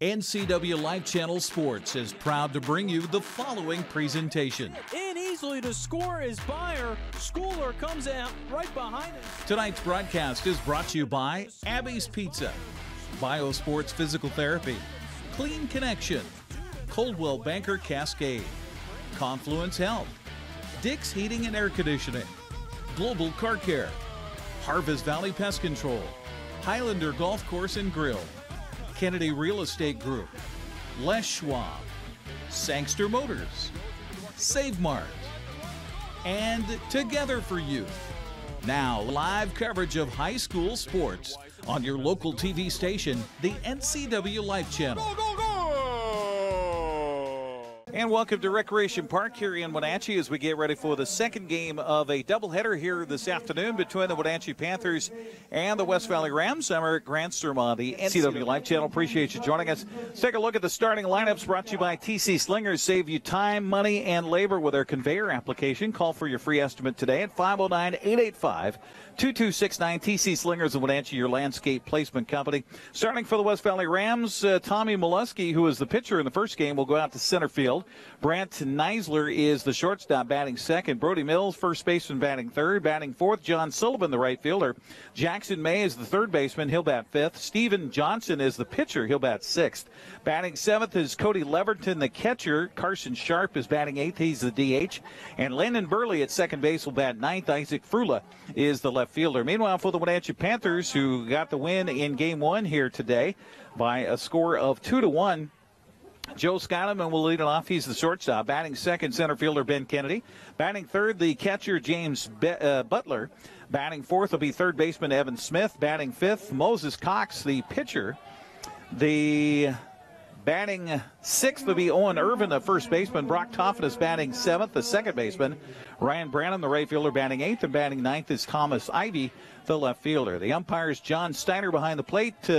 NCWLIFE Channel Sports is proud to bring you the following presentation. In easily to score is Byer. Schooler comes out right behind him. Tonight's broadcast is brought to you by Abby's Pizza, Biosports Physical Therapy, Clean Connection, Coldwell Banker Cascade, Confluence Health, Dick's Heating and Air Conditioning, Global Car Care, Harvest Valley Pest Control, Highlander Golf Course and Grill, Kennedy Real Estate Group, Les Schwab, Sangster Motors, Save Mart, and Together for Youth. Now, live coverage of high school sports on your local TV station, the NCWLIFE Channel. Go, go, go! And welcome to Recreation Park here in Wenatchee as we get ready for the second game of a doubleheader here this afternoon between the Wenatchee Panthers and the West Valley Rams. I'm Eric Granstrom on the NCWLIFE Channel. Appreciate you joining us. Let's take a look at the starting lineups brought to you by TC Slingers. Save you time, money, and labor with their conveyor application. Call for your free estimate today at 509-885-2269. TC Slingers of Wenatchee, your landscape placement company. Starting for the West Valley Rams, Tommy Molesky, who was the pitcher in the first game, will go out to center field. Brant Neisler is the shortstop, batting second. Brody Mills, first baseman, batting third. Batting fourth, John Sullivan, the right fielder. Jackson May is the third baseman. He'll bat fifth. Steven Johnson is the pitcher. He'll bat sixth. Batting seventh is Cody Leverton, the catcher. Carson Sharp is batting eighth. He's the DH. And Landon Burley at second base will bat ninth. Isaac Frula is the left fielder. Meanwhile, for the Wenatchee Panthers, who got the win in game one here today by a score of 2-1, Joe Scottman will lead it off. He's the shortstop. Batting second, center fielder Ben Kennedy. Batting third, the catcher James Butler. Batting fourth will be third baseman Evan Smith. Batting fifth, Moses Cox, the pitcher. The batting sixth will be Owen Irvin, the first baseman. Brock Toffin is batting seventh, the second baseman. Ryan Branham, the right fielder, batting eighth. And batting ninth is Thomas Ivy, the left fielder. The umpires, John Steiner behind the plate.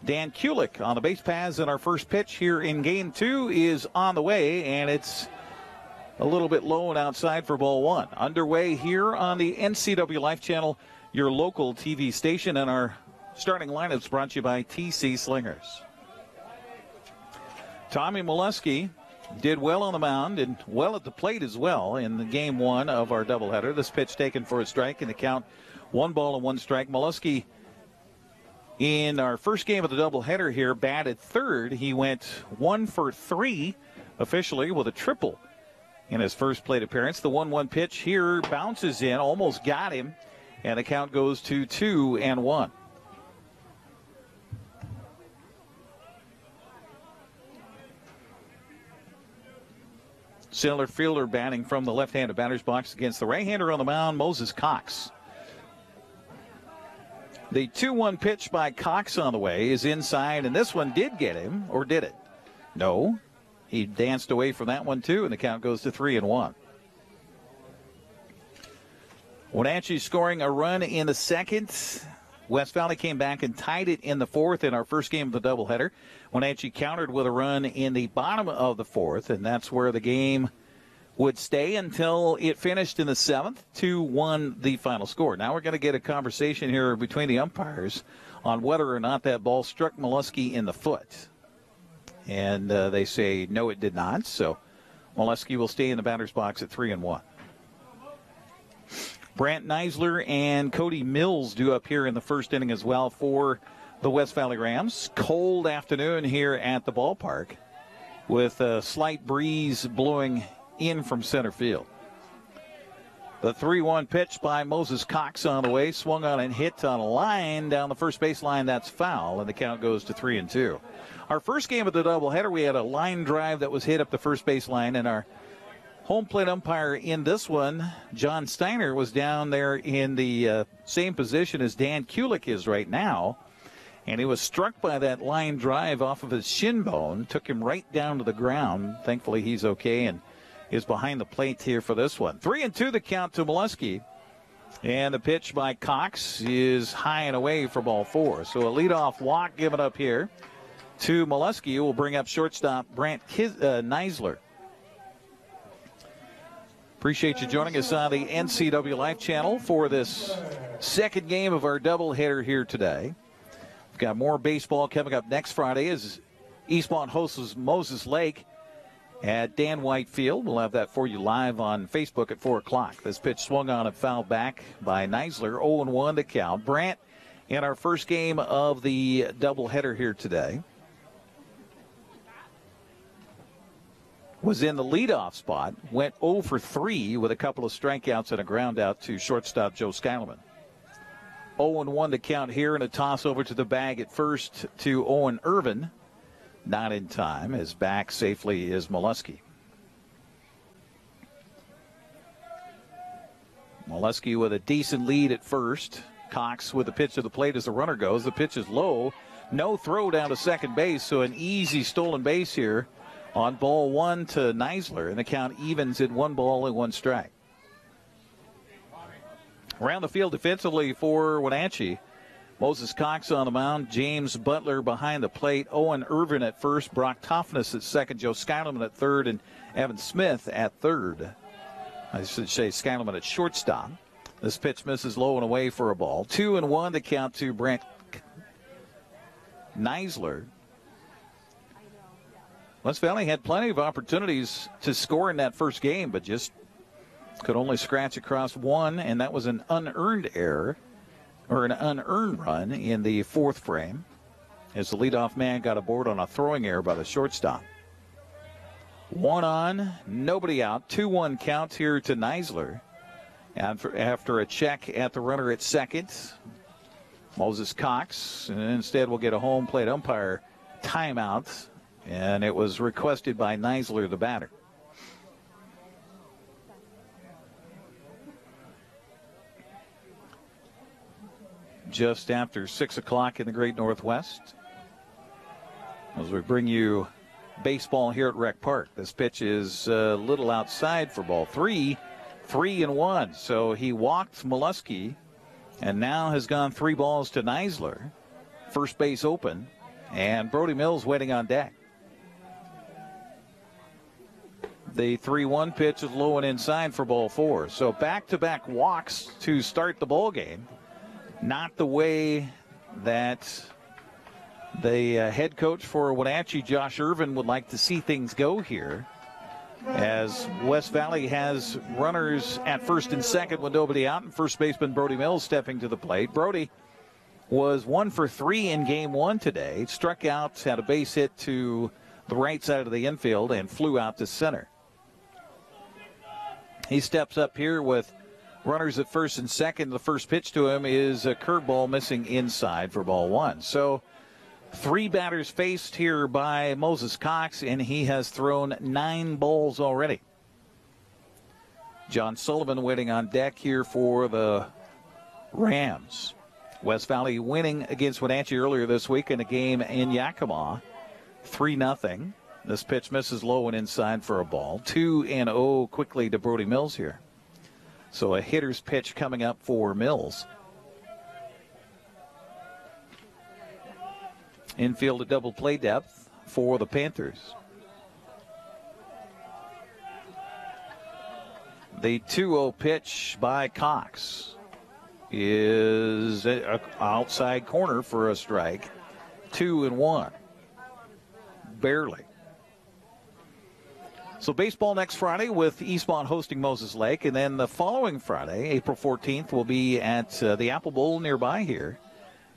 Dan Kulik on the base paths, and our first pitch here in game two is on the way, and it's a little bit low and outside for ball one. Underway here on the NCWLIFE Channel, your local TV station, and our starting lineups brought to you by TC Slingers. Tommy Molesky did well on the mound and well at the plate as well in the game one of our doubleheader. This pitch taken for a strike, and the count 1-1 Molesky, in our first game of the doubleheader here, batted third. He went 1 for 3 officially with a triple in his first plate appearance. The 1-1 pitch here bounces in, almost got him, and the count goes to 2-1. Center fielder batting from the left-handed batter's box against the right-hander on the mound, Moses Cox. The 2-1 pitch by Cox on the way is inside, and this one did get him, or did it? No. He danced away from that one, too, and the count goes to 3-1. Wenatchee scoring a run in the second. West Valley came back and tied it in the fourth in our first game of the doubleheader. Wenatchee countered with a run in the bottom of the fourth, and that's where the game would stay until it finished in the seventh. 2-1 the final score. Now we're going to get a conversation here between the umpires on whether or not that ball struck Molesky in the foot. And they say no, it did not. So Molesky will stay in the batter's box at 3-1. Brant Neisler and Cody Mills do up here in the first inning as well for the West Valley Rams. Cold afternoon here at the ballpark with a slight breeze blowing in from center field. The 3-1 pitch by Moses Cox on the way, swung on and hit on a line down the first base line. That's foul, and the count goes to 3-2. Our first game of the doubleheader, we had a line drive that was hit up the first base line, and our home plate umpire in this one, John Steiner, was down there in the same position as Dan Kulik is right now, and he was struck by that line drive off of his shin bone, took him right down to the ground. Thankfully, he's okay and is behind the plate here for this one. 3-2 the count to Molesky. And the pitch by Cox is high and away for ball four. So a leadoff walk given up here to Molesky will bring up shortstop Brant Neisler. Appreciate you joining us on the NCWLIFE Channel for this second game of our doubleheader here today. We've got more baseball coming up next Friday as Eastmont hosts Moses Lake at Dan White Field. We'll have that for you live on Facebook at 4 o'clock. This pitch swung on and fouled back by Neisler. 0-1 to count. Brant in our first game of the doubleheader here today was in the leadoff spot. Went 0 for 3 with a couple of strikeouts and a ground out to shortstop Joe Skyleman. 0-1 to count here, and a toss over to the bag at first to Owen Irvin. Not in time, as back safely is Molesky. Molesky with a decent lead at first. Cox with the pitch to the plate as the runner goes. The pitch is low. No throw down to second base, so an easy stolen base here on ball 1 to Neisler, and the count evens at 1 ball and 1 strike. Around the field defensively for Wenatchee, Moses Cox on the mound, James Butler behind the plate, Owen Irvin at first, Brock Toffness at second, Joe Skyleman at third, and Evan Smith at third. I should say Skyleman at shortstop. This pitch misses low and away for a ball. 2-1 to count to Brent Neisler. West Valley had plenty of opportunities to score in that first game, but just could only scratch across one, and that was an unearned error, or an unearned run in the fourth frame, as the leadoff man got aboard on a throwing error by the shortstop. 1 on, nobody out. 2-1 count here to Neisler. After a check at the runner at second, Moses Cox, and instead we'll get a home plate umpire timeout, and it was requested by Neisler, the batter. Just after 6 o'clock in the Great Northwest, as we bring you baseball here at Rec Park. This pitch is a little outside for ball 3. 3-1. So he walked Molesky and now has gone 3 balls to Neisler. First base open, and Brody Mills waiting on deck. The 3-1 pitch is low and inside for ball 4. So back-to-back walks to start the ball game. Not the way that the head coach for Wenatchee, Josh Irvin, would like to see things go here, as West Valley has runners at first and second with nobody out, and first baseman Brody Mills stepping to the plate. Brody was 1 for 3 in game 1 today. Struck out, had a base hit to the right side of the infield, and flew out to center. He steps up here with runners at first and second. The first pitch to him is a curveball missing inside for ball 1. So 3 batters faced here by Moses Cox, and he has thrown 9 balls already. John Sullivan waiting on deck here for the Rams. West Valley winning against Wenatchee earlier this week in a game in Yakima, 3-0. This pitch misses low and inside for a ball. 2-0 quickly to Brody Mills here. So a hitter's pitch coming up for Mills. Infield at double play depth for the Panthers. The 2-0 pitch by Cox is an outside corner for a strike. 2-1. Barely. So baseball next Friday with Eastmont hosting Moses Lake. And then the following Friday, April 14th, will be at the Apple Bowl nearby here,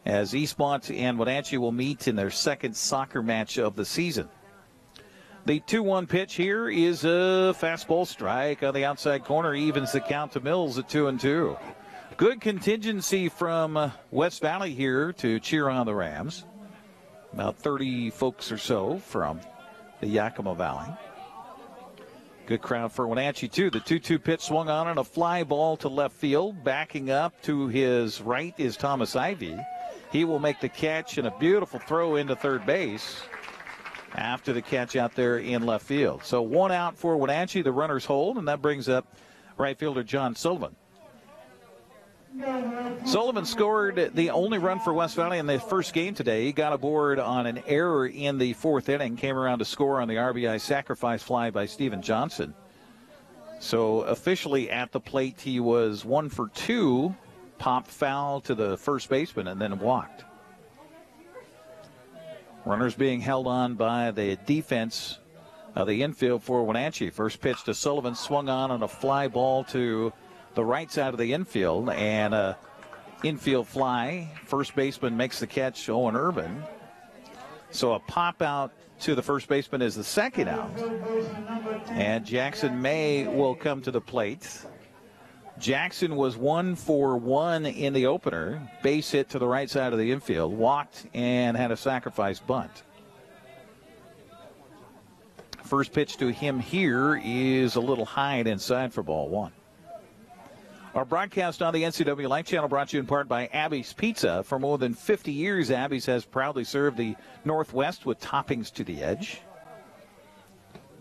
as Eastmont and Wenatchee will meet in their second soccer match of the season. The 2-1 pitch here is a fastball strike on the outside corner, evens the count to Mills at 2-2. Good contingency from West Valley here to cheer on the Rams. About 30 folks or so from the Yakima Valley. Good crowd for Wenatchee, too. The 2-2 pitch swung on and a fly ball to left field. Backing up to his right is Thomas Ivy. He will make the catch and a beautiful throw into third base after the catch out there in left field. So 1 out for Wenatchee. The runners hold, and that brings up right fielder John Sullivan. Sullivan scored the only run for West Valley in the first game today. He got aboard on an error in the 4th inning, came around to score on the RBI sacrifice fly by Steven Johnson. So officially at the plate, he was 1 for 2, popped foul to the first baseman, and then walked. Runners being held on by the defense of the infield for Wenatchee. First pitch to Sullivan, swung on a fly ball to the right side of the infield, and a infield fly. First baseman makes the catch, Owen Urban. So a pop out to the first baseman is the second out. And Jackson May will come to the plate. Jackson was 1 for 1 in the opener. Base hit to the right side of the infield. Walked and had a sacrifice bunt. First pitch to him here is a little high and inside for ball 1. Our broadcast on the NCWLIFE Channel brought to you in part by Abby's Pizza. For more than 50 years, Abby's has proudly served the Northwest with toppings to the edge.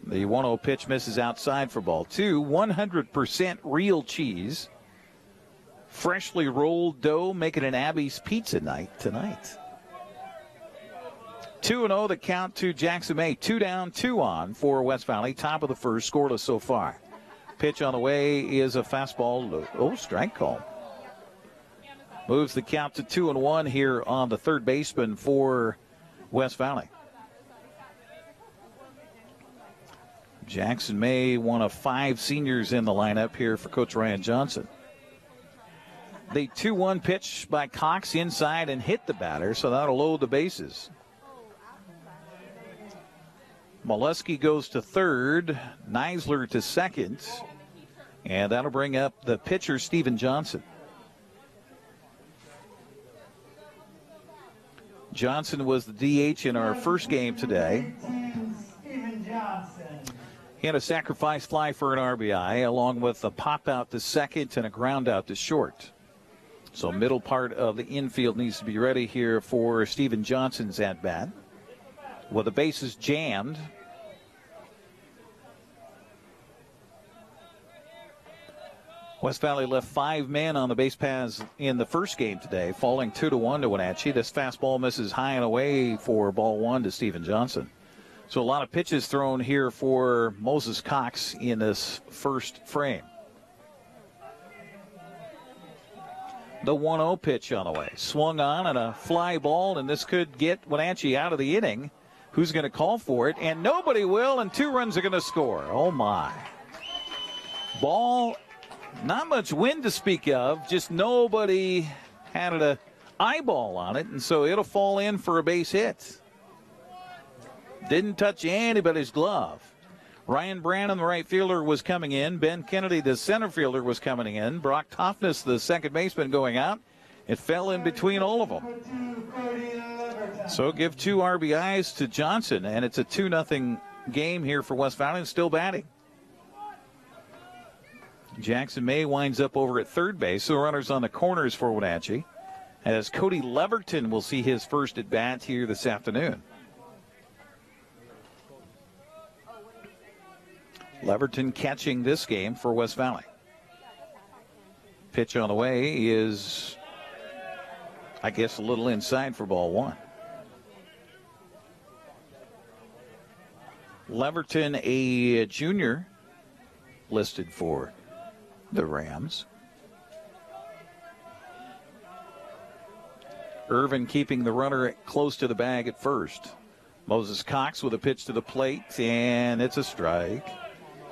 The 1-0 pitch misses outside for ball 2. 100% real cheese. Freshly rolled dough, making an Abby's Pizza night tonight. 2-0 the count to Jackson May. 2 down, 2 on for West Valley. Top of the first, scoreless so far. Pitch on the way is a fastball. Oh, strike call. Moves the count to 2-1 here on the third baseman for West Valley. Jackson May, one of 5 seniors in the lineup here for Coach Ryan Johnson. The 2-1 pitch by Cox inside and hit the batter, so that'll load the bases. Molesky goes to third, Neisler to second, and that'll bring up the pitcher, Steven Johnson. Johnson was the DH in our first game today. He had a sacrifice fly for an RBI, along with a pop out to second and a ground out to short. So middle part of the infield needs to be ready here for Steven Johnson's at-bat. With the bases jammed. West Valley left 5 men on the base paths in the first game today, falling 2-1 to Wenatchee. This fastball misses high and away for ball 1 to Steven Johnson. So a lot of pitches thrown here for Moses Cox in this first frame. The 1-0 pitch on the way. Swung on and a fly ball, and this could get Wenatchee out of the inning. Who's going to call for it? And nobody will, and 2 runs are going to score. Oh, my. Ball, not much wind to speak of, just nobody had an eyeball on it, and so it'll fall in for a base hit. Didn't touch anybody's glove. Ryan Brannon, the right fielder, was coming in. Ben Kennedy, the center fielder, was coming in. Brock Toffness, the second baseman, going out. It fell in between all of them. So give 2 RBIs to Johnson, and it's a 2-0 game here for West Valley, and still batting. Jackson May winds up over at third base, so runners on the corners for Wenatchee, as Cody Leverton will see his first at bat here this afternoon. Leverton catching this game for West Valley. Pitch on the way is, I guess, a little inside for ball 1. Leverton, a junior, listed for the Rams. Irvin keeping the runner close to the bag at first. Moses Cox with a pitch to the plate, and it's a strike.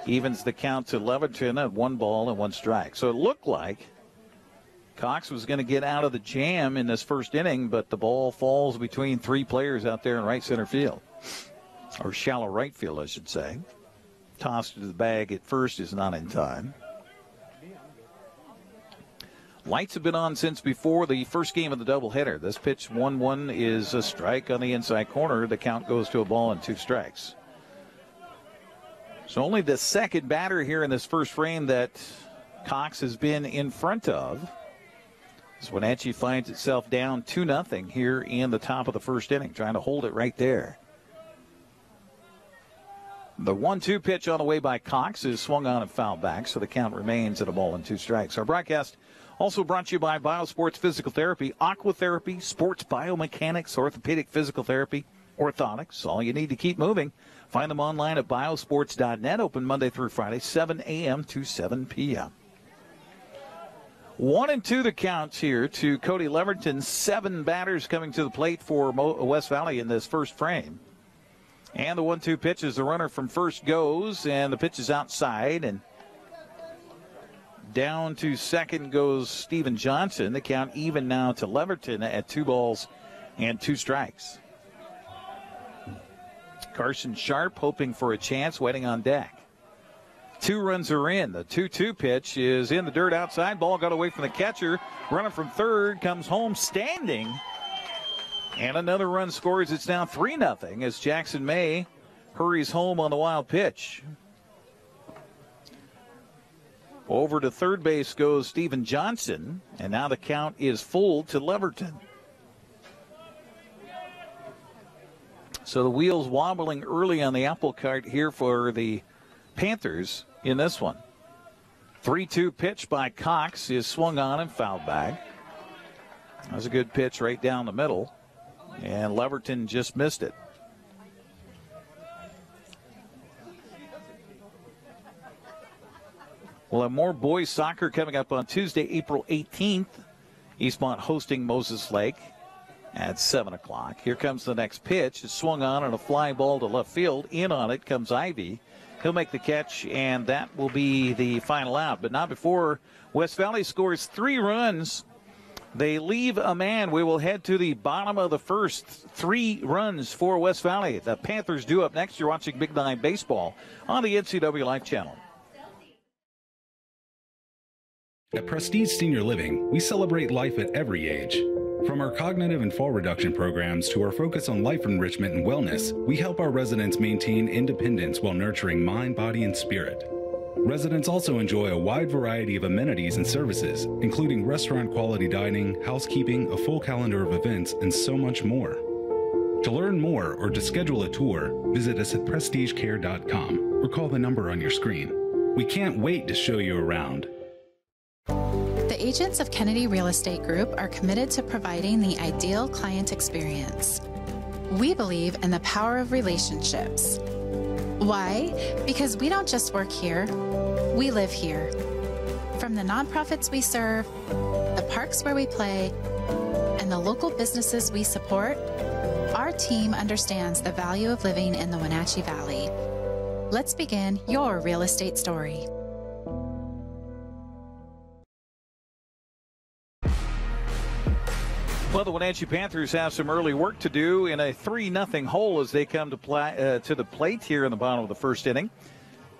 Evens the count to Leverton at 1 ball and 1 strike. So it looked like Cox was going to get out of the jam in this first inning, but the ball falls between 3 players out there in right center field. Or shallow right field, I should say. Tossed to the bag at first is not in time. Lights have been on since before the first game of the doubleheader. This pitch 1-1 is a strike on the inside corner. The count goes to a ball and 2 strikes. So only the second batter here in this first frame that Cox has been in front of. As Wenatchee finds itself down 2-0 here in the top of the first inning, trying to hold it right there. The 1-2 pitch on the way by Cox is swung on and fouled back, so the count remains at a ball and 2 strikes. Our broadcast also brought to you by Biosports Physical Therapy, Aquatherapy, Sports Biomechanics, Orthopedic Physical Therapy, Orthotics, all you need to keep moving. Find them online at biosports.net, open Monday through Friday, 7 a.m. to 7 p.m. 1-2 the counts here to Cody Leverton. 7 batters coming to the plate for West Valley in this first frame. And the 1-2 pitch is the runner from first goes, and the pitch is outside, and down to second goes Steven Johnson. The count even now to Leverton at 2 balls and 2 strikes. Carson Sharp hoping for a chance, waiting on deck. 2 runs are in. The 2-2 pitch is in the dirt outside. Ball got away from the catcher. Runner from third comes home standing. And another run scores. It's now 3-0 as Jackson May hurries home on the wild pitch. Over to third base goes Steven Johnson. And now the count is full to Leverton. So the wheels wobbling early on the apple cart here for the Panthers in this one. 3-2 pitch by Cox is swung on and fouled back. That was a good pitch right down the middle, and Leverton just missed it. We'll have more boys soccer coming up on Tuesday, April 18th. Eastmont hosting Moses Lake at 7 o'clock. Here comes the next pitch. It's swung on and a fly ball to left field. In on it comes Ivy. He'll make the catch, and that will be the final out. But not before West Valley scores 3 runs. They leave a man. We will head to the bottom of the first. 3 runs for West Valley. The Panthers due up next. You're watching Big Nine Baseball on the NCWLIFE Channel. At Prestige Senior Living, we celebrate life at every age. From our cognitive and fall reduction programs to our focus on life enrichment and wellness, we help our residents maintain independence while nurturing mind, body, and spirit. Residents also enjoy a wide variety of amenities and services, including restaurant quality dining, housekeeping, a full calendar of events, and so much more. To learn more or to schedule a tour, visit us at prestigecare.com or call the number on your screen. We can't wait to show you around. The agents of Kennedy Real Estate Group are committed to providing the ideal client experience. We believe in the power of relationships. Why? Because we don't just work here, we live here. From the nonprofits we serve, the parks where we play, and the local businesses we support, our team understands the value of living in the Wenatchee Valley. Let's begin your real estate story. Well, the Wenatchee Panthers have some early work to do in a 3-0 hole as they come to the plate here in the bottom of the first inning.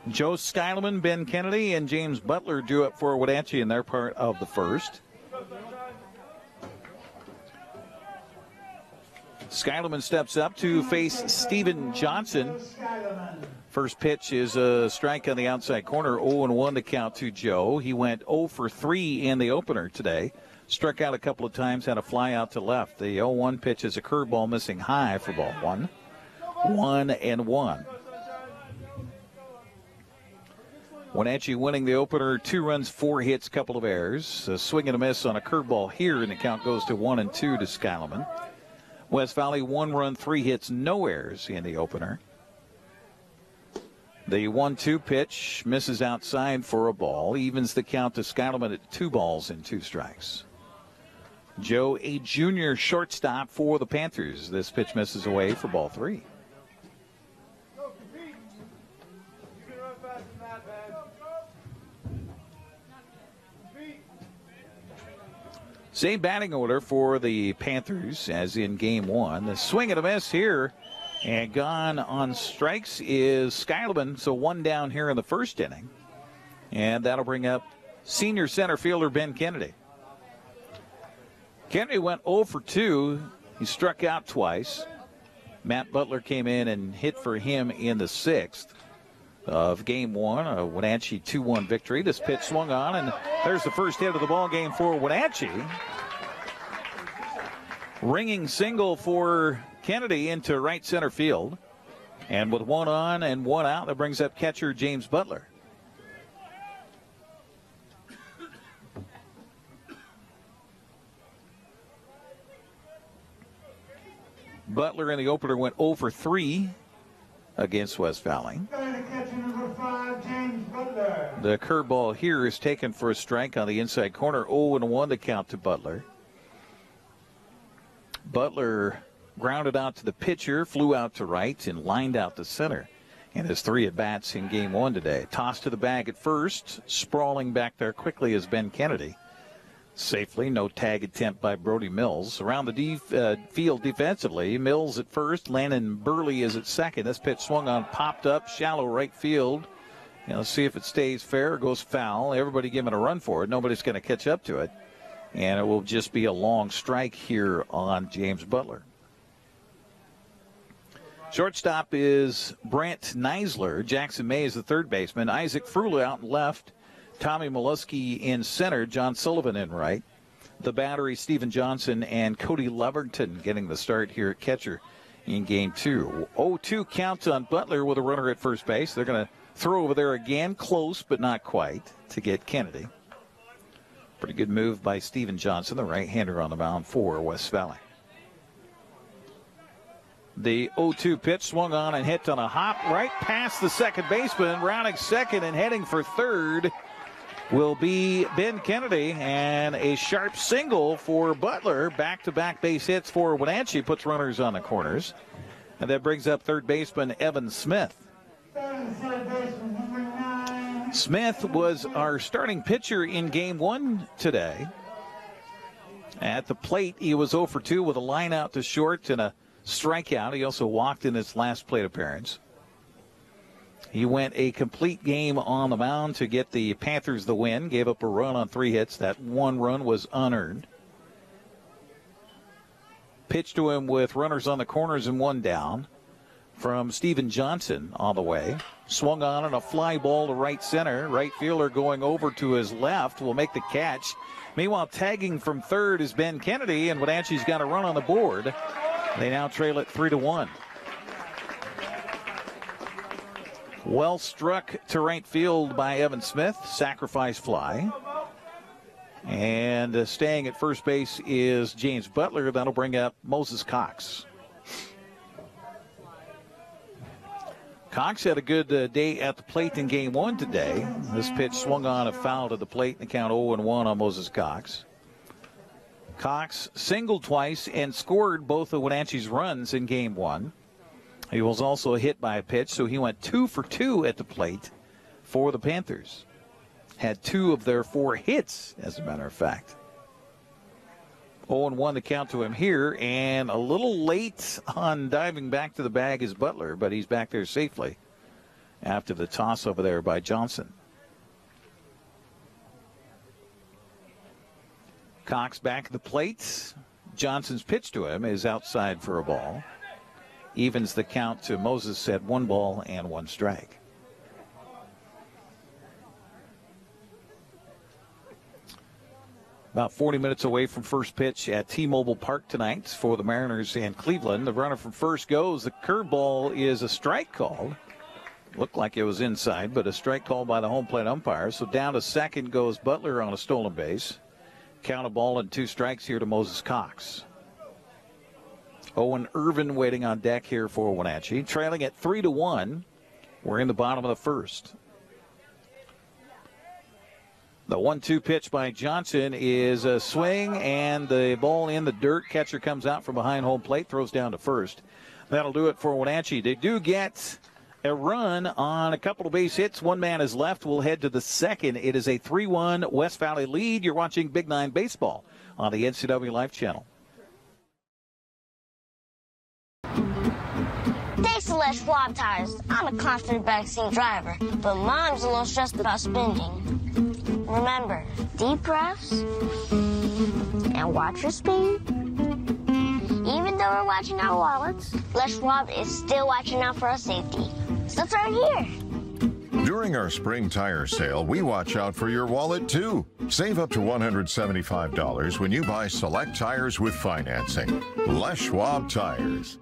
Joe Skyleman, Ben Kennedy, and James Butler due up for Wenatchee in their part of the first. Skyleman steps up to face Steven Johnson. First pitch is a strike on the outside corner, 0-1 to count to Joe. He went 0 for 3 in the opener today. Struck out a couple of times, had a fly out to left. The 0-1 pitch is a curveball missing high for ball 1. 1-1. Wenatchee winning the opener, 2 runs, 4 hits, couple of errors. A swing and a miss on a curveball here, and the count goes to 1-2 to Skyleman. West Valley 1 run, 3 hits, no errors in the opener. The 1-2 pitch misses outside for a ball, evens the count to Skyleman at 2 balls and 2 strikes. Joe, a junior shortstop for the Panthers. This pitch misses away for ball 3. Same batting order for the Panthers as in game 1. The swing and a miss here, and gone on strikes is Skyleman. So 1 down here in the first inning, and that'll bring up senior center fielder Ben Kennedy. Kennedy went 0 for 2. He struck out twice. Matt Butler came in and hit for him in the 6th of game 1, a Wenatchee 2-1 victory. This pitch swung on, and there's the first hit of the ball game for Wenatchee. Ringing single for Kennedy into right center field. And with 1 on and 1 out, that brings up catcher James Butler. Butler in the opener went 0 for 3 against West Valley. The curveball here is taken for a strike on the inside corner. 0-1 to count to Butler. Butler grounded out to the pitcher, flew out to right, and lined out to center in his 3 at-bats in game 1 today. Toss to the bag at first. Sprawling back there quickly is Ben Kennedy. Safely, no tag attempt by Brody Mills. Around the field defensively, Mills at first, Landon Burley is at second. This pitch swung on, popped up, shallow right field. Let's see if it stays fair or goes foul. Everybody giving a run for it. Nobody's going to catch up to it. And it will just be a long strike here on James Butler. Shortstop is Brent Neisler. Jackson May is the third baseman. Isaac Frula out in left. Tommy Molesky in center. John Sullivan in right. The battery, Steven Johnson and Cody Leverton getting the start here at catcher in game 2. 0-2 count on Butler with a runner at first base. They're going to throw over there again, close but not quite, to get Kennedy. Pretty good move by Steven Johnson, the right-hander on the mound for West Valley. The 0-2 pitch swung on and hit on a hop right past the second baseman. Rounding second and heading for third will be Ben Kennedy, and a sharp single for Butler. Back-to-back base hits for Wenatchee, puts runners on the corners. And that brings up third baseman Evan Smith. Smith was our starting pitcher in game 1 today. At the plate, he was 0 for 2 with a line out to short and a strikeout. He also walked in his last plate appearance. He went a complete game on the mound to get the Panthers the win. Gave up a run on 3 hits. That 1 run was unearned. Pitched to him with runners on the corners and 1 down from Steven Johnson on the way. Swung on and a fly ball to right center. Right fielder going over to his left will make the catch. Meanwhile, tagging from third is Ben Kennedy, and Wenatchee's got a run on the board. They now trail it 3-1. Well struck to right field by Evan Smith. Sacrifice fly. And staying at first base is James Butler. That'll bring up Moses Cox. Cox had a good day at the plate in game 1 today. This pitch swung on a foul to the plate and the count 0-1 on Moses Cox. Cox singled twice and scored both of Wenatchee's runs in game 1. He was also hit by a pitch, so he went 2 for 2 at the plate for the Panthers. Had 2 of their 4 hits, as a matter of fact. 0-1 the count to him here, and a little late on diving back to the bag is Butler, but he's back there safely after the toss over there by Johnson. Cox back at the plate. Johnson's pitch to him is outside for a ball. Evens the count to Moses at 1 ball and 1 strike. About 40 minutes away from first pitch at T-Mobile Park tonight for the Mariners and Cleveland. The runner from first goes. The curveball is a strike called. Looked like it was inside, but a strike called by the home plate umpire. So down to second goes Butler on a stolen base. Count a ball and 2 strikes here to Moses Cox. Owen Irvin waiting on deck here for Wenatchee. Trailing at 3-1. We're in the bottom of the first. The 1-2 pitch by Johnson is a swing, and the ball in the dirt. Catcher comes out from behind home plate, throws down to first. That'll do it for Wenatchee. They do get a run on a couple of base hits. 1 man is left. We'll head to the second. It is a 3-1 West Valley lead. You're watching Big 9 Baseball on the NCWLIFE Channel. Thanks to Les Schwab Tires. I'm a confident backseat driver, but Mom's a little stressed about spending. Remember, deep breaths and watch your speed. Even though we're watching our wallets, Les Schwab is still watching out for our safety. So it's right here. During our spring tire sale, we watch out for your wallet too. Save up to $175 when you buy select tires with financing. Les Schwab Tires.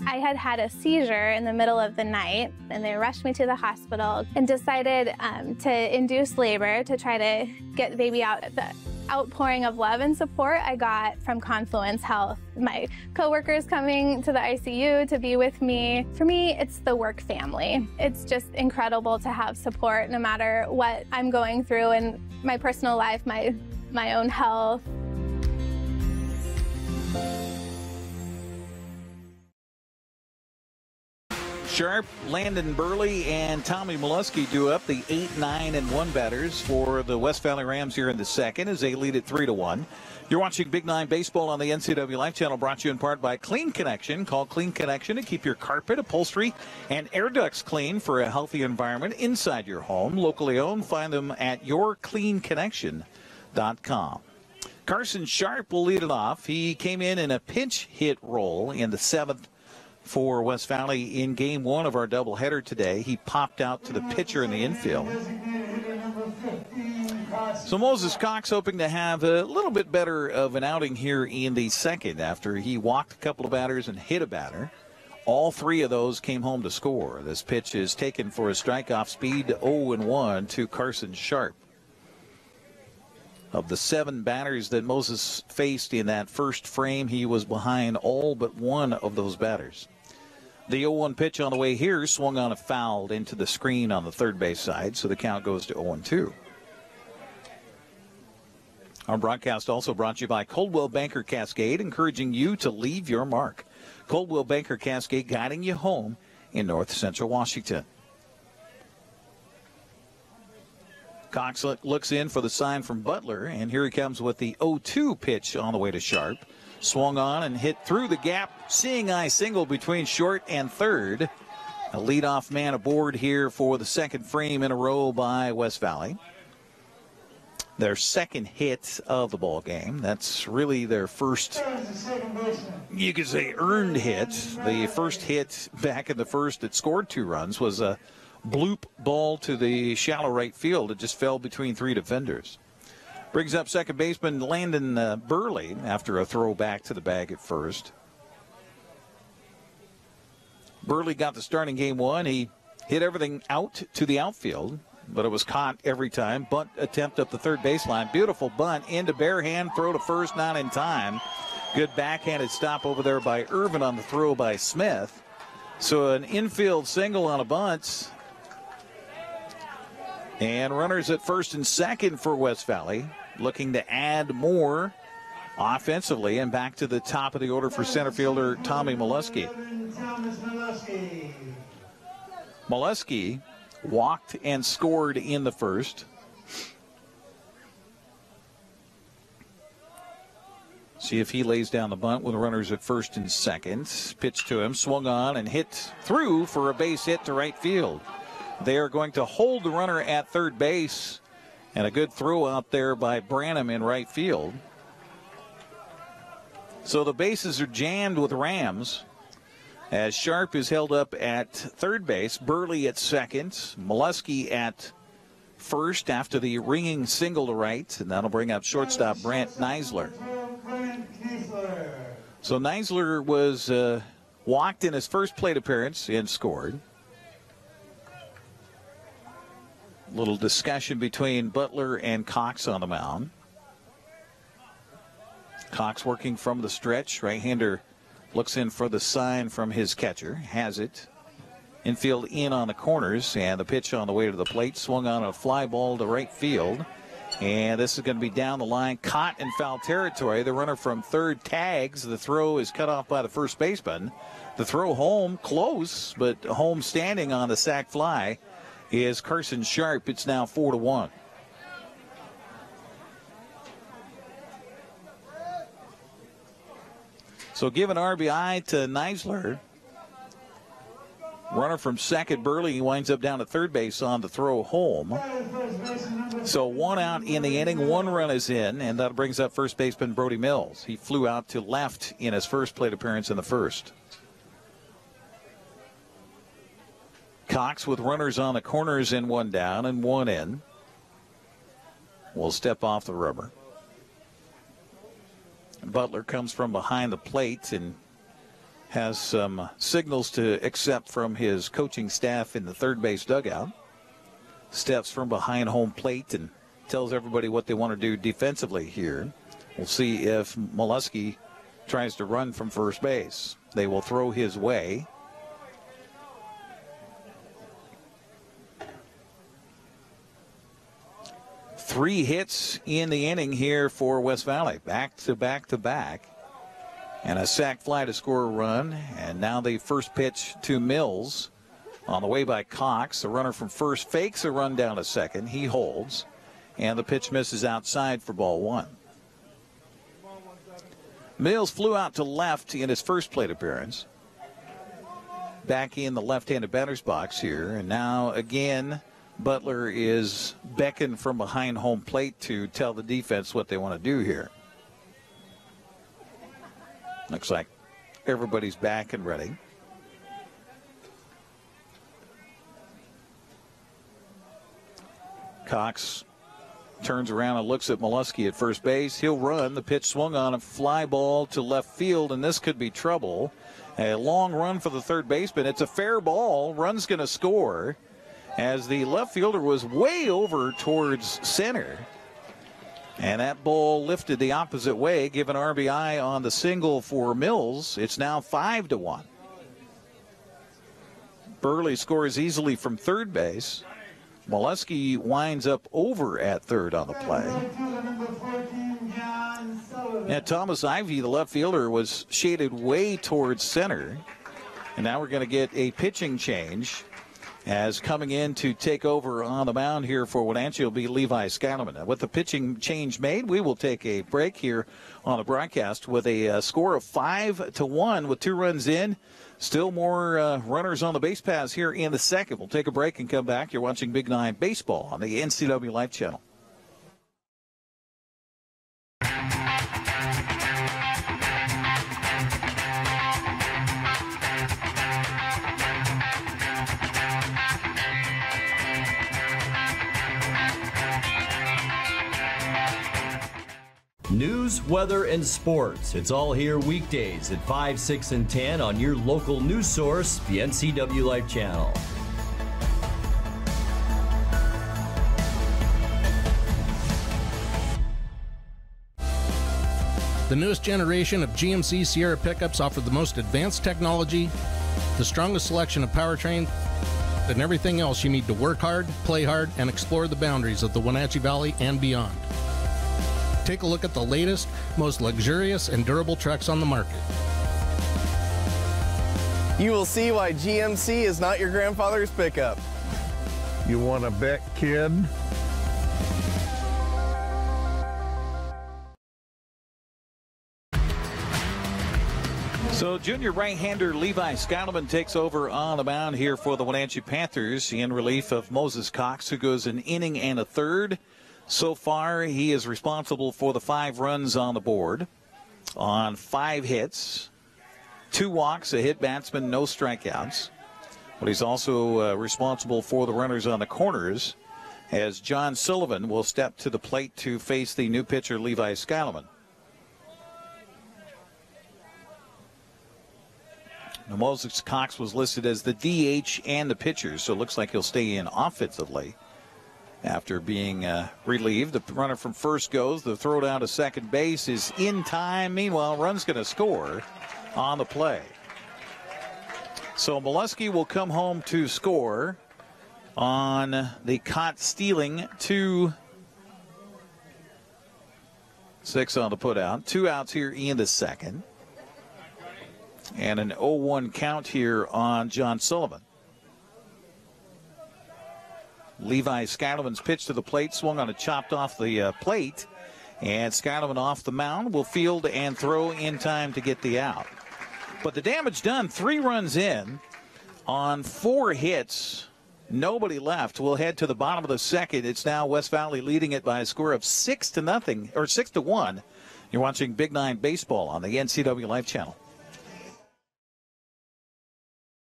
I had had a seizure in the middle of the night, and they rushed me to the hospital and decided to induce labor to try to get the baby out. The outpouring of love and support I got from Confluence Health. My coworkers coming to the ICU to be with me. For me, it's the work family. It's just incredible to have support no matter what I'm going through in my personal life, my own health. Sharp, Landon Burley, and Tommy Molesky do up the 8, 9, and 1 batters for the West Valley Rams here in the second as they lead at 3-1. You're watching Big 9 Baseball on the NCWLIFE Channel, brought to you in part by Clean Connection. Call Clean Connection to keep your carpet, upholstery, and air ducts clean for a healthy environment inside your home. Locally owned. Find them at yourcleanconnection.com. Carson Sharp will lead it off. He came in a pinch hit role in the 7th for West Valley in game 1 of our doubleheader today. He popped out to the pitcher in the infield. So Moses Cox hoping to have a little bit better of an outing here in the second after he walked a couple of batters and hit a batter. All 3 of those came home to score. This pitch is taken for a strikeoff speed 0-1 to Carson Sharp. Of the 7 batters that Moses faced in that first frame, he was behind all but 1 of those batters. The 0-1 pitch on the way here swung on a foul into the screen on the third base side, so the count goes to 0-2. Our broadcast also brought to you by Coldwell Banker Cascade, encouraging you to leave your mark. Coldwell Banker Cascade guiding you home in north central Washington. Cox looks in for the sign from Butler, and here he comes with the 0-2 pitch on the way to Sharp. Swung on and hit through the gap. Seeing eye single between short and third. A leadoff man aboard here for the second frame in a row by West Valley. Their second hit of the ball game. That's really their first, you could say, earned hit. The first hit back in the first that scored 2 runs was a bloop ball to the shallow right field. It just fell between 3 defenders. Brings up second baseman Landon Burley after a throw back to the bag at first. Burley got the start in game 1. He hit everything out to the outfield, but it was caught every time. Bunt attempt up the third baseline. Beautiful bunt into bare hand, throw to first, not in time. Good backhanded stop over there by Irvin on the throw by Smith. So an infield single on a bunt. And runners at first and second for West Valley, looking to add more offensively, and back to the top of the order for center fielder Tommy Molesky. Molesky walked and scored in the first. See if he lays down the bunt with runners at first and second. Pitch to him, swung on and hit through for a base hit to right field. They are going to hold the runner at third base, and a good throw out there by Branham in right field. So the bases are jammed with Rams as Sharp is held up at third base, Burley at second, Molesky at first after the ringing single to right, and that'll bring up shortstop Brant Neisler. So Neisler was walked in his first plate appearance and scored. Little discussion between Butler and Cox on the mound. Cox working from the stretch. Right-hander looks in for the sign from his catcher. Has it. Infield in on the corners, and the pitch on the way to the plate. Swung on a fly ball to right field. And this is going to be down the line, caught in foul territory. The runner from third tags. The throw is cut off by the first baseman. The throw home, close, but home standing on the sac fly is Carson Sharp. It's now 4-1. So give an RBI to Neisler. Runner from second, Burley, he winds up down at third base on the throw home. So 1 out in the inning, 1 run is in, and that brings up first baseman Brody Mills. He flew out to left in his first plate appearance in the first. Cox with runners on the corners in 1 down and 1 in will step off the rubber. Butler comes from behind the plate and has some signals to accept from his coaching staff in the third base dugout. Steps from behind home plate and tells everybody what they want to do defensively here. We'll see if Molesky tries to run from first base. They will throw his way. Three hits in the inning here for West Valley. Back to back to back. And a sac fly to score a run. And now the first pitch to Mills. On the way by Cox. The runner from first fakes a run down to second. He holds. And the pitch misses outside for ball one. Mills flew out to left in his first plate appearance. Back in the left-handed batter's box here. And now again, Butler is beckoned from behind home plate to tell the defense what they want to do here. Looks like everybody's back and ready. Cox turns around and looks at Molesky at first base. He'll run. The pitch swung on a fly ball to left field, and this could be trouble. A long run for the third baseman. It's a fair ball. Run's going to score as the left fielder was way over towards center. And that ball lifted the opposite way, giving RBI on the single for Mills. It's now 5-1. Burley scores easily from third base. Molesky winds up over at third on the play. And Thomas Ivey, the left fielder, was shaded way towards center. And now we're going to get a pitching change, as coming in to take over on the mound here for Wenatchee will be Levi Scalaman. Now, with the pitching change made, we will take a break here on the broadcast with a score of 5-1 with 2 runs in. Still more runners on the base paths here in the second. We'll take a break and come back. You're watching Big Nine Baseball on the NCWLIFE Channel. News, weather, and sports. It's all here weekdays at 5, 6, and 10 on your local news source, the NCWLIFE Channel. The newest generation of GMC Sierra pickups offer the most advanced technology, the strongest selection of powertrain, and everything else you need to work hard, play hard, and explore the boundaries of the Wenatchee Valley and beyond. Take a look at the latest, most luxurious and durable trucks on the market. You will see why GMC is not your grandfather's pickup. You want to bet, kid? So junior right-hander Levi Scalaman takes over on the mound here for the Wenatchee Panthers in relief of Moses Cox, who goes an inning and a third. So far, he is responsible for the 5 runs on the board on 5 hits, 2 walks, a hit batsman, no strikeouts. But he's also responsible for the runners on the corners, as John Sullivan will step to the plate to face the new pitcher Levi Scalaman. Now, Moses Cox was listed as the DH and the pitcher, so it looks like he'll stay in offensively after being relieved. The runner from first goes. The throw down to second base is in time. Meanwhile, run's going to score on the play. So Molesky will come home to score on the caught stealing 2-6 on the put out. 2 outs here in the second. And an 0-1 count here on John Sullivan. Levi Scalaman's pitch to the plate swung on a chopped off the plate, and Scalaman off the mound will field and throw in time to get the out. But the damage done, 3 runs in on 4 hits, nobody left. We'll head to the bottom of the second. It's now West Valley leading it by a score of 6-0 or 6-1. You're watching Big Nine Baseball on the NCWLIFE Channel.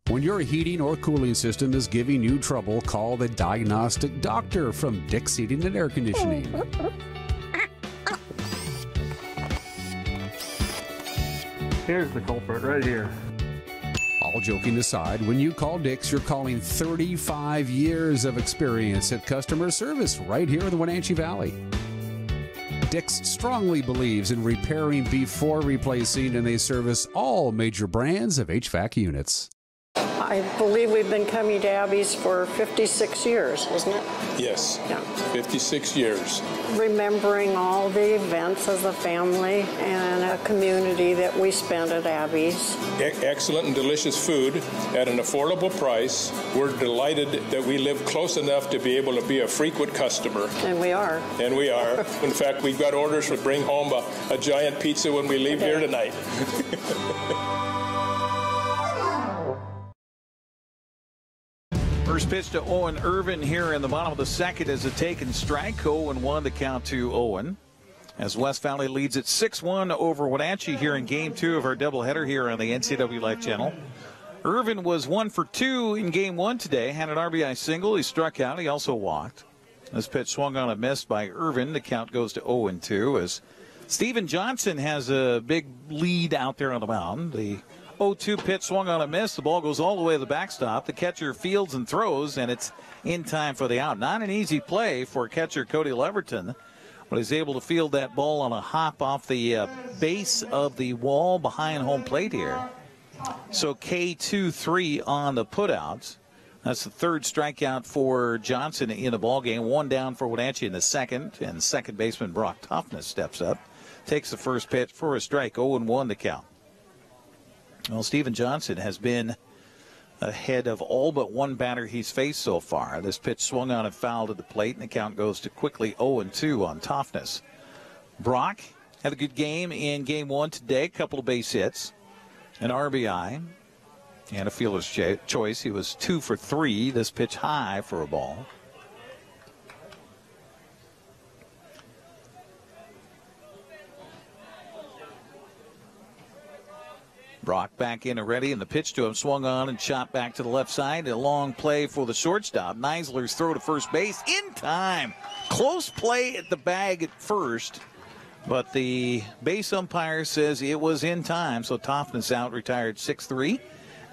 When your heating or cooling system is giving you trouble, call the diagnostic doctor from Dick's Heating and Air Conditioning. Here's the culprit right here. All joking aside, when you call Dick's, you're calling 35 years of experience at customer service right here in the Wenatchee Valley. Dick's strongly believes in repairing before replacing, and they service all major brands of HVAC units. I believe we've been coming to Abby's for 56 years, isn't it? Yes. Yeah. 56 years. Remembering all the events as a family and a community that we spent at Abby's. Excellent and delicious food at an affordable price. We're delighted that we live close enough to be able to be a frequent customer. And we are. And we are. In fact, we've got orders to bring home a giant pizza when we leave here tonight. First pitch to Owen Irvin here in the bottom of the second is a taken strike. 0-1 to count to Owen. As West Valley leads at 6-1 over Wenatchee here in Game 2 of our doubleheader here on the NCWLIFE Channel. Irvin was 1 for 2 in Game 1 today. Had an RBI single. He struck out. He also walked. This pitch swung on a miss by Irvin. The count goes to 0-2 as Steven Johnson has a big lead out there on the mound. The 0-2 pitch swung on a miss. The ball goes all the way to the backstop. The catcher fields and throws, and it's in time for the out. Not an easy play for catcher Cody Leverton, but he's able to field that ball on a hop off the base of the wall behind home plate here. So K2-3 on the putouts. That's the third strikeout for Johnson in the ballgame. One down for Wenatchee in the second, and second baseman Brock Toughness steps up. Takes the first pitch for a strike, 0-1 to count. Well, Steven Johnson has been ahead of all but one batter he's faced so far. This pitch swung on and fouled at the plate, and the count goes to quickly 0-2 on Toughness. Brock had a good game in Game 1 today. A couple of base hits, an RBI, and a fielder's choice. He was 2 for 3. This pitch high for a ball. Brock back in and ready, and the pitch to him swung on and shot back to the left side. A long play for the shortstop. Neisler's throw to first base in time. Close play at the bag at first, but the base umpire says it was in time, so Toughness out, retired 6-3.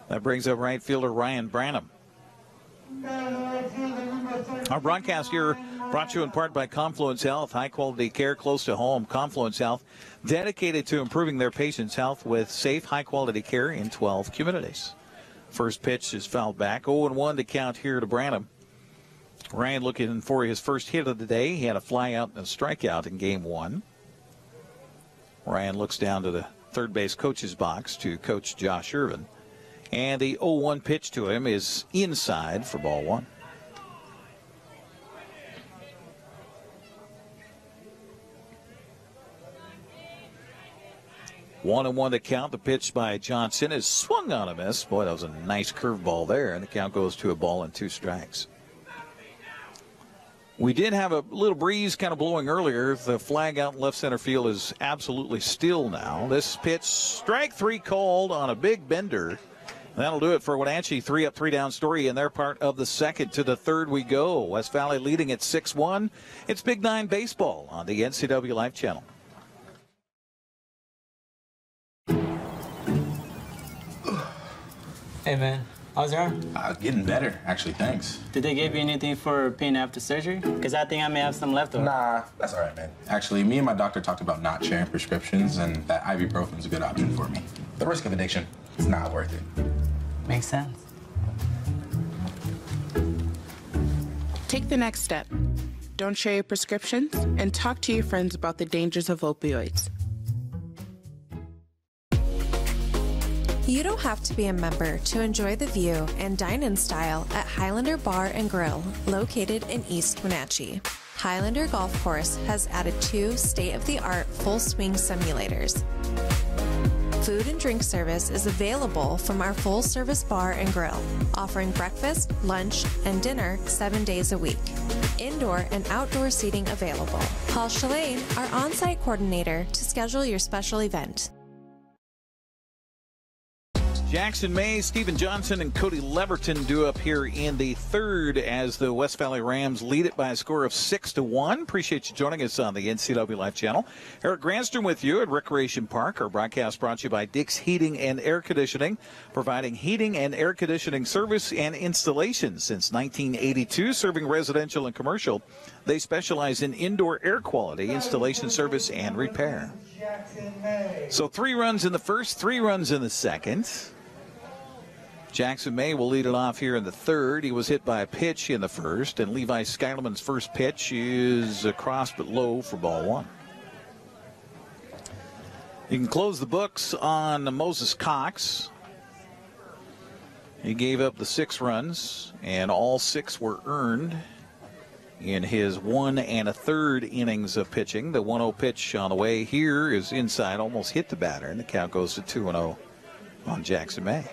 That brings up right fielder Ryan Branham. Our broadcast here brought to you in part by Confluence Health. High quality care close to home. Confluence Health, dedicated to improving their patients' health with safe, high quality care in 12 communities. First pitch is fouled back. 0-1 to count here to Branham. Ryan looking for his first hit of the day. He had a fly out and a strikeout in Game 1. Ryan looks down to the third base coach's box to coach Josh Irvin. And the 0-1 pitch to him is inside for ball one. 1-1 to count. The pitch by Johnson is swung on a miss. Boy, that was a nice curveball there, and the count goes to a ball and 2 strikes. We did have a little breeze kind of blowing earlier. The flag out in left center field is absolutely still now. This pitch, strike 3 called on a big bender. That'll do it for Wenatchee. 3 up, 3 down story in their part of the second. To the third we go. West Valley leading at 6-1. It's Big 9 baseball on the NCWLIFE Channel. Hey man, how's your arm? Getting better, actually, thanks. Did they give you anything for pain after surgery? Because I think I may have some left over. Nah, that's all right, man. Actually, me and my doctor talked about not sharing prescriptions, and that ibuprofen is a good option for me. The risk of addiction is not worth it. Makes sense. Take the next step. Don't share your prescriptions, and talk to your friends about the dangers of opioids. You don't have to be a member to enjoy the view and dine in style at Highlander Bar and Grill, located in East Wenatchee. Highlander Golf Course has added 2 state-of-the-art full-swing simulators. Food and drink service is available from our full-service bar and grill, offering breakfast, lunch, and dinner 7 days a week. Indoor and outdoor seating available. Call Shalane, our on-site coordinator, to schedule your special event. Jackson May, Stephen Johnson, and Cody Leverton do up here in the third as the West Valley Rams lead it by a score of 6-1. Appreciate you joining us on the NCWLIFE Channel. Eric Granstrom with you at Recreation Park. Our broadcast brought to you by Dick's Heating and Air Conditioning, providing heating and air conditioning service and installation since 1982, serving residential and commercial. They specialize in indoor air quality, installation service, and repair. So 3 runs in the first, 3 runs in the second. Jackson May will lead it off here in the third. He was hit by a pitch in the first, and Levi Skyleman's first pitch is across but low for ball 1. You can close the books on Moses Cox. He gave up the 6 runs, and all 6 were earned in his 1 1/3 innings of pitching. The 1-0 pitch on the way here is inside, almost hit the batter, and the count goes to 2-0 on Jackson May.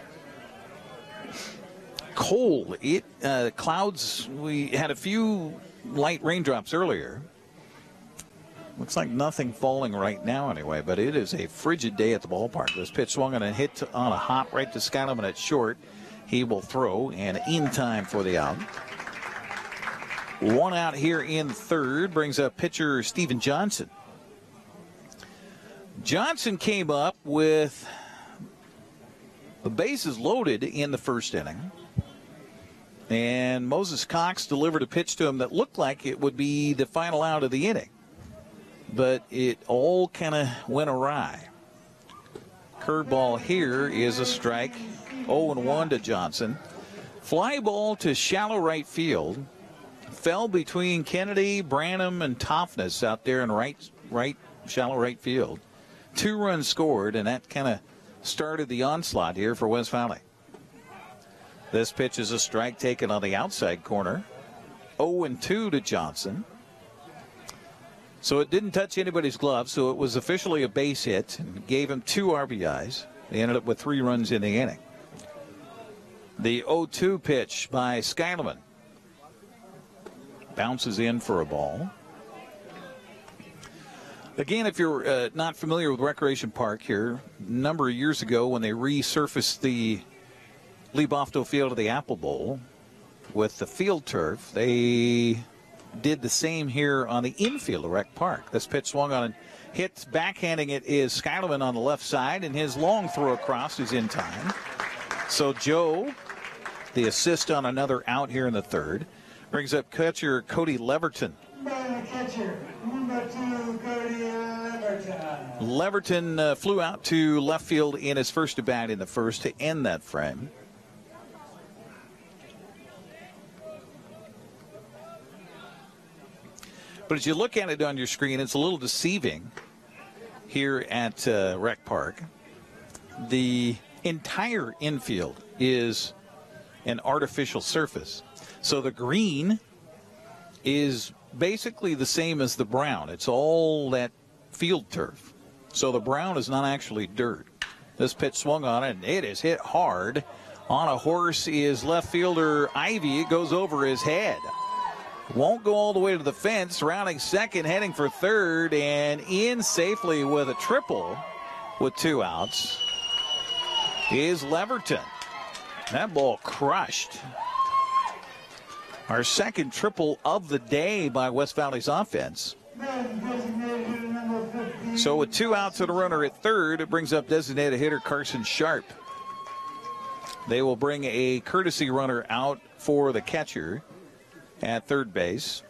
Cold. Clouds, we had a few light raindrops earlier. Looks like nothing falling right now anyway, but it is a frigid day at the ballpark. This pitch swung on and hit on a hop right to Skyleman at short. He will throw, and in time for the out. 1 out here in third brings up pitcher Stephen Johnson. Johnson came up with the bases loaded in the first inning. And Moses Cox delivered a pitch to him that looked like it would be the final out of the inning. But it all kind of went awry. Curveball here is a strike. 0-1 to Johnson. Fly ball to shallow right field. Fell between Kennedy, Branham, and Toffness out there in shallow right field. 2 runs scored, and that kind of started the onslaught here for West Valley. This pitch is a strike taken on the outside corner. 0-2 to Johnson. So it didn't touch anybody's glove, so it was officially a base hit and gave him 2 RBIs. They ended up with 3 runs in the inning. The 0-2 pitch by Skyleman bounces in for a ball. Again, if you're not familiar with Recreation Park here, a number of years ago when they resurfaced the Lee Bofto Field of the Apple Bowl with the field turf, they did the same here on the infield of Rec Park. This pitch swung on and hits, backhanding it is Skyleman on the left side, and his long throw across is in time. So Joe, the assist on another out here in the third, brings up catcher Cody Leverton. Leverton flew out to left field in his first at bat in the first to end that frame. But as you look at it on your screen, it's a little deceiving here at Rec Park. The entire infield is an artificial surface. So the green is basically the same as the brown. It's all that field turf. So the brown is not actually dirt. This pitch swung on it, and it is hit hard. On a horse is left fielder Ivy. It goes over his head. Won't go all the way to the fence. Rounding second, heading for third, and in safely with a triple with 2 outs is Leverton. That ball crushed. Our second triple of the day by West Valley's offense. So with 2 outs and a runner at third, it brings up designated hitter Carson Sharp. They will bring a courtesy runner out for the catcher at third base.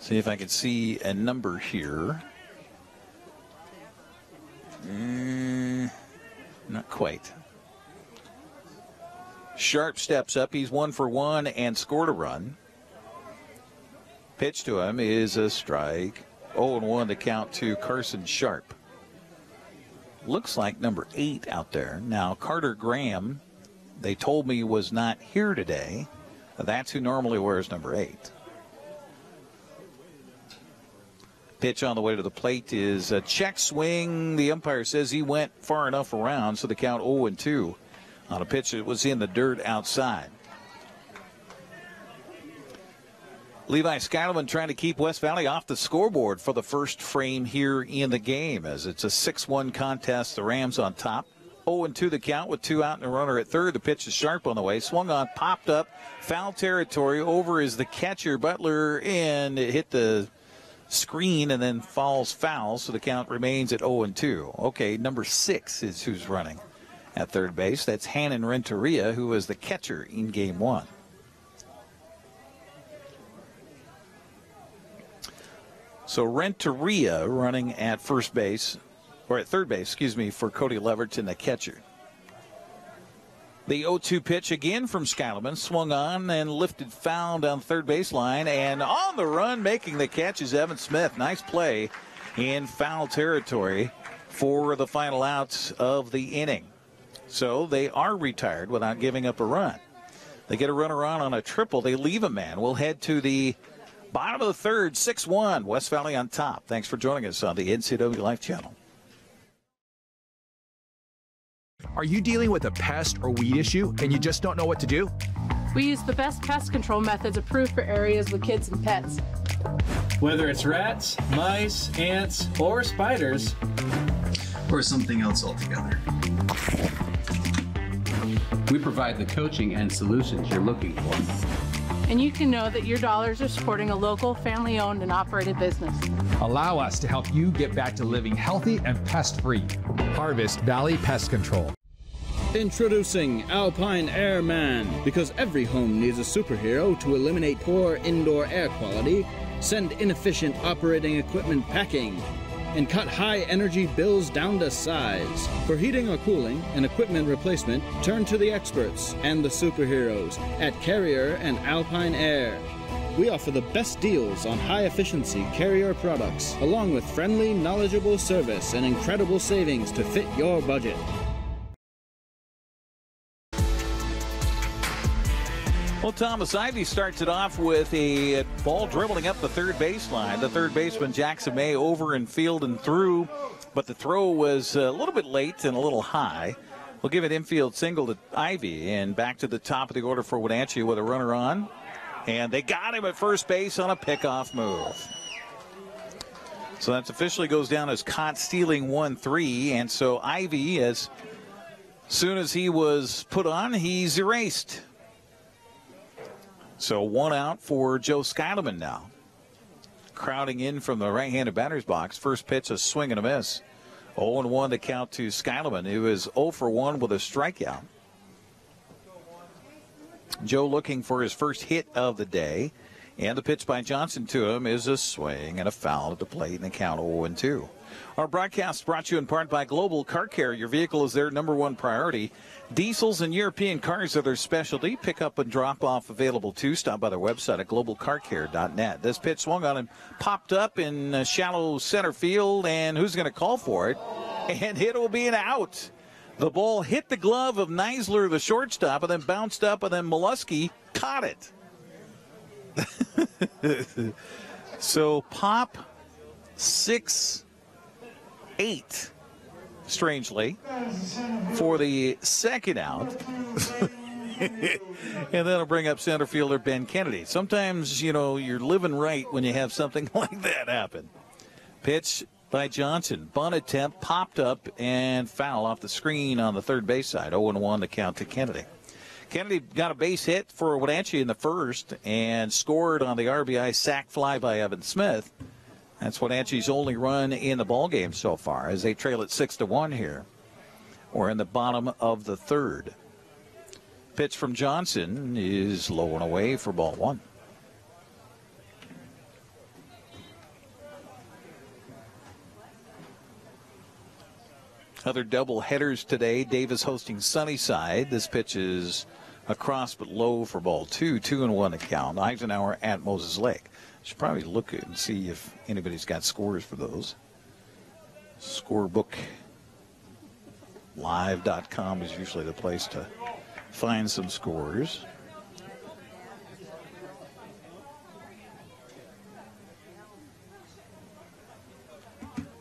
See if I can see a number here. Not quite. Sharp steps up. He's 1 for 1 and scored a run. Pitch to him is a strike. 0-1 to count to Carson Sharp. Looks like number 8 out there. Now, Carter Graham, they told me, was not here today. That's who normally wears number 8. Pitch on the way to the plate is a check swing. The umpire says he went far enough around, so the count 0-2 on a pitch that was in the dirt outside. Levi Skyleman trying to keep West Valley off the scoreboard for the first frame here in the game, as it's a 6-1 contest. The Rams on top. 0-2 the count with 2 out and a runner at third. The pitch is sharp on the way. Swung on, popped up, foul territory. Over is the catcher, Butler, and it hit the screen and then falls foul, so the count remains at 0-2. Okay, number 6 is who's running at third base. That's Hannon Renteria, who was the catcher in game 1. So Renteria running at first base, or at third base, excuse me, for Cody Leverton, the catcher. The 0-2 pitch again from Skyleman, swung on and lifted foul down third baseline, and on the run making the catch is Evan Smith. Nice play in foul territory for the final outs of the inning. So they are retired without giving up a run. They get a runner on a triple. They leave a man. We'll head to the bottom of the third, 6-1, West Valley on top. Thanks for joining us on the NCWLIFE Channel. Are you dealing with a pest or weed issue and you just don't know what to do? We use the best pest control methods approved for areas with kids and pets. Whether it's rats, mice, ants, or spiders, or something else altogether, we provide the coaching and solutions you're looking for. And you can know that your dollars are supporting a local, family-owned and operated business. Allow us to help you get back to living healthy and pest-free. Harvest Valley Pest Control. Introducing Alpine Airman. Because every home needs a superhero to eliminate poor indoor air quality, send inefficient operating equipment packing, and cut high energy bills down to size. For heating or cooling and equipment replacement, turn to the experts and the superheroes at Carrier and Alpine Air. We offer the best deals on high-efficiency Carrier products, along with friendly, knowledgeable service and incredible savings to fit your budget. Well, Thomas Ivy starts it off with a ball dribbling up the third baseline. The third baseman, Jackson May, over in field and through, but the throw was a little bit late and a little high. We'll give it infield single to Ivy, and back to the top of the order for Wenatchee with a runner on. And they got him at first base on a pickoff move. So that officially goes down as caught stealing 1-3, and so Ivy, as soon as he was put on, he's erased. So 1 out for Joe Skyleman now. Crowding in from the right-handed batter's box. First pitch, a swing and a miss. 0-1 to count to Skyleman, who is 0 for 1 with a strikeout. Joe looking for his first hit of the day. And the pitch by Johnson to him is a swing and a foul at the plate, and the count 0-2. Our broadcast brought to you in part by Global Car Care. Your vehicle is their #1 priority. Diesels and European cars are their specialty. Pick up and drop off available too. Stop by their website at globalcarcare.net. This pitch swung on and popped up in shallow center field, and who's going to call for it? And it will be an out. The ball hit the glove of Neisler, the shortstop, and then bounced up, and then Molesky caught it. So Pop 6-8, strangely, for the second out. And then I'll bring up center fielder Ben Kennedy. Sometimes, you know, you're living right when you have something like that happen. Pitch by Johnson. Bunt attempt, popped up, and foul off the screen on the third base side. 0-1 to count to Kennedy. Kennedy got a base hit for Wenatchee in the first and scored on the RBI sac fly by Evan Smith. That's Wenatchee's only run in the ballgame so far, as they trail it 6-1 here. We're in the bottom of the third. Pitch from Johnson is low and away for ball 1. Other double headers today. Davis hosting Sunnyside. This pitch is across but low for ball 2. 2-1 to count. Eisenhower at Moses Lake. Should probably look and see if anybody's got scores for those. Scorebooklive.com is usually the place to find some scores.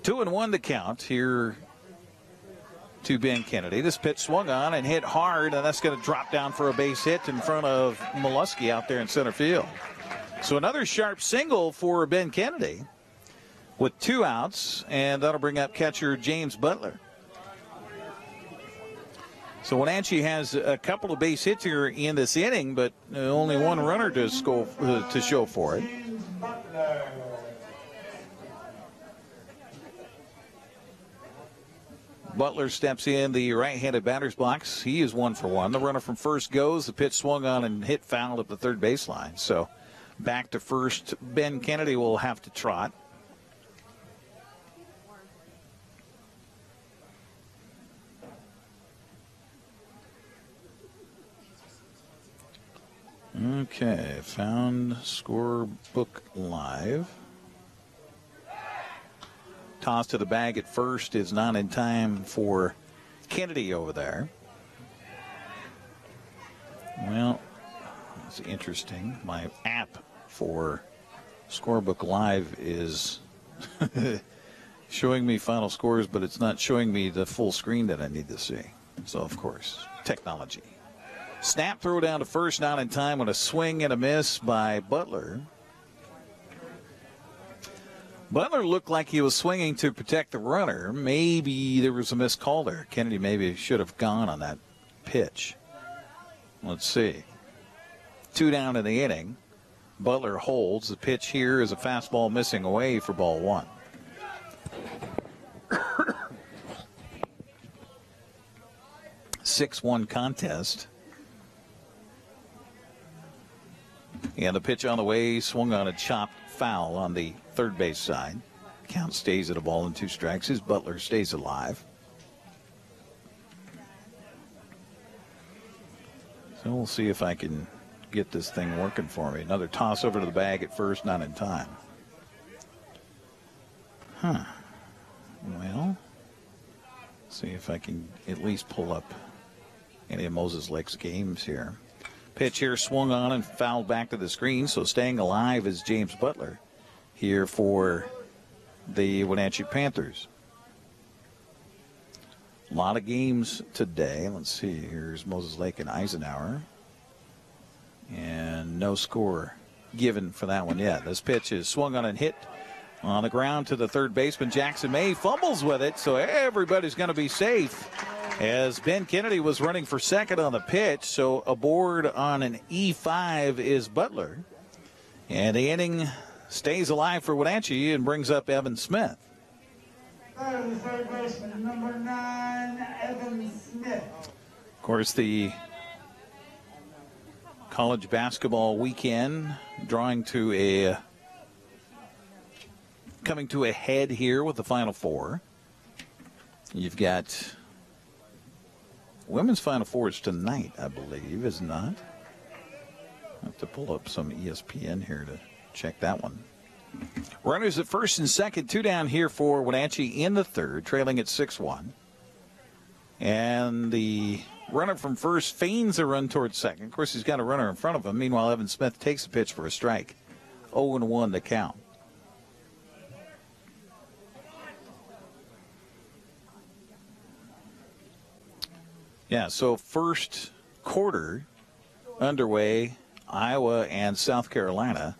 Two and one to count here to Ben Kennedy. This pitch swung on and hit hard, and that's going to drop down for a base hit in front of Molesky out there in center field. So another sharp single for Ben Kennedy with 2 outs, and that'll bring up catcher James Butler. So Wenatchee has a couple of base hits here in this inning, but only 1 runner to score to show for it. Butler steps in the right-handed batter's box. He is 1 for 1. The runner from first goes. The pitch swung on and hit foul at the third baseline. So back to first. Ben Kennedy will have to trot. Okay, found scorebook live. Toss to the bag at first is not in time for Kennedy over there. Well, that's interesting. My app for scorebook live is showing me final scores, but it's not showing me the full screen that I need to see. So, of course, technology. Snap throw down to first, not in time, with a swing and a miss by Butler. Butler looked like he was swinging to protect the runner. Maybe there was a missed call there. Kennedy maybe should have gone on that pitch. Let's see. 2 down in the inning. Butler holds. The pitch here is a fastball missing away for ball 1. (6-1) contest. And the pitch on the way, swung on a chopped foul on the third base side. Count stays at a ball and 2 strikes as Butler stays alive. So we'll see if I can get this thing working for me. Another toss over to the bag at first, not in time. Well, see if I can at least pull up any of Moses Lake's games here. Pitch here swung on and fouled back to the screen, so staying alive is James Butler here for the Wenatchee Panthers. A lot of games today. Let's see. Here's Moses Lake and Eisenhower. And no score given for that one yet. This pitch is swung on and hit on the ground to the third baseman. Jackson May fumbles with it, so everybody's going to be safe, as Ben Kennedy was running for second on the pitch. So aboard on an E5 is Butler. And the inning stays alive for Wenatchee and brings up Evan Smith. Third baseman, number 9, Evan Smith. Of course, the college basketball weekend coming to a head here with the Final Four. You've got women's Final Four is tonight, I believe, is it not? I have to pull up some ESPN here to check that one. Runners at first and second, 2 down here for Wenatchee in the third, trailing at 6-1. And the runner from first feigns a run towards second. Of course, he's got a runner in front of him. Meanwhile, Evan Smith takes the pitch for a strike. 0-1 the count. Yeah, so first quarter underway, Iowa and South Carolina.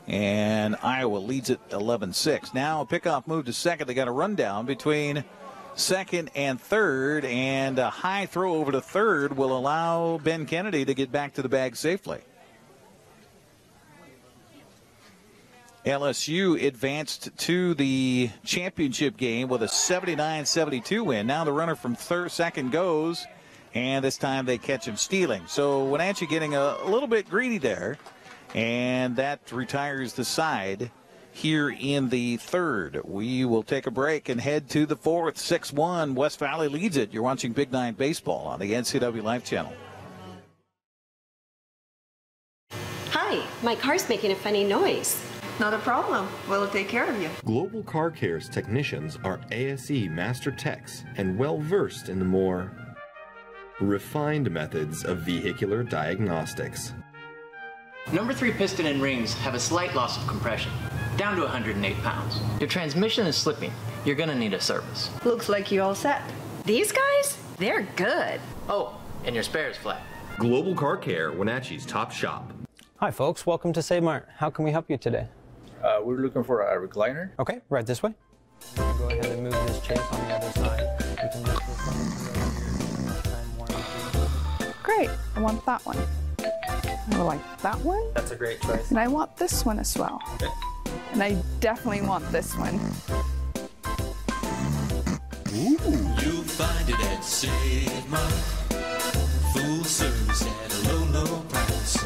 And Iowa leads it 11-6. Now a pickoff move to second. They got a rundown between second and third, and a high throw over to third will allow Ben Kennedy to get back to the bag safely. LSU advanced to the championship game with a 79-72 win. Now the runner from second goes, and this time they catch him stealing. So Wenatchee getting a little bit greedy there, and that retires the side here in the third. We will take a break and head to the fourth. 6-1, West Valley leads it. You're watching Big Nine Baseball on the NCWLIFE Channel. Hi, my car's making a funny noise. Not a problem. We'll take care of you. Global Car Care's technicians are ASE Master Techs and well-versed in the more refined methods of vehicular diagnostics. Number 3 piston and rings have a slight loss of compression, down to 108 pounds. Your transmission is slipping. You're gonna need a service. Looks like you all set. These guys? They're good. Oh, and your spare is flat. Global Car Care, Wenatchee's top shop. Hi folks, welcome to Save Mart. How can we help you today? We're looking for a recliner. Okay, right this way. Go ahead and move this chase on the other side. We can lift this up. Great, I want that one. I like that one. That's a great choice. And I want this one as well. Okay. And I definitely want this one. Ooh. You'll find it at Save Mart. Full service at a low, low price.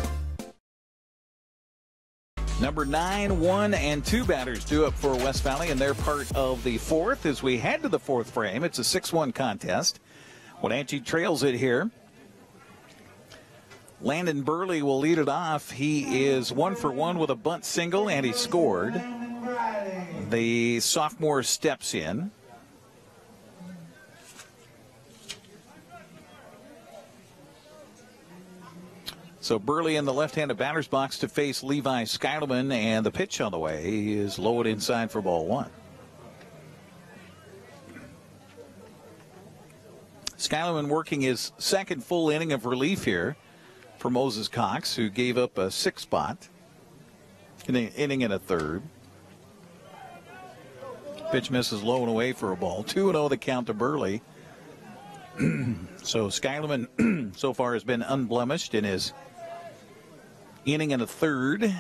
Number 9, 1, and 2 batters due up for West Valley, and they're part of the 4th. As we head to the 4th frame, it's a 6-1 contest. Wenatchee trails it here. Landon Burley will lead it off. He is 1 for 1 with a bunt single, and he scored. The sophomore steps in. So Burley in the left-handed batter's box to face Levi Skyleman, and the pitch on the way is low and inside for ball 1. Skyleman working his second full inning of relief here for Moses Cox, who gave up a 6 spot, inning and a third. Pitch misses low and away for a ball. 2-0 the count to Burley. So Skyleman so far has been unblemished in his inning and a third.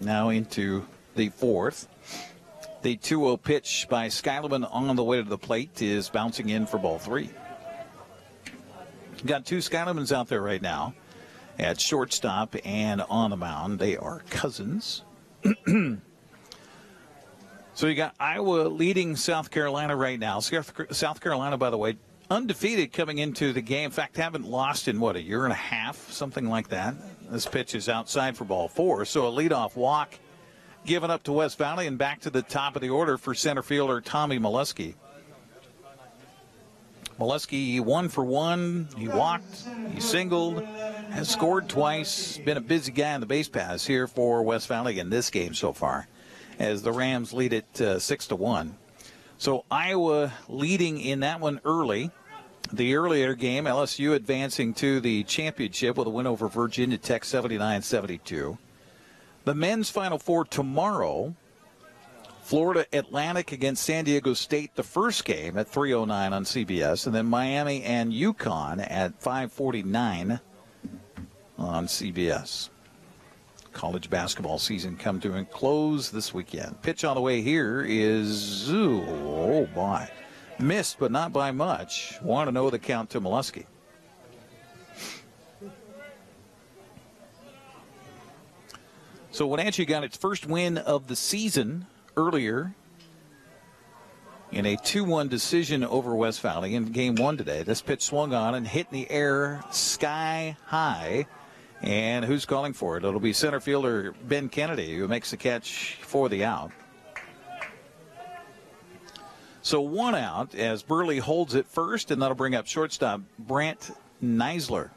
Now into the 4th. The 2-0 pitch by Skyleman on the way to the plate is bouncing in for ball 3. Got 2 Skylemans out there right now at shortstop and on the mound. They are cousins. So you got Iowa leading South Carolina right now. South Carolina, by the way, undefeated coming into the game. In fact, haven't lost in, a year and a half, something like that. This pitch is outside for ball 4. So a leadoff walk given up to West Valley, and back to the top of the order for center fielder Tommy Molesky. Molesky 1 for 1. He walked, he singled, has scored twice. Been a busy guy on the base paths here for West Valley in this game so far, as the Rams lead it 6-1. So Iowa leading in that one early. The earlier game, LSU advancing to the championship with a win over Virginia Tech 79-72. The men's Final Four tomorrow. Florida Atlantic against San Diego State, the first game at 3:09 on CBS. And then Miami and UConn at 5:49 on CBS. College basketball season come to a close this weekend. Pitch on the way here is, oh boy, missed but not by much. 1-0 the count to Molesky. So Wenatchee got its first win of the season earlier in a 2-1 decision over West Valley in game 1 today. This pitch swung on and hit in the air sky high. And who's calling for it? It'll be center fielder Ben Kennedy, who makes the catch for the out. So 1 out as Burley holds it first, and that'll bring up shortstop Brant Neisler.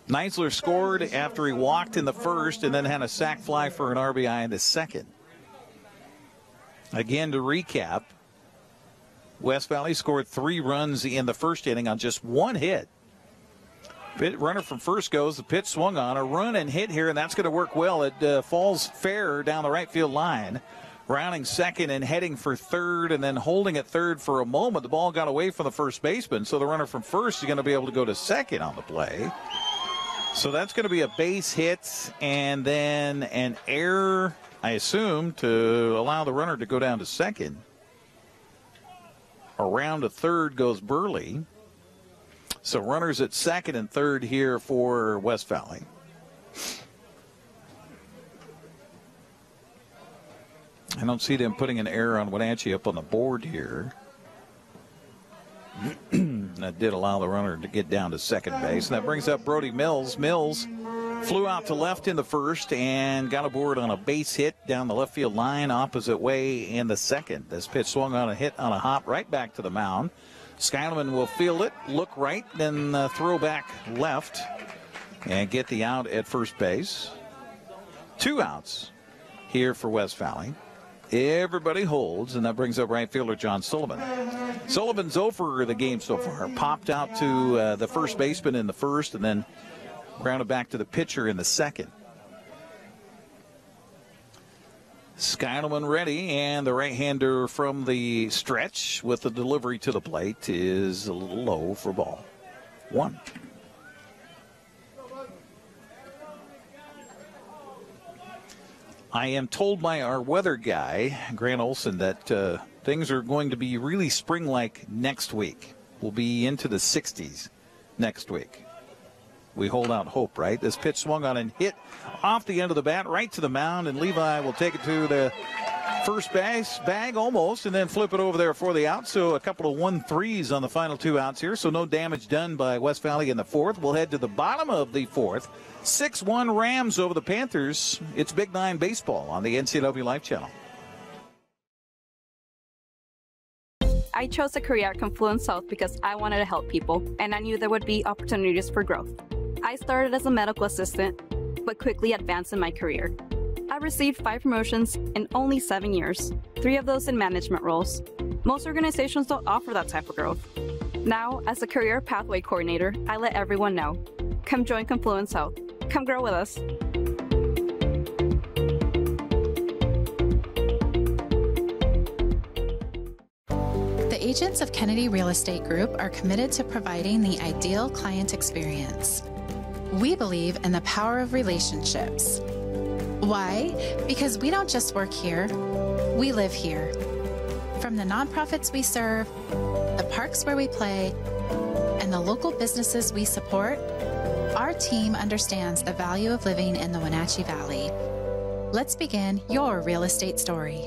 Neisler scored after he walked in the first and then had a sac fly for an RBI in the second. Again, to recap, West Valley scored 3 runs in the first inning on just 1 hit. Runner from first goes, the pitch swung on, a run and hit here, and that's going to work well. It falls fair down the right field line. Rounding second and heading for third, and then holding at third for a moment. The ball got away from the first baseman, so the runner from first is going to be able to go to second on the play. So that's going to be a base hit and then an error, I assume, to allow the runner to go down to second. Around to third goes Burley. So runners at second and third here for West Valley. I don't see them putting an error on Wenatchee up on the board here. That did allow the runner to get down to second base. And that brings up Brody Mills. Mills flew out to left in the first and got aboard on a base hit down the left field line opposite way in the second. This pitch swung on a hit on a hop right back to the mound. Skyleman will field it, look right, then throw back left and get the out at first base. 2 outs here for West Valley. Everybody holds, and that brings up right fielder John Sullivan. Sullivan's over the game so far. Popped out to the first baseman in the first and then grounded back to the pitcher in the second. Skyleman ready, and the right-hander from the stretch with the delivery to the plate is a little low for ball 1. I am told by our weather guy, Grant Olson, that things are going to be really spring-like next week. We'll be into the 60s next week. We hold out hope, right? This pitch swung on and hit off the end of the bat right to the mound, and Levi will take it to the first base bag almost, and then flip it over there for the out. So a couple of 1-3s on the final 2 outs here. So no damage done by West Valley in the 4th. We'll head to the bottom of the 4th. 6-1 Rams over the Panthers. It's Big 9 baseball on the NCWLIFE Channel. I chose a career at Confluence South because I wanted to help people, and I knew there would be opportunities for growth. I started as a medical assistant, but quickly advanced in my career. I received 5 promotions in only 7 years, 3 of those in management roles. Most organizations don't offer that type of growth. Now, as a career pathway coordinator, I let everyone know. Come join Confluence South. Come grow with us. The agents of Kennedy Real Estate Group are committed to providing the ideal client experience. We believe in the power of relationships. Why? Because we don't just work here, we live here. From the nonprofits we serve, the parks where we play, and the local businesses we support, our team understands the value of living in the Wenatchee Valley. Let's begin your real estate story.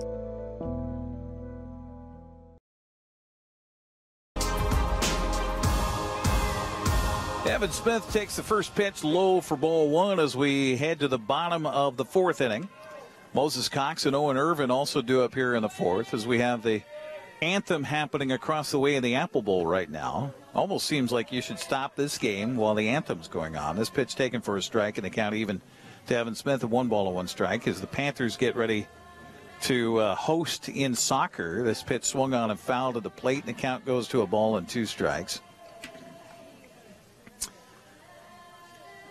Evan Smith takes the first pitch low for ball 1 as we head to the bottom of the 4th inning. Moses Cox and Owen Irvin also due up here in the 4th as we have the anthem happening across the way in the Apple Bowl right now. Almost seems like you should stop this game while the anthem's going on. This pitch taken for a strike, and the count even to Evan Smith, 1-1 strike, as the Panthers get ready to host in soccer. This pitch swung on and fouled to the plate, and the count goes to 1-2 strikes.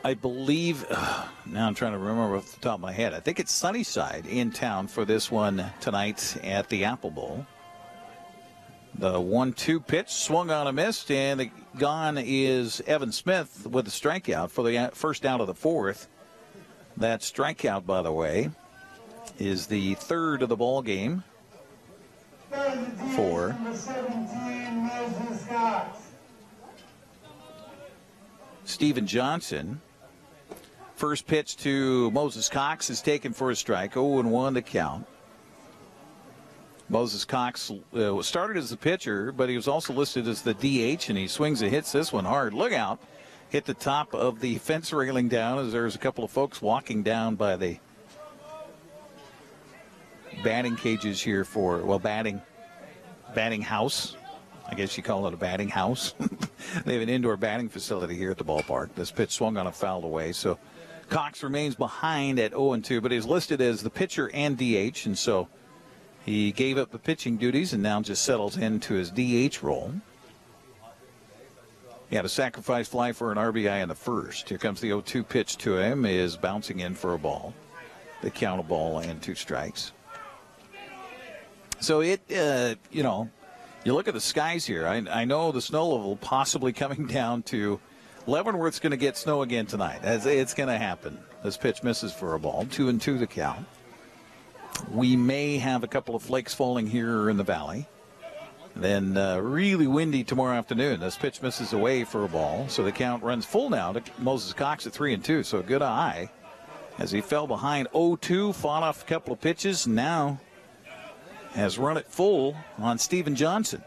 I believe, now I'm trying to remember off the top of my head, I think it's Sunnyside in town for this one tonight at the Apple Bowl. The 1-2 pitch swung on and missed, and gone is Evan Smith with the strikeout for the first out of the 4th. That strikeout, by the way, is the 3rd of the ball game for Stephen Johnson. First pitch to Moses Cox is taken for a strike. 0-1 the count. Moses Cox started as the pitcher, but he was also listed as the DH, and he swings and hits this one hard. Look out. Hit the top of the fence railing down as there's a couple of folks walking down by the batting cages here for, well, batting house. I guess you call it a batting house. They have an indoor batting facility here at the ballpark. This pitch swung on and fouled away. So Cox remains behind at 0-2, but he's listed as the pitcher and DH, and so he gave up the pitching duties and now just settles into his DH role. He had a sacrifice fly for an RBI in the 1st. Here comes the 0-2 pitch to him, is bouncing in for a ball. The count, 1-2 strikes. So it, you know, you look at the skies here. I know the snow level possibly coming down to Leavenworth's going to get snow again tonight. It's going to happen. This pitch misses for a ball. 2-2 the count. We may have a couple of flakes falling here in the valley. Then really windy tomorrow afternoon. This pitch misses away for a ball. So the count runs full now to Moses Cox at 3-2. So a good eye as he fell behind 0-2, fought off a couple of pitches. Now has run it full on Stephen Johnson.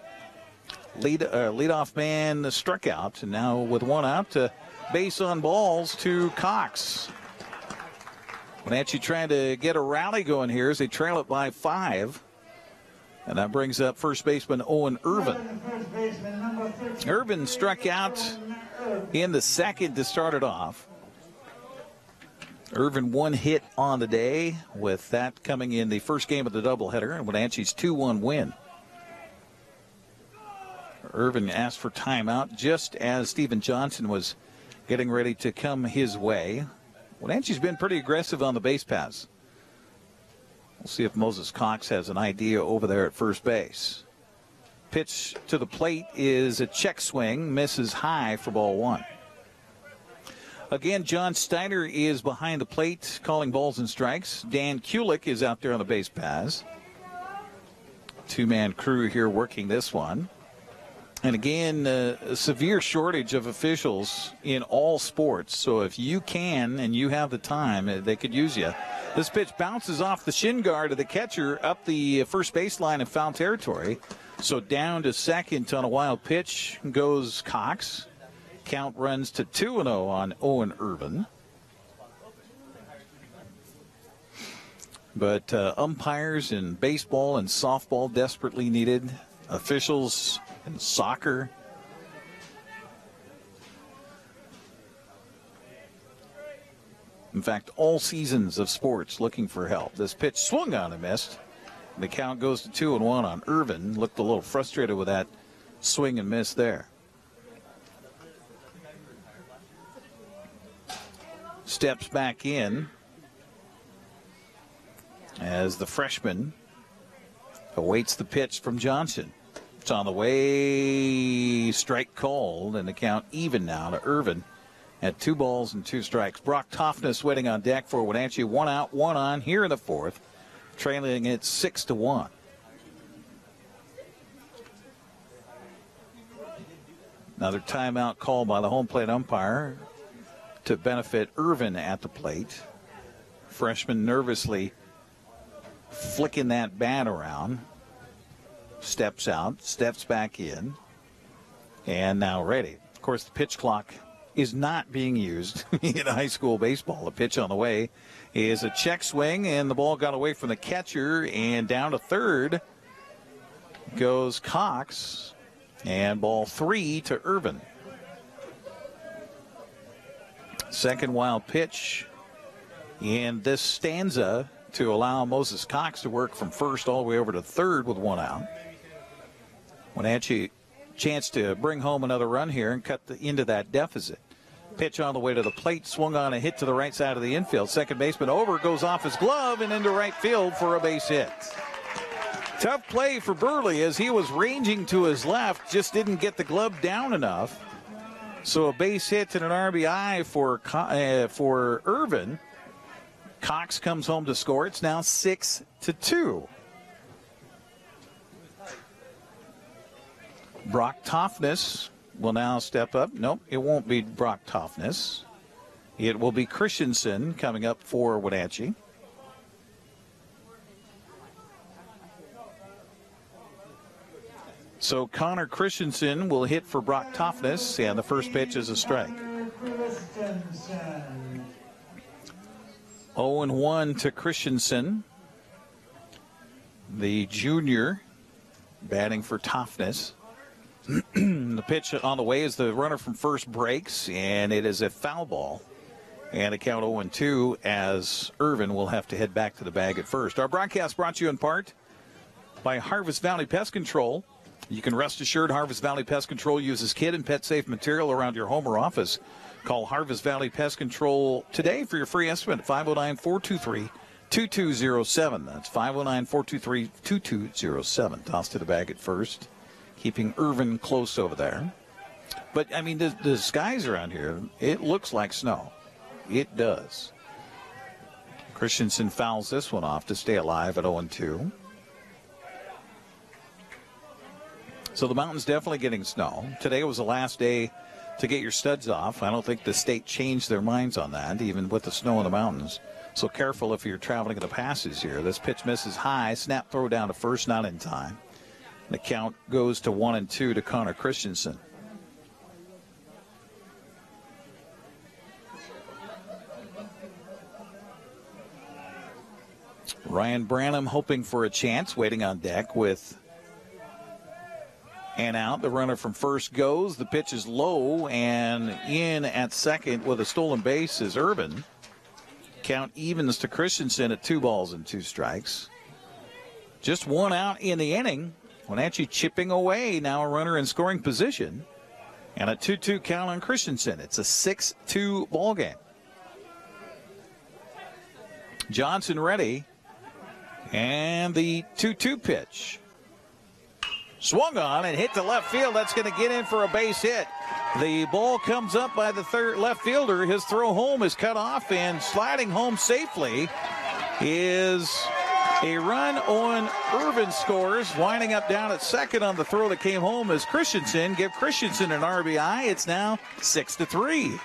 Leadoff man struck out, and now with 1 out, base on balls to Cox. Wenatchee trying to get a rally going here as they trail it by 5. And that brings up first baseman Owen Irvin. Irvin struck out in the 2nd to start it off. Irvin 1 hit on the day, with that coming in the first game of the doubleheader, and Wenatchee's 2-1 win. Irvin asked for timeout just as Stephen Johnson was getting ready to come his way. Wenatchee's been pretty aggressive on the base pass. We'll see if Moses Cox has an idea over there at first base. Pitch to the plate is a check swing, misses high for ball one. Again, John Steiner is behind the plate calling balls and strikes. Dan Kulik is out there on the base paths. Two-man crew here working this one. And again, a severe shortage of officials in all sports. So if you can and you have the time, they could use you. This pitch bounces off the shin guard of the catcher up the first baseline in foul territory. So down to second on a wild pitch goes Cox. Count runs to 2-0 on Owen Irvin. But umpires in baseball and softball desperately needed. Officials in soccer. In fact, all seasons of sports looking for help. This pitch swung on and missed. The count goes to 2-1 on Irvin. Looked a little frustrated with that swing and miss there. Steps back in as the freshman awaits the pitch from Johnson. It's on the way, strike called, and the count even now to Irvin at 2 balls and 2 strikes. Brock Toughness waiting on deck for Wenatchee. 1 out, 1 on here in the fourth, trailing it 6-1. Another timeout call by the home plate umpire to benefit Irvin at the plate. Freshman nervously flicking that bat around. Steps out, steps back in, and now ready. Of course, the pitch clock is not being used in high school baseball. The pitch on the way is a check swing, and the ball got away from the catcher, and down to third goes Cox, and ball 3 to Irvin. Second wild pitch in this stanza to allow Moses Cox to work from first all the way over to third with 1 out. Wenatchee chance to bring home another run here and cut into that deficit. Pitch on the way to the plate, swung on a hit to the right side of the infield. Second baseman over, goes off his glove and into right field for a base hit. Tough play for Burley as he was ranging to his left, just didn't get the glove down enough. So a base hit and an RBI for Irvin. Cox comes home to score. It's now 6-2. Brock Toughness will now step up. Nope, it won't be Brock Toughness. It will be Christensen coming up for Wenatchee. So Connor Christensen will hit for Brock Toughness, and the first pitch is a strike. 0-1 to Christensen. The junior batting for Toughness. The pitch on the way is the runner from first breaks, and it is a foul ball. And a count 0-2 as Irvin will have to head back to the bag at first. Our broadcast brought to you in part by Harvest Valley Pest Control. You can rest assured Harvest Valley Pest Control uses kid and pet safe material around your home or office. Call Harvest Valley Pest Control today for your free estimate at 509-423-2207. That's 509-423-2207. Toss to the bag at first, keeping Irvin close over there. But, I mean, the skies around here, it looks like snow. It does. Christensen fouls this one off to stay alive at 0-2. So the mountain's definitely getting snow. Today was the last day to get your studs off. I don't think the state changed their minds on that, even with the snow in the mountains. So careful if you're traveling in the passes here. This pitch misses high. Snap throw down to first, not in time. The count goes to 1-2 to Connor Christensen. Ryan Branham hoping for a chance, waiting on deck with an out. The runner from first goes. The pitch is low, and in at second with a stolen base is Irvin. Count evens to Christensen at 2 balls and 2 strikes. Just 1 out in the inning. Wenatchee chipping away, now a runner in scoring position. And a 2-2 count on Christensen. It's a 6-2 ball game. Johnson ready. And the 2-2 pitch. Swung on and hit to left field. That's going to get in for a base hit. The ball comes up by the third left fielder. His throw home is cut off, and sliding home safely is a run on Irvin scores. Winding up down at second on the throw that came home is Christensen. Give Christensen an RBI. It's now 6-3.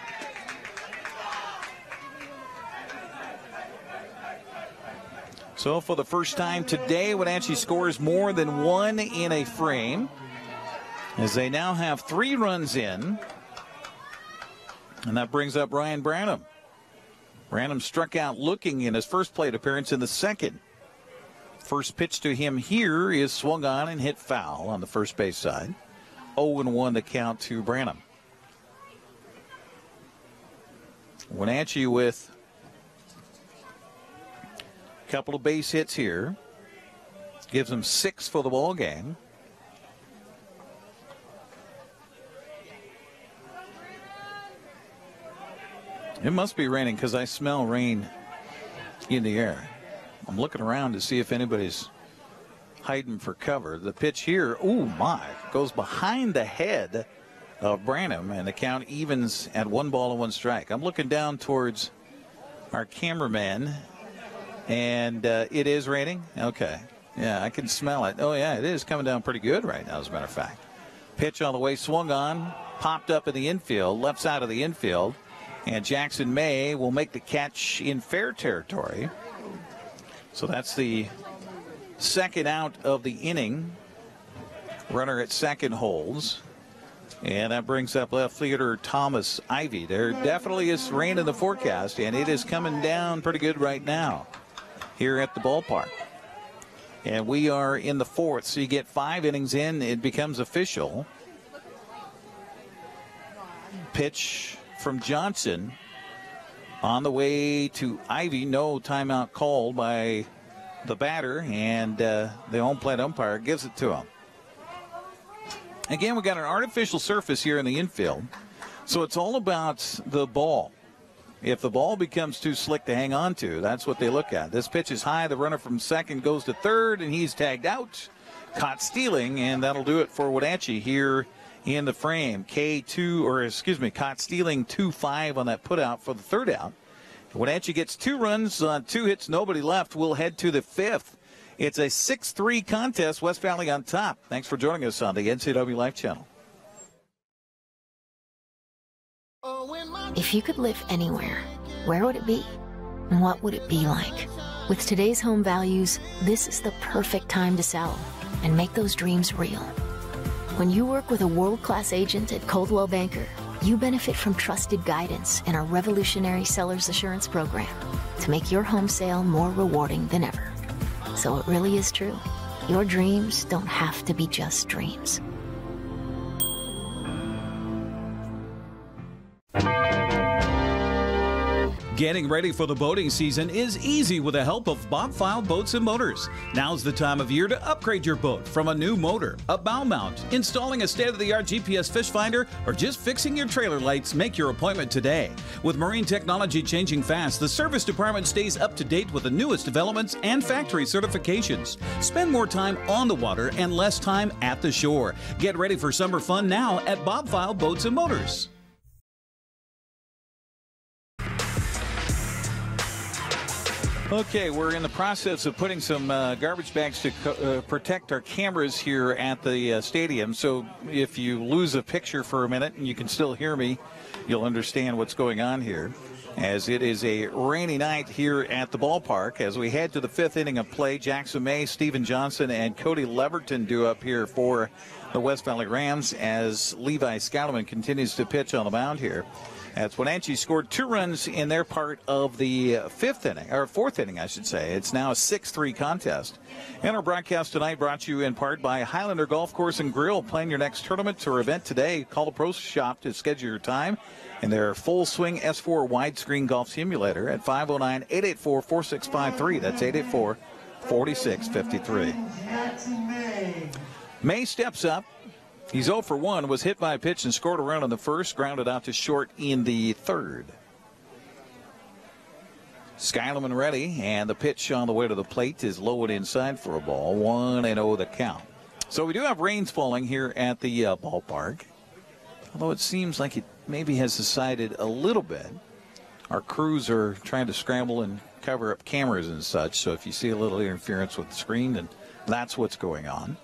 So for the first time today, Wenatchee scores more than one in a frame, as they now have 3 runs in. And that brings up Ryan Branham. Branham struck out looking in his first plate appearance in the second. First pitch to him here is swung on and hit foul on the first base side. 0-1 to count to Branham. Wenatchee with a couple of base hits here. Gives them 6 for the ball game. It must be raining because I smell rain in the air. I'm looking around to see if anybody's hiding for cover. The pitch here, ooh my, goes behind the head of Branham, and the count evens at 1-1 I'm looking down towards our cameraman, and it is raining. Okay. Yeah, I can smell it. Oh, yeah, it is coming down pretty good right now, as a matter of fact. Pitch on the way, swung on, popped up in the infield, left side of the infield. And Jackson May will make the catch in fair territory. So that's the second out of the inning. Runner at second holds. And that brings up left fielder Thomas Ivy. There definitely is rain in the forecast, and it is coming down pretty good right now here at the ballpark. And we are in the 4th, so you get 5 innings in, it becomes official. Pitch from Johnson on the way to Ivy. No timeout called by the batter, and the home plate umpire gives it to him. Again, we got an artificial surface here in the infield, so it's all about the ball. If the ball becomes too slick to hang on to, that's what they look at. This pitch is high. The runner from second goes to third, and he's tagged out. Caught stealing, and that'll do it for Wenatchee here in the frame. Caught stealing 2-5 on that putout for the third out. Wenatchee gets 2 runs on 2 hits, nobody left. We'll head to the 5th. It's a 6-3 contest. West Valley on top. Thanks for joining us on the NCWLIFE Channel. If you could live anywhere, where would it be? And what would it be like? With today's home values, this is the perfect time to sell and make those dreams real. When you work with a world-class agent at Coldwell Banker, you benefit from trusted guidance in our revolutionary Seller's Assurance Program to make your home sale more rewarding than ever. So it really is true. Your dreams don't have to be just dreams. Getting ready for the boating season is easy with the help of Bob File Boats and Motors. Now's the time of year to upgrade your boat from a new motor, a bow mount, installing a state-of-the-art GPS fish finder, or just fixing your trailer lights. Make your appointment today. With marine technology changing fast, the service department stays up to date with the newest developments and factory certifications. Spend more time on the water and less time at the shore. Get ready for summer fun now at Bob File Boats and Motors. Okay, we're in the process of putting some garbage bags to protect our cameras here at the stadium. So if you lose a picture for a minute and you can still hear me, you'll understand what's going on here, as it is a rainy night here at the ballpark. As we head to the 5th inning of play, Jackson May, Steven Johnson, and Cody Leverton do up here for the West Valley Rams, as Levi Scalaman continues to pitch on the mound here. As Wenatchee scored 2 runs in their part of the 4th inning, I should say. It's now a 6-3 contest. And our broadcast tonight brought to you in part by Highlander Golf Course and Grill. Plan your next tournament or event today. Call the Pro Shop to schedule your time and their full swing S4 widescreen golf simulator at 509-884-4653. That's 884-4653. May steps up. He's 0 for 1, was hit by a pitch and scored a run in the first, grounded out to short in the third. Skylerman ready, and the pitch on the way to the plate is low and inside for a ball. 1-0 the count. So we do have rains falling here at the ballpark, although it seems like it maybe has subsided a little bit. Our crews are trying to scramble and cover up cameras and such, so if you see a little interference with the screen, then that's what's going on.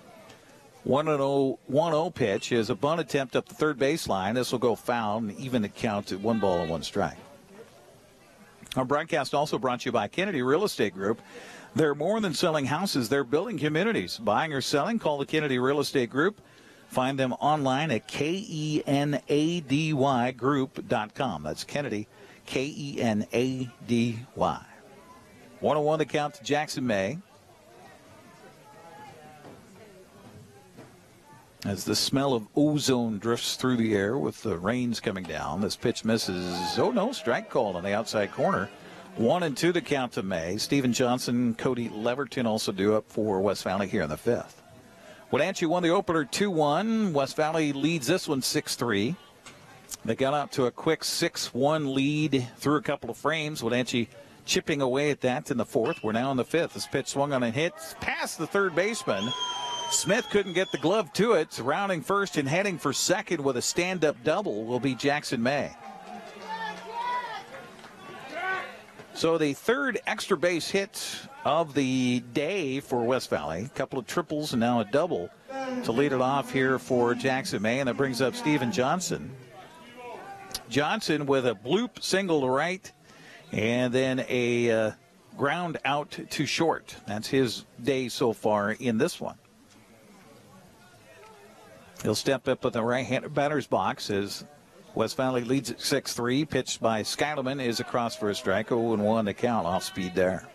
1-0 pitch is a bunt attempt up the third baseline. This will go foul and even the count at 1 ball and 1 strike. Our broadcast also brought to you by Kennedy Real Estate Group. They're more than selling houses, they're building communities. Buying or selling, call the Kennedy Real Estate Group. Find them online at KENADYgroup.com. That's Kennedy, KENADY. 1-1 the count to Jackson May. As the smell of ozone drifts through the air with the rains coming down, this pitch misses. Oh, no, strike call on the outside corner. 1-2 the count to May. Stephen Johnson, Cody Leverton also due up for West Valley here in the 5th. Wenatchee won the opener 2-1. West Valley leads this one 6-3. They got out to a quick 6-1 lead through a couple of frames. Wenatchee chipping away at that in the 4th. We're now in the 5th. This pitch swung on and hit past the third baseman. Smith couldn't get the glove to it. Rounding first and heading for second with a stand-up double will be Jackson May. So the third extra base hit of the day for West Valley. A couple of triples and now a double to lead it off here for Jackson May, and that brings up Stephen Johnson. Johnson with a bloop single to right and then a ground out to short. That's his day so far in this one. He'll step up in the right-handed batter's box as West Valley leads at 6-3. Pitched by Skylerman is across for a strike. 0-1 to count, off speed there.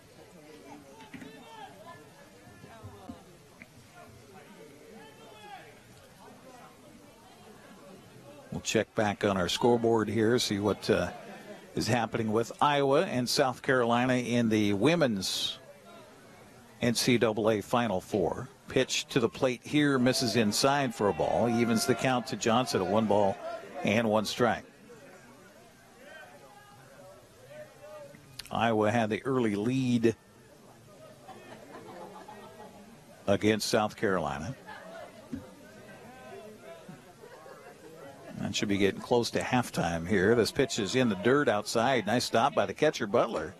We'll check back on our scoreboard here, see what is happening with Iowa and South Carolina in the women's NCAA Final Four. Pitch to the plate here, misses inside for a ball. Evens the count to Johnson at 1 ball and 1 strike. Iowa had the early lead against South Carolina. And should be getting close to halftime here. This pitch is in the dirt outside. Nice stop by the catcher, Butler.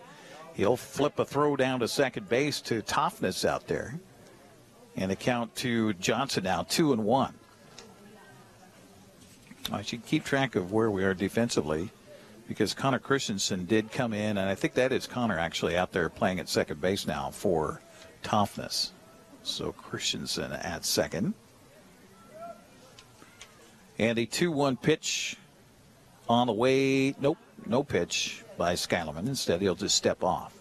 He'll flip a throw down to second base to Toughness out there. And a count to Johnson now, 2-1. I should keep track of where we are defensively because Connor Christensen did come in, and I think that is Connor actually out there playing at second base now for Toughness. So Christensen at second. And a 2-1 pitch on the way. Nope, no pitch by Skylerman. Instead, he'll just step off.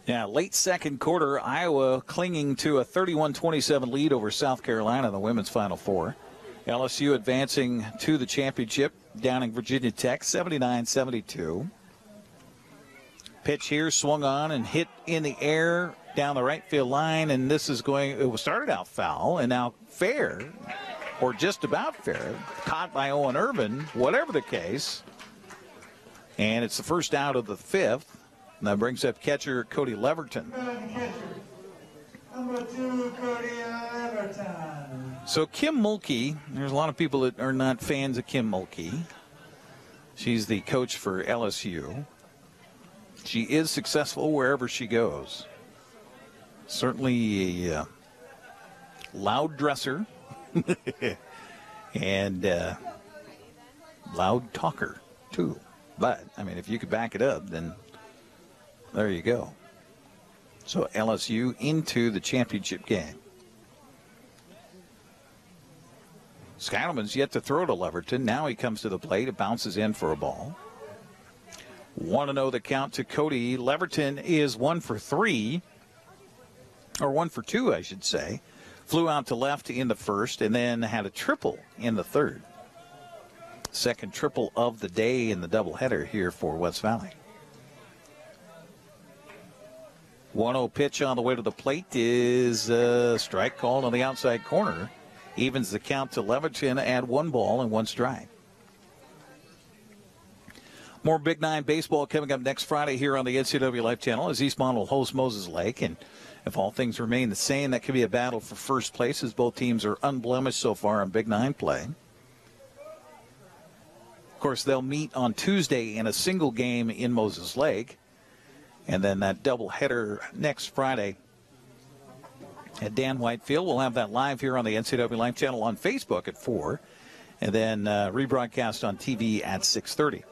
Yeah, late second quarter, Iowa clinging to a 31-27 lead over South Carolina in the women's Final Four. LSU advancing to the championship, downing Virginia Tech 79-72. Pitch here swung on and hit in the air down the right field line, and this is going, it started out foul and now fair, or just about fair, caught by Owen Irvin, whatever the case. And it's the first out of the 5th. And that brings up catcher Cody Leverton. Number 2, Cody Leverton. So Kim Mulkey, there's a lot of people that are not fans of Kim Mulkey. She's the coach for LSU. She is successful wherever she goes. Certainly a loud dresser and loud talker, too. But, I mean, if you could back it up, then there you go. So LSU into the championship game. Skylerman's yet to throw to Leverton. Now he comes to the plate. It bounces in for a ball. 1-0 the count to Cody. Leverton is 1 for 3. Or 1 for 2, I should say. Flew out to left in the first and then had a triple in the third. Second triple of the day in the doubleheader here for West Valley. 1-0 pitch on the way to the plate is a strike called on the outside corner. Evens the count to Leverton at 1 ball and 1 strike. More Big Nine baseball coming up next Friday here on the NCWLIFE Channel as Eastmont will host Moses Lake. And if all things remain the same, that could be a battle for first place as both teams are unblemished so far in Big Nine play. Of course, they'll meet on Tuesday in a single game in Moses Lake. And then that doubleheader next Friday at Dan White Field. We'll have that live here on the NCWLIFE Channel on Facebook at 4. And then rebroadcast on TV at 6:30.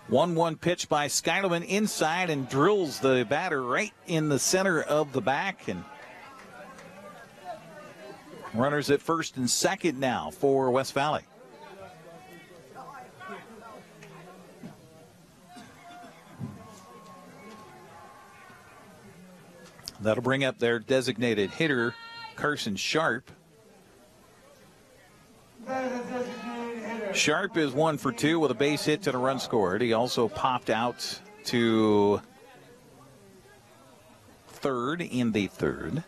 1-1 pitch by Skyleman inside and drills the batter right in the center of the back. And runners at first and second now for West Valley. That'll bring up their designated hitter, Carson Sharp. Sharp is 1 for 2 with a base hit and a run scored. He also popped out to third in the third.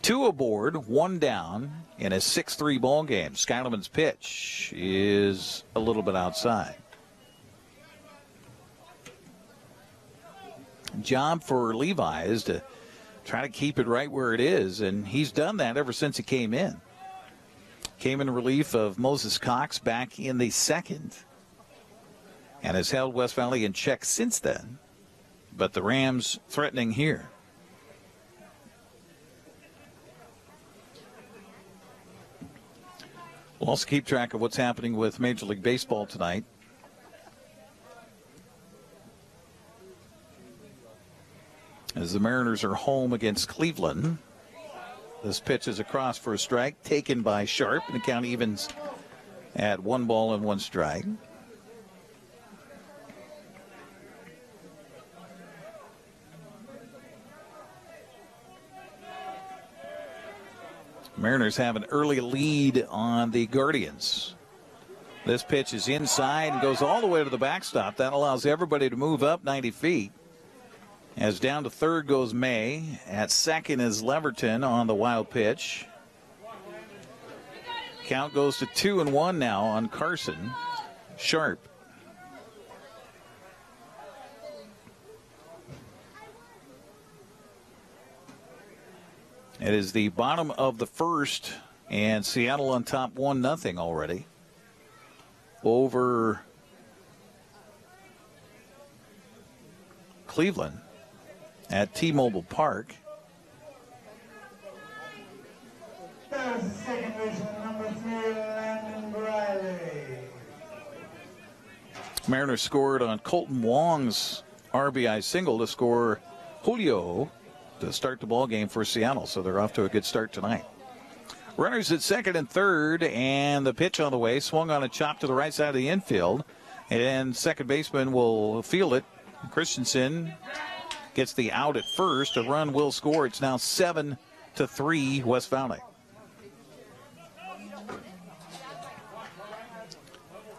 2 aboard, 1 down in a 6-3 ball game. Skyleman's pitch is a little bit outside. Job for Levi is to try to keep it right where it is, and he's done that ever since he came in. Came in relief of Moses Cox back in the second and has held West Valley in check since then. But the Rams threatening here. We'll also keep track of what's happening with Major League Baseball tonight. As the Mariners are home against Cleveland. This pitch is across for a strike, taken by Sharp, and the count evens at 1 ball and 1 strike. Mariners have an early lead on the Guardians. This pitch is inside and goes all the way to the backstop. That allows everybody to move up 90 feet. As down to third goes May. At second is Leverton on the wild pitch. Count goes to 2-1 now on Carson Sharp. It is the bottom of the first, and Seattle on top 1-0 already over Cleveland at T-Mobile Park. There's the second baseman, number 3, Landon Briley. Mariners scored on Colton Wong's RBI single to score Julio to start the ball game for Seattle, so they're off to a good start tonight. Runners at second and third, and the pitch on the way, swung on a chop to the right side of the infield, and second baseman will field it. Christensen gets the out at first. A run will score. It's now 7-3 West Valley.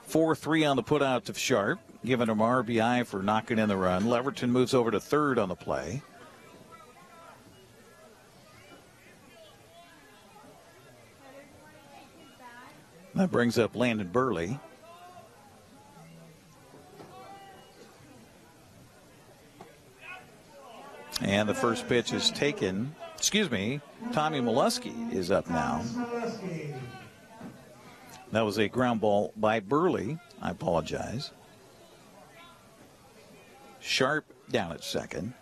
4-3 on the put out to Sharp, giving him RBI for knocking in the run. Leverton moves over to third on the play. That brings up Landon Burley. And the first pitch is taken. Tommy Molesky is up now. That was a ground ball by Burley. I apologize. Sharp down at second.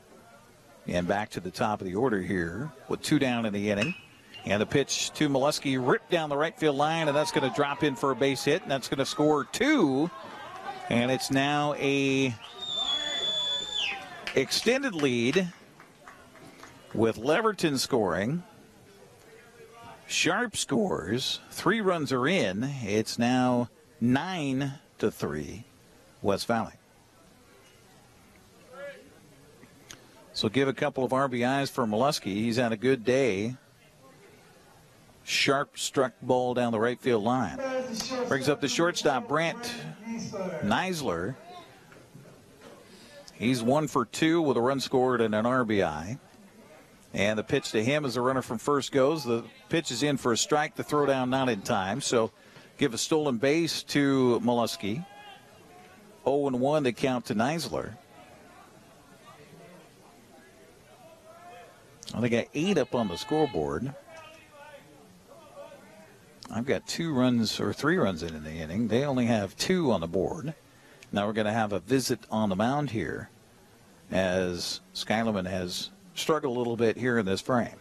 And back to the top of the order here with 2 down in the inning. And the pitch to Molesky ripped down the right field line, and that's going to drop in for a base hit, and that's going to score 2. And it's now a extended lead with Leverton scoring. Sharp scores. 3 runs are in. It's now 9-3 West Valley. So give a couple of RBIs for Molesky. He's had a good day. Sharp struck ball down the right field line. Brings up the shortstop, Brant Neisler. He's 1 for 2 with a run scored and an RBI. And the pitch to him as the runner from first goes. The pitch is in for a strike. The throw down not in time. So give a stolen base to Molesky. 0-1 the count to Neisler. Well, they got 8 up on the scoreboard. I've got 3 runs in the inning. They only have 2 on the board. Now we're going to have a visit on the mound here as Skylerman has struggled a little bit here in this frame.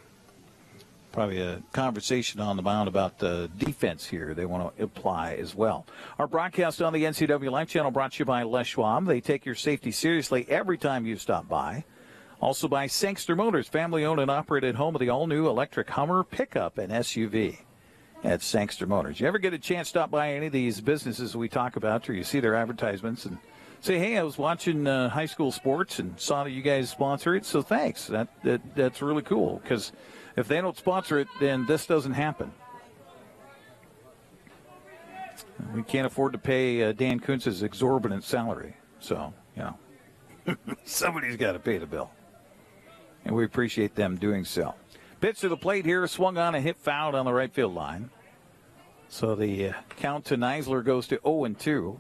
Probably a conversation on the mound about the defense here they want to apply as well. Our broadcast on the NCWLIFE Channel brought to you by Les Schwab. They take your safety seriously every time you stop by. Also by Sangster Motors, family-owned and operated home of the all-new electric Hummer pickup and SUV at Sangster Motors. You ever get a chance to stop by any of these businesses we talk about, or you see their advertisements and say, hey, I was watching high school sports and saw that you guys sponsor it, so thanks. That's really cool, because if they don't sponsor it, then this doesn't happen. We can't afford to pay Dan Kuntz's exorbitant salary, so, somebody's got to pay the bill. And we appreciate them doing so. Pitch to the plate here, swung on a hit fouled on the right field line. So the count to Neisler goes to 0-2.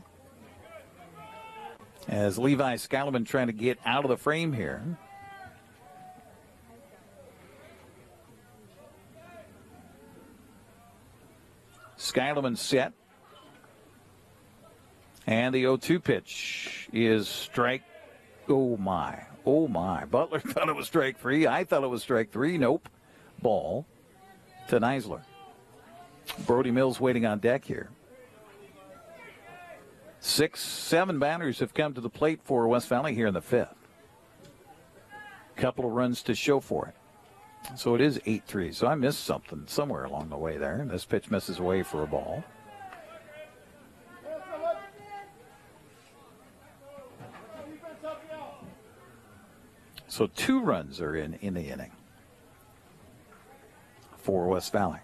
As Levi Skylerman trying to get out of the frame here. Skylerman set. And the 0-2 pitch is strike. Oh, my. Oh, my. Butler thought it was strike 3. I thought it was strike 3. Nope. Ball to Neisler. Brody Mills waiting on deck here. 6-7 batters have come to the plate for West Valley here in the 5th. Couple of runs to show for it. So it is 8-3. So I missed something somewhere along the way there. This pitch misses away for a ball. So 2 runs are in the inning for West Valley.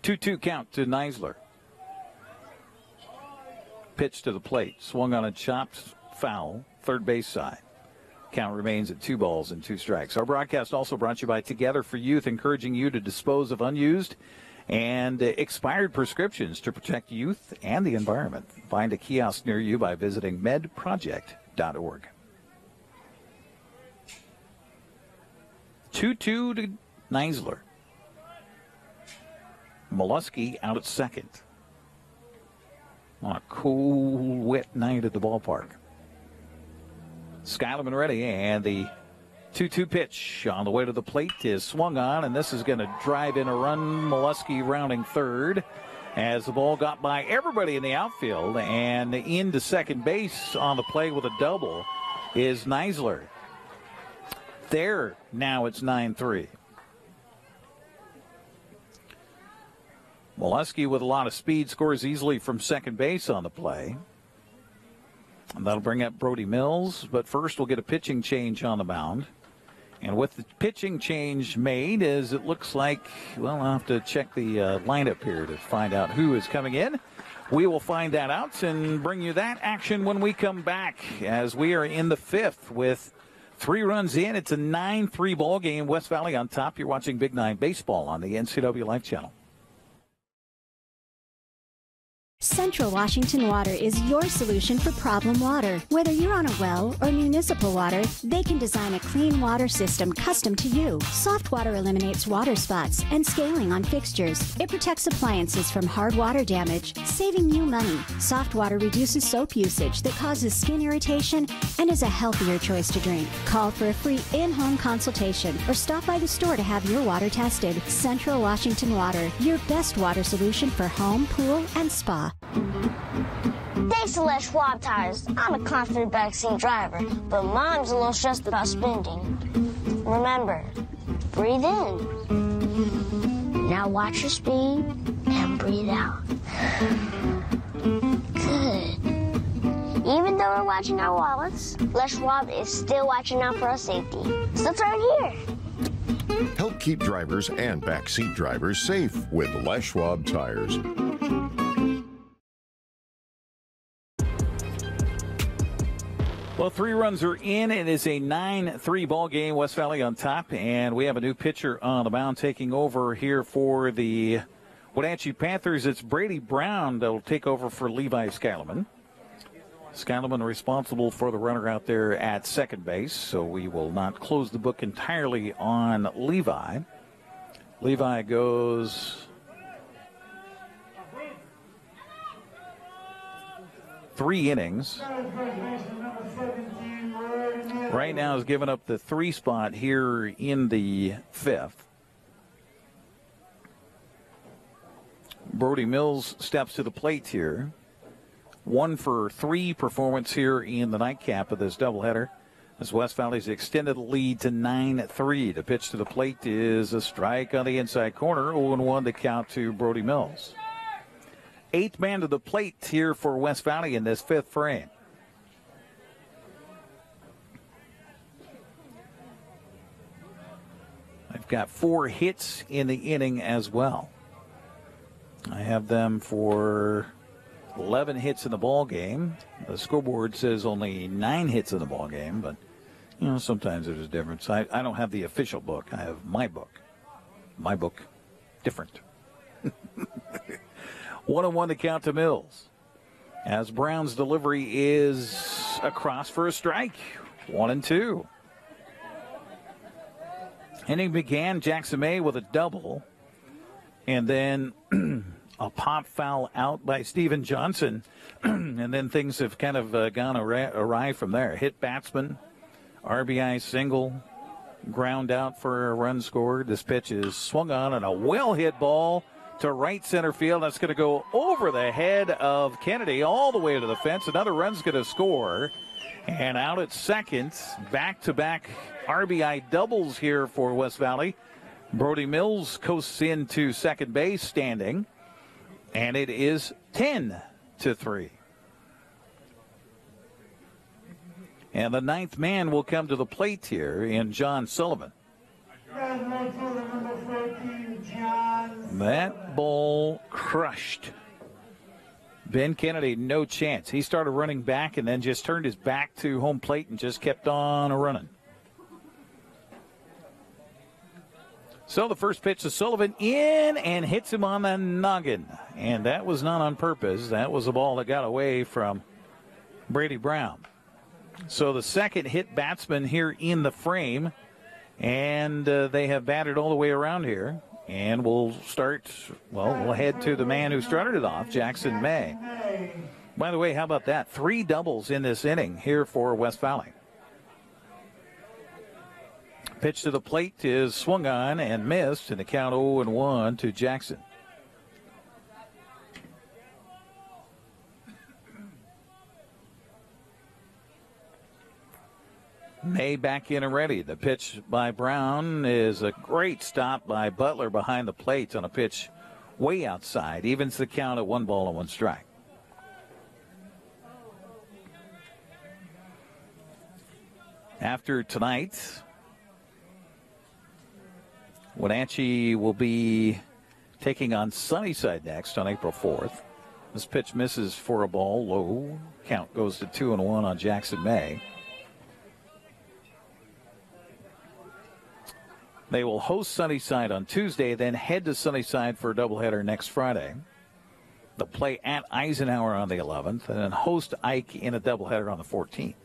2-2 count to Neisler. Pitch to the plate. Swung on a chopped foul, third base side. Count remains at 2 balls and 2 strikes. Our broadcast also brought to you by Together for Youth, encouraging you to dispose of unused and expired prescriptions to protect youth and the environment. Find a kiosk near you by visiting medproject.org. 2-2 to Neisler. Molesky out at second. On a cool, wet night at the ballpark. Skylerman ready, and the 2-2 pitch on the way to the plate is swung on, and this is going to drive in a run. Molesky rounding third as the ball got by everybody in the outfield, and into second base on the play with a double is Neisler. There, now it's 9-3. Molesky with a lot of speed scores easily from second base on the play. And that'll bring up Brody Mills, but first we'll get a pitching change on the mound. And with the pitching change made, as it looks like, well, I'll have to check the lineup here to find out who is coming in. We will find that out and bring you that action when we come back, as we are in the 5th with 3 runs in. It's a 9-3 ball game. West Valley on top. You're watching Big 9 Baseball on the NCWLIFE Channel. Central Washington Water is your solution for problem water. Whether you're on a well or municipal water, they can design a clean water system custom to you. Soft water eliminates water spots and scaling on fixtures. It protects appliances from hard water damage, saving you money. Soft water reduces soap usage that causes skin irritation and is a healthier choice to drink. Call for a free in-home consultation or stop by the store to have your water tested. Central Washington Water, your best water solution for home, pool, and spa. Thanks to Les Schwab tires, I'm a confident backseat driver, but Mom's a little stressed about spending. Remember, breathe in. Now watch your speed and breathe out. Good. Even though we're watching our wallets, Les Schwab is still watching out for our safety. So let's right here. Help keep drivers and backseat drivers safe with Les Schwab tires. Well, 3 runs are in. It is a 9-3 ball game. West Valley on top, and we have a new pitcher on the mound taking over here for the Wenatchee Panthers, it's Brady Brown that will take over for Levi Skyleman. Skyleman responsible for the runner out there at second base, so we will not close the book entirely on Levi. Levi goes 3 innings. Right now has given up the 3 spot here in the 5th. Brody Mills steps to the plate here. 1 for 3 performance here in the nightcap of this doubleheader, as West Valley's extended the lead to 9-3. The pitch to the plate is a strike on the inside corner. 0-1 to count to Brody Mills. 8th man to the plate here for West Valley in this 5th frame. I've got 4 hits in the inning as well. I have them for 11 hits in the ball game. The scoreboard says only 9 hits in the ball game, but you know, sometimes there's a difference. I don't have the official book. I have my book. My book, different. 1-1 to count to Mills, as Brown's delivery is across for a strike. 1-2. Inning began, Jackson May with a double, and then a pop foul out by Steven Johnson, and then things have kind of gone awry from there. Hit batsman, RBI single, ground out for a run scored. This pitch is swung on, and a well-hit ball to right center field. That's going to go over the head of Kennedy all the way to the fence. Another run's going to score. And out at second, back-to-back RBI doubles here for West Valley. Brody Mills coasts into second base standing, and it is 10-3. And the 9th man will come to the plate here in John Sullivan. That ball crushed. Ben Kennedy, no chance. He started running back and then just turned his back to home plate and just kept on running. So the first pitch to Sullivan in and hits him on the noggin. And that was not on purpose. That was a ball that got away from Brady Brown. So the second hit batsman here in the frame. And they have batted all the way around here. And we'll head to the man who started it off, Jackson May. By the way, how about that? 3 doubles in this inning here for West Valley. Pitch to the plate is swung on and missed, and the count 0-1 to Jackson. May back in and ready. The pitch by Brown is a great stop by Butler behind the plate on a pitch way outside. Evens the count at 1 ball and 1 strike. After tonight, Wenatchee will be taking on Sunnyside next on April 4th. This pitch misses for a ball, low. Count goes to 2-1 on Jackson May. They will host Sunnyside on Tuesday, then head to Sunnyside for a doubleheader next Friday. They'll play at Eisenhower on the 11th, and then host Ike in a doubleheader on the 14th.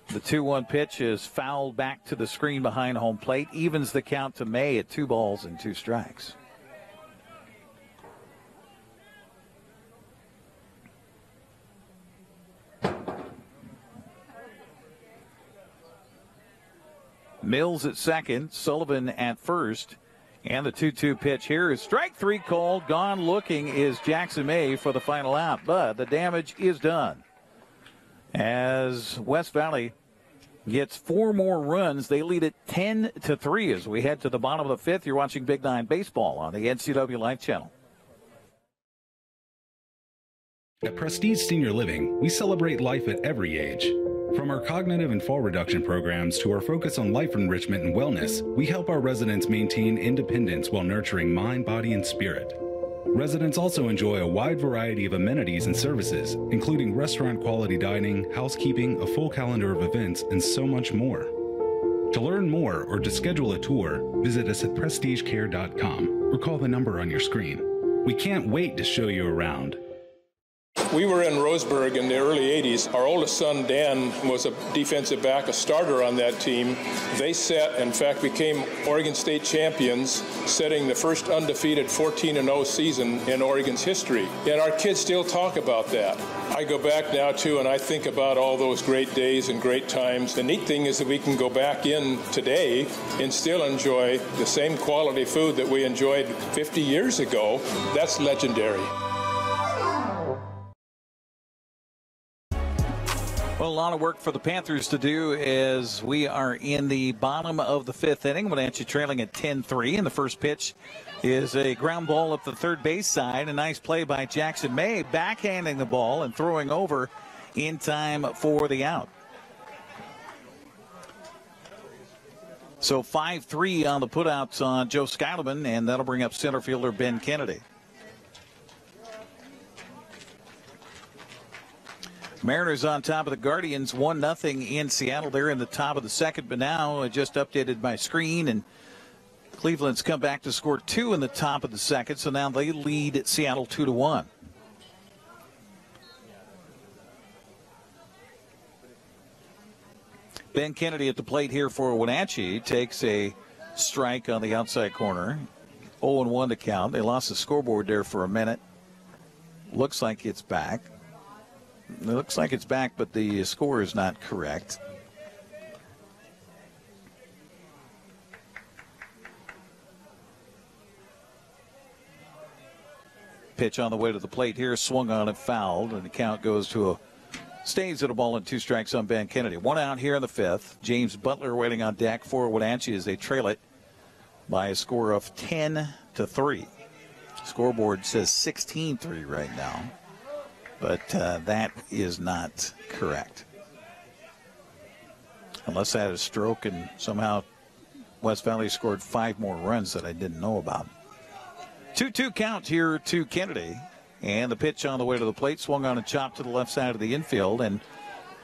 The 2-1 pitch is fouled back to the screen behind home plate, evens the count to May at 2 balls and 2 strikes. Mills at second, Sullivan at first, and the 2-2 pitch here is strike 3 called. Gone looking is Jackson May for the final out, but the damage is done. As West Valley gets 4 more runs, they lead it 10-3 as we head to the bottom of the 5th. You're watching Big 9 Baseball on the NCWLIFE Channel. At Prestige Senior Living, we celebrate life at every age. From our cognitive and fall reduction programs to our focus on life enrichment and wellness, we help our residents maintain independence while nurturing mind, body, and spirit. Residents also enjoy a wide variety of amenities and services, including restaurant quality dining, housekeeping, a full calendar of events, and so much more. To learn more or to schedule a tour, visit us at prestigecare.com or call the number on your screen. We can't wait to show you around. We were in Roseburg in the early 80s. Our oldest son, Dan, was a defensive back, a starter on that team. They set, in fact, became Oregon State champions, setting the first undefeated 14-0 season in Oregon's history. And our kids still talk about that. I go back now, too, and I think about all those great days and great times. The neat thing is that we can go back in today and still enjoy the same quality food that we enjoyed 50 years ago. That's legendary. Well, a lot of work for the Panthers to do as we are in the bottom of the fifth inning. Wenatchee trailing at 10-3, and the first pitch is a ground ball up the third base side. A nice play by Jackson May, backhanding the ball and throwing over in time for the out. So 5-3 on the putouts on Joe Skyleman, and that'll bring up center fielder Ben Kennedy. Mariners on top of the Guardians, 1-0 in Seattle. They're in the top of the second, but now I just updated my screen, and Cleveland's come back to score 2 in the top of the second, so now they lead Seattle 2-1. Ben Kennedy at the plate here for Wenatchee takes a strike on the outside corner. 0-1 to count. They lost the scoreboard there for a minute. Looks like it's back. It looks like it's back, but the score is not correct. Pitch on the way to the plate here, swung on and fouled, and the count goes to stays at a ball and 2 strikes on Ben Kennedy. 1 out here in the fifth. James Butler waiting on deck for Wenatchee as they trail it by a score of 10-3. Scoreboard says 16-3 right now. But that is not correct. Unless I had a stroke and somehow West Valley scored 5 more runs that I didn't know about. 2-2 count here to Kennedy. And the pitch on the way to the plate, swung on and chopped to the left side of the infield. And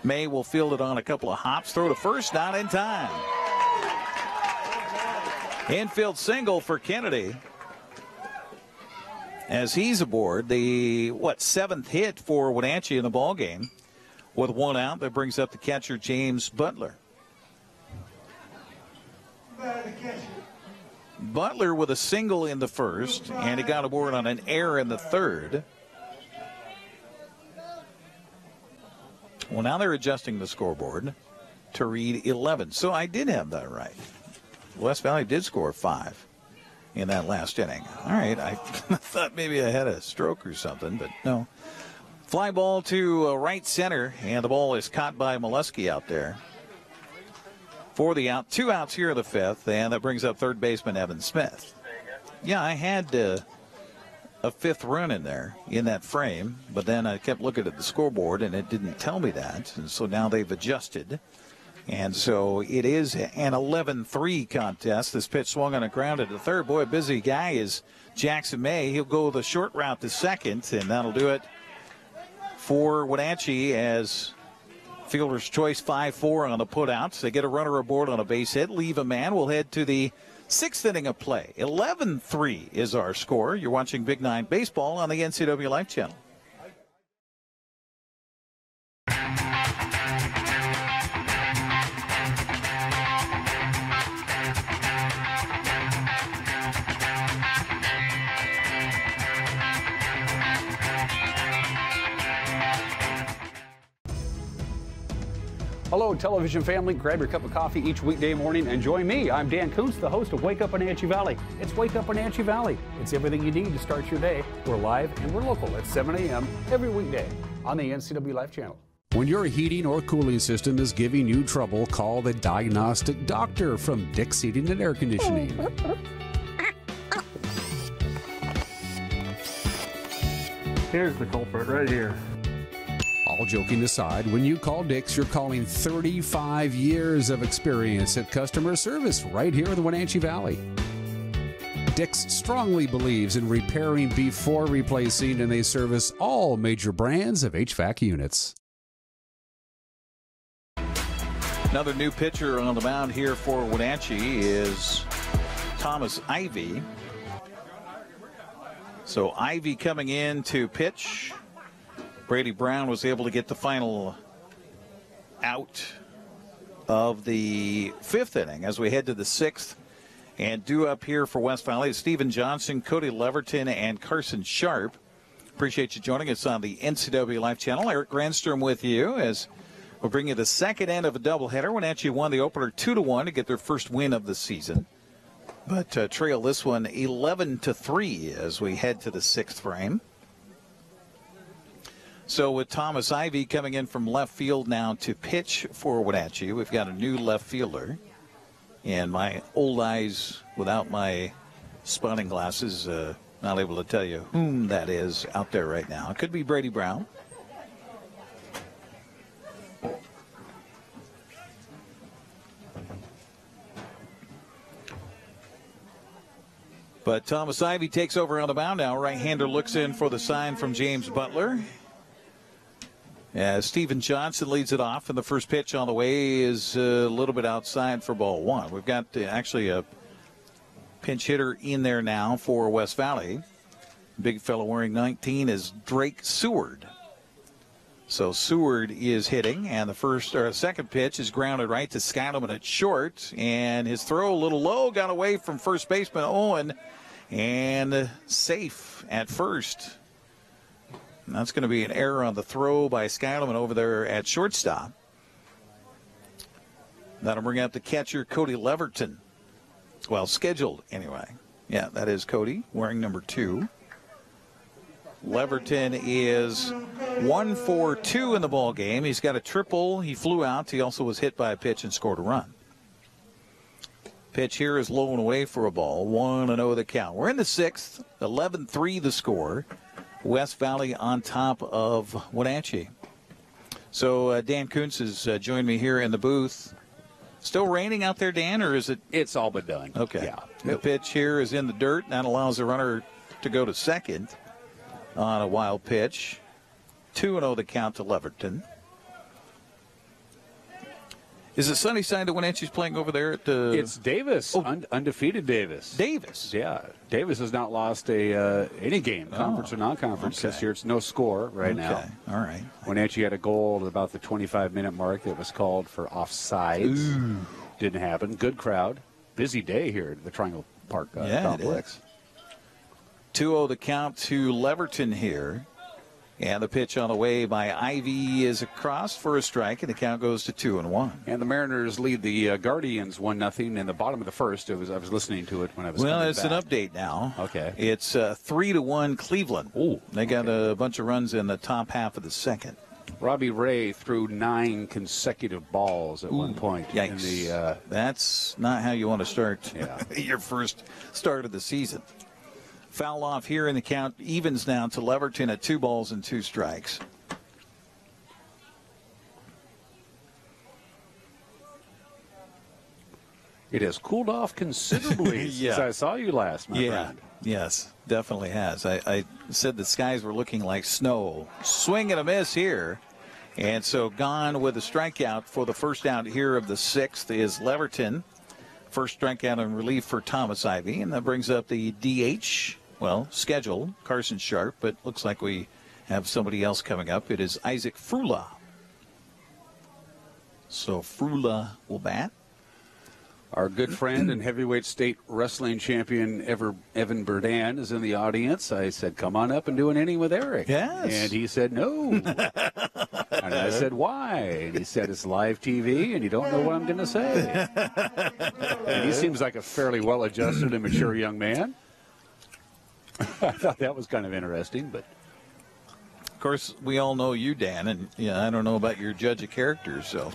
May will field it on a couple of hops. Throw to first, not in time. Infield single for Kennedy. As he's aboard, the 7th hit for Wenatchee in the ball game. With 1 out, that brings up the catcher James Butler. Butler with a single in the first, and he got aboard on an error in the third. Well, now they're adjusting the scoreboard to read 11. So I did have that right. West Valley did score 5 in that last inning. All right, I thought maybe I had a stroke or something, but no. Fly ball to right center, and the ball is caught by Molesky out there. For the out, 2 outs here in the fifth, and that brings up third baseman Evan Smith. Yeah, I had a 5th run in there in that frame, but then I kept looking at the scoreboard, and it didn't tell me that, and so now they've adjusted. And so it is an 11-3 contest. This pitch swung on a ground to third. Boy, a busy guy is Jackson May. He'll go the short route to second, and that'll do it for Wenatchee as fielder's choice 5-4 on the putouts. They get a runner aboard on a base hit, leave a man. We'll head to the 6th inning of play. 11-3 is our score. You're watching Big 9 Baseball on the NCWLIFE Channel. Hello, television family. Grab your cup of coffee each weekday morning and join me. I'm Dan Kuntz, the host of Wake Up Wenatchee Valley. It's Wake Up Wenatchee Valley. It's everything you need to start your day. We're live and we're local at 7 a.m. every weekday on the NCWLIFE Channel. When your heating or cooling system is giving you trouble, call the Diagnostic Doctor from Dick's Heating and Air Conditioning. Here's the culprit right here. All joking aside, when you call Dick's, you're calling 35 years of experience at customer service right here in the Wenatchee Valley. Dick's strongly believes in repairing before replacing, and they service all major brands of HVAC units. Another new pitcher on the mound here for Wenatchee is Thomas Ivy. So Ivy coming in to pitch. Brady Brown was able to get the final out of the 5th inning as we head to the 6th. And due up here for West Valley is Stephen Johnson, Cody Leverton, and Carson Sharp. Appreciate you joining us on the NCWLIFE Channel. Eric Granstrom with you as we'll bring you the second end of a doubleheader. Wenatchee won the opener 2-1 to get their first win of the season, but trail this one 11-3 as we head to the 6th frame. So with Thomas Ivy coming in from left field now to pitch for Wenatchee, we've got a new left fielder. And my old eyes without my spotting glasses, not able to tell you whom that is out there right now. It could be Brady Brown. But Thomas Ivy takes over on the mound now. Right-hander looks in for the sign from James Butler. As Stephen Johnson leads it off, and the first pitch on the way is a little bit outside for ball one. We've got actually a pinch hitter in there now for West Valley. Big fellow wearing 19 is Drake Seward. So Seward is hitting, and the second pitch is grounded right to Skyleman at short, and his throw a little low, got away from first baseman Owen, and safe at first. And that's going to be an error on the throw by Skyleman over there at shortstop. That'll bring up the catcher Cody Leverton. Well, scheduled anyway. Yeah, that is Cody wearing number 2. Leverton is 1 for 2 in the ball game. He's got a triple. He flew out. He also was hit by a pitch and scored a run. Pitch here is low and away for a ball. 1-0 the count. We're in the 6th. 11-3 the score. West Valley on top of Wenatchee. So Dan Kuntz has joined me here in the booth. Still raining out there, Dan, or is it? It's all but done. Okay. Yeah. The pitch here is in the dirt. That allows the runner to go to second on a wild pitch. 2-0 the count to Leverton. Is it Sunnyside that Wenatchee's playing over there at the? It's Davis, undefeated Davis. Davis. Yeah, Davis has not lost any game, conference or non-conference this year. It's no score right now. All right. Wenatchee had a goal at about the 25-minute mark that was called for offsides. Ooh. Didn't happen. Good crowd. Busy day here at the Triangle Park complex. 2-0 the count to Leverton here. And the pitch on the way by Ivy is across for a strike, and the count goes to 2-1. And the Mariners lead the Guardians 1-0 in the bottom of the first. I was listening to it when I was coming it's back. an update now. Okay. It's 3-1 Cleveland. Ooh, they got a bunch of runs in the top half of the second. Robbie Ray threw 9 consecutive balls at one point. Yikes. In the, that's not how you want to start your first start of the season. Foul off here, and the count evens down to Leverton at 2 balls and 2 strikes. It has cooled off considerably since I saw you last, my friend. Yes, definitely has. I said the skies were looking like snow. Swing and a miss here. And so gone with a strikeout for the first out here of the 6th is Leverton. First strikeout in relief for Thomas Ivy, and that brings up the DH. Well, scheduled, Carson Sharp, but looks like we have somebody else coming up. It is Isaac Frula. So Frula will bat. Our good friend and heavyweight state wrestling champion Evan Burdan is in the audience. I said, come on up and do an inning with Eric. Yes. And he said, no. And I said, why? And he said, it's live TV, and you don't know what I'm going to say. And he seems like a fairly well-adjusted and mature young man. I thought that was kind of interesting, but of course we all know you, Dan, and I don't know about your judge of character. So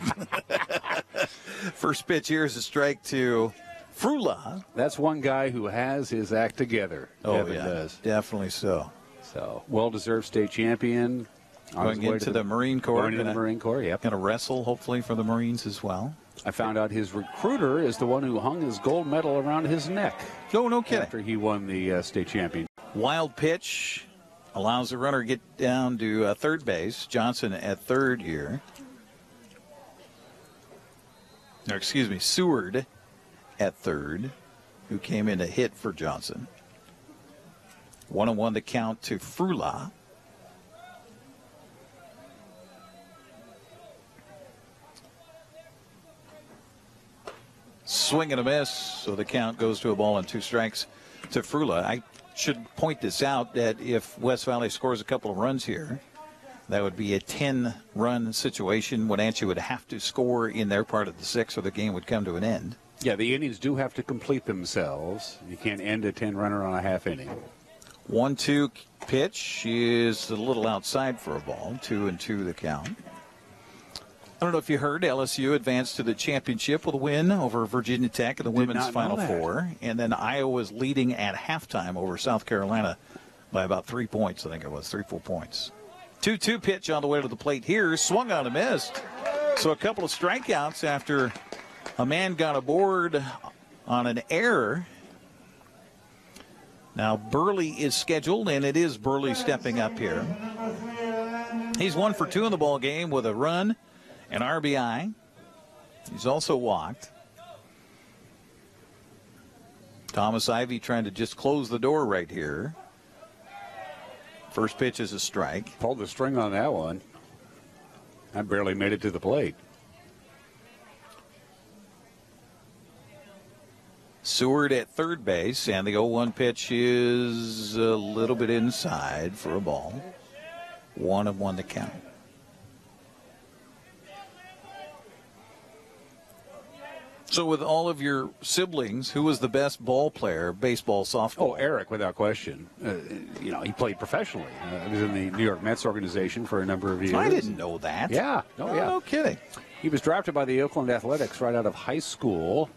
first pitch here is a strike to Frula. That's one guy who has his act together. Evan does. Definitely so. So well-deserved state champion. Going into the Marine Corps. Going into the Marine Corps, yep. Going to wrestle, hopefully, for the Marines as well. I found out his recruiter is the one who hung his gold medal around his neck. Oh, no kidding. After he won the state championship. Wild pitch allows the runner to get down to third base. Johnson at third here. or excuse me, Seward at third, who came in to hit for Johnson. 1-1 the count to Frula. Swing and a miss, so the count goes to a ball and 2 strikes to Frula. I should point this out that if West Valley scores a couple of runs here, that would be a 10-run situation. Wenatchee would have to score in their part of the 6th, or the game would come to an end. Yeah, the innings do have to complete themselves. You can't end a 10-runner on a half inning. 1-2 pitch is a little outside for a ball. 2-2 the count. I don't know if you heard, LSU advanced to the championship with a win over Virginia Tech in the women's Final Four. And then Iowa's leading at halftime over South Carolina by about 3 points. I think it was 3-4 points. 2-2 pitch on the way to the plate here. Swung on and missed. So a couple of strikeouts after a man got aboard on an error. Now Burley is scheduled, and it is Burley stepping up here. He's 1 for 2 in the ball game with a run, an RBI. He's also walked. Thomas Ivey trying to just close the door right here. First pitch is a strike. Pulled the string on that one. I barely made it to the plate. Seward at third base, and the 0-1 pitch is a little bit inside for a ball. 1-1 the count. So with all of your siblings, who was the best ball player, baseball, softball? Oh, Eric, without question. He played professionally. He was in the New York Mets organization for a number of years. I didn't know that. Yeah. No kidding. He was drafted by the Oakland Athletics right out of high school.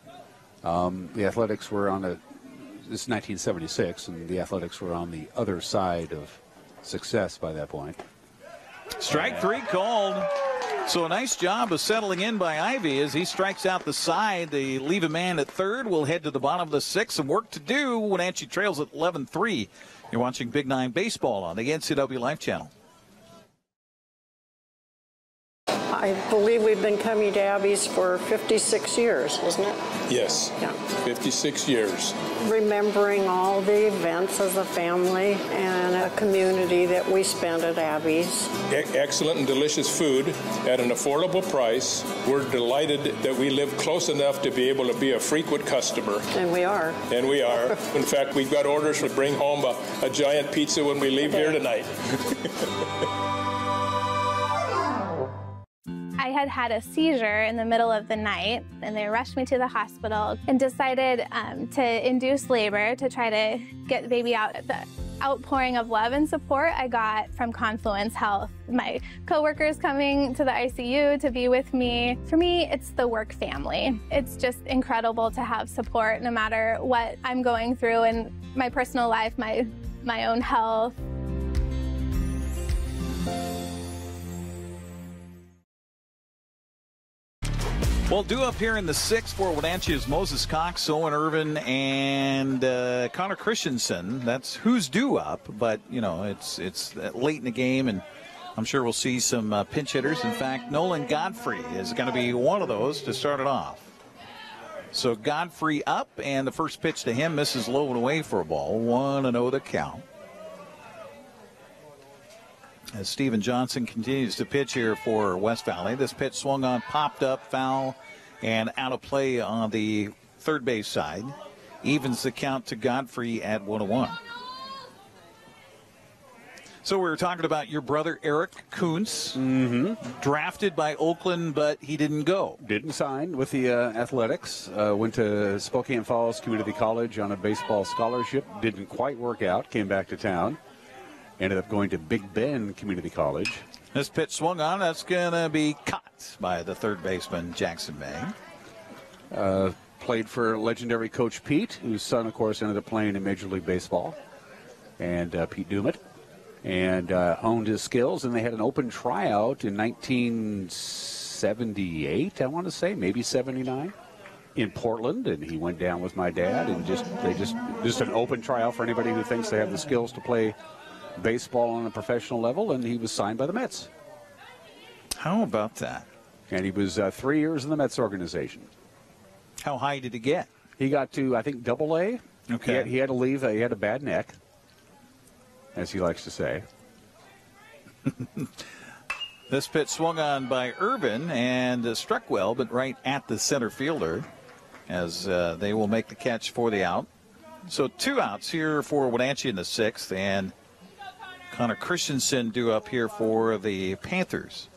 The Athletics were this is 1976, and the Athletics were on the other side of success by that point. Strike 3 called. So a nice job of settling in by Ivey as he strikes out the side. They leave a man at third. We'll head to the bottom of the 6th. Some work to do. Wenatchee trails at 11-3. You're watching Big 9 Baseball on the NCWLIFE Channel. I believe we've been coming to Abby's for 56 years, isn't it? Yes. Yeah. 56 years. Remembering all the events as a family and a community that we spent at Abby's. Excellent and delicious food at an affordable price. We're delighted that we live close enough to be able to be a frequent customer. And we are. And we are. In fact, we've got orders to bring home a giant pizza when we leave here tonight. I had a seizure in the middle of the night, and they rushed me to the hospital and decided to induce labor to try to get the baby out. The outpouring of love and support I got from Confluence Health. My coworkers coming to the ICU to be with me. For me, it's the work family. It's just incredible to have support no matter what I'm going through in my personal life, my own health. Well, due up here in the 6th for Wenatchee is Moses Cox, Owen Irvin, and Connor Christensen. That's who's due up, but, it's late in the game, and I'm sure we'll see some pinch hitters. In fact, Nolan Godfrey is going to be one of those to start it off. So Godfrey up, and the first pitch to him misses low and away for a ball. 1-0 the count. As Steven Johnson continues to pitch here for West Valley. This pitch swung on, popped up, foul, and out of play on the third base side. Evens the count to Godfrey at 1-1. So we were talking about your brother Eric Kuntz, drafted by Oakland, but he didn't go. Didn't sign with the Athletics. Went to Spokane Falls Community College on a baseball scholarship. Didn't quite work out. Came back to town. Ended up going to Big Bend Community College. This pitch swung on. That's going to be caught by the third baseman, Jackson May. Played for legendary Coach Pete, whose son, of course, ended up playing in Major League Baseball, and Pete Dumit, and honed his skills. And they had an open tryout in 1978, I want to say, maybe 79, in Portland, and he went down with my dad, and just an open tryout for anybody who thinks they have the skills to play baseball on a professional level, and he was signed by the Mets. How about that? And he was 3 years in the Mets organization. How high did he get? He got to, I think, AA. Okay. He had to leave. He had a bad neck, as he likes to say. This pitch swung on by Urban and struck well, but right at the center fielder as they will make the catch for the out. So 2 outs here for Wenatchee in the 6th, and Connor Christensen due up here for the Panthers.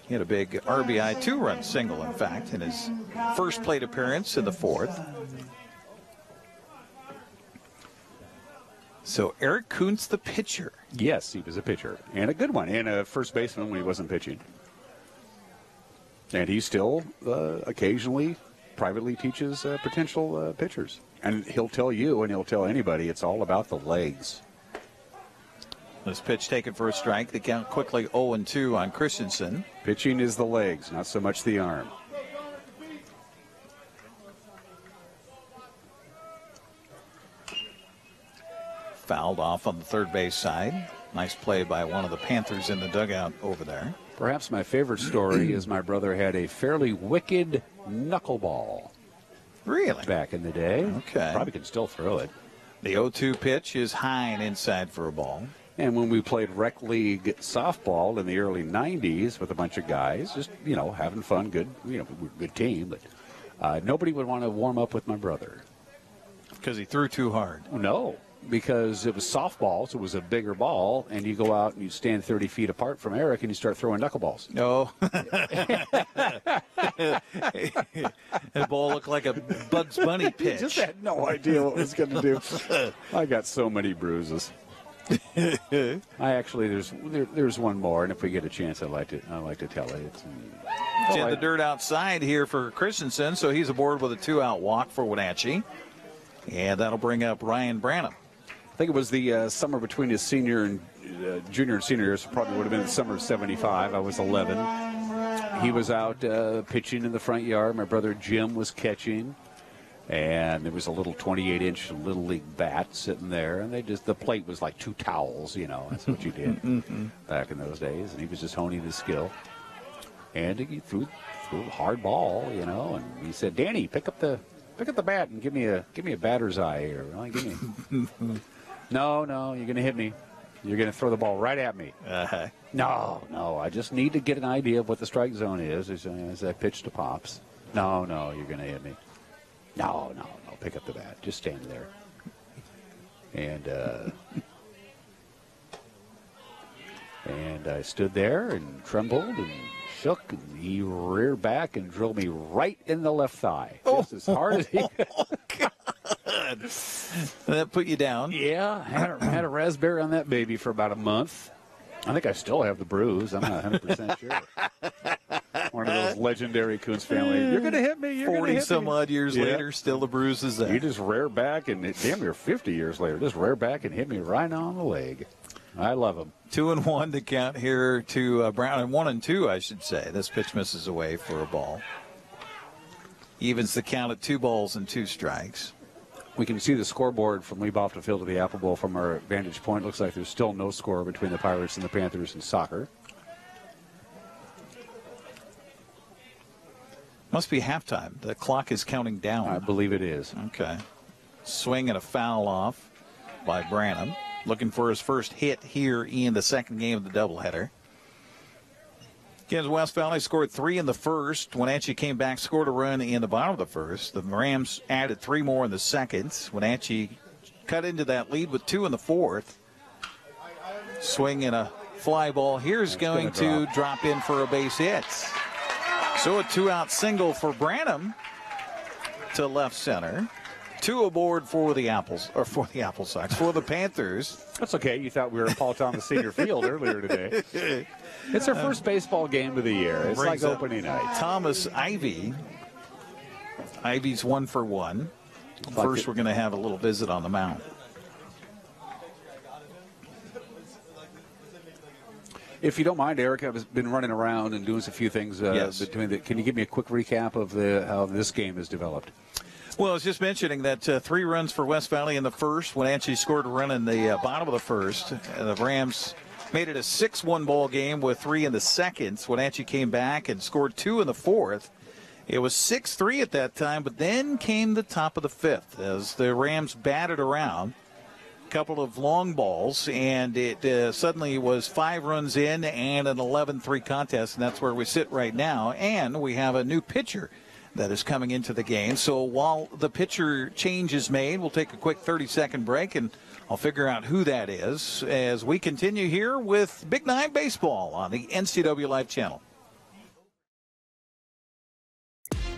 He had a big RBI 2-run single, in fact, in his first plate appearance in the 4th. So Eric Kuntz, the pitcher. Yes, he was a pitcher, and a good one, and a first baseman when he wasn't pitching. And he still occasionally privately teaches potential pitchers. And he'll tell you, and he'll tell anybody, it's all about the legs. This pitch taken for a strike. The count quickly 0-2 on Christensen. Pitching is the legs, not so much the arm. Fouled off on the third base side. Nice play by one of the Panthers in the dugout over there. Perhaps my favorite story is my brother had a fairly wicked knuckleball. Really? Back in the day. Okay. Probably could still throw it. The 0-2 pitch is high and inside for a ball. And when we played rec league softball in the early 90s with a bunch of guys, just, having fun, good, good team, but nobody would want to warm up with my brother. Because he threw too hard. No, because it was softball, so it was a bigger ball, and you go out and you stand 30 feet apart from Eric and you start throwing knuckleballs. No. The ball looked like a Bugs Bunny pitch. Just had no idea what it was going to do. I got so many bruises. I actually there's one more, and if we get a chance, I'd like to tell it. It's in the dirt outside here for Christensen, so he's aboard with a 2-out walk for Wenatchee, and that'll bring up Ryan Branham. I think it was the summer between his junior and senior years. Probably would have been the summer of '75. I was 11. He was out pitching in the front yard. My brother Jim was catching. And there was a little 28-inch Little League bat sitting there, and the plate was like 2 towels, that's what you did back in those days. And he was just honing his skill. And he threw a hard ball, and he said, "Danny, pick up the bat and give me a batter's eye here. No, you're going to hit me. You're going to throw the ball right at me. No, I just need to get an idea of what the strike zone is as I pitch to Pops. No, you're going to hit me. No, pick up the bat. Just stand there." And I stood there and trembled and shook, and he reared back and drilled me right in the left thigh. Just as hard as he could. Oh, God. That put you down? Yeah, had a raspberry on that baby for about a month. I think I still have the bruise. I'm not 100% sure. One of those legendary Kuntz family. You're going to hit me. You're 40 some odd years later, still the bruise is there. He just rear back, and damn near 50 years later, just rear back and hit me right on the leg. I love him. 2-1 to count here to Brown, and 1-2, I should say. This pitch misses away for a ball. Evens the count at 2 balls and 2 strikes. We can see the scoreboard from Leib off the field of the Apple Bowl from our vantage point. Looks like there's still no score between the Pirates and the Panthers in soccer. Must be halftime. The clock is counting down. I believe it is. Okay. Swing and a foul off by Branham. Looking for his first hit here in the second game of the doubleheader. Again, West Valley scored 3 in the first. Wenatchee came back, scored a run in the bottom of the first. The Rams added 3 more in the second. Wenatchee cut into that lead with 2 in the fourth. Swing and a fly ball. Here's going to drop in for a base hit. So a 2-out single for Branham to left center. 2 aboard for the for the Panthers. That's okay. You thought we were at Paul Thomas Senior Field earlier today. It's our first baseball game of the year. It's like opening night. Thomas Ivy. Ivy's 1 for 1. First, we're going to have a little visit on the mound. If you don't mind, Eric, I've been running around and doing a few things Can you give me a quick recap of how this game has developed? Well, I was just mentioning that 3 runs for West Valley in the first. Wenatchee scored a run in the bottom of the first. The Rams made it a 6-1 ball game with 3 in the second. Wenatchee came back and scored 2 in the fourth. It was 6-3 at that time, but then came the top of the fifth as the Rams batted around. A couple of long balls, and it suddenly was 5 runs in and an 11-3 contest, and that's where we sit right now. And we have a new pitcher that is coming into the game. So while the pitcher change is made, we'll take a quick 30-second break, and I'll figure out who that is as we continue here with Big Nine Baseball on the NCWLIFE Channel.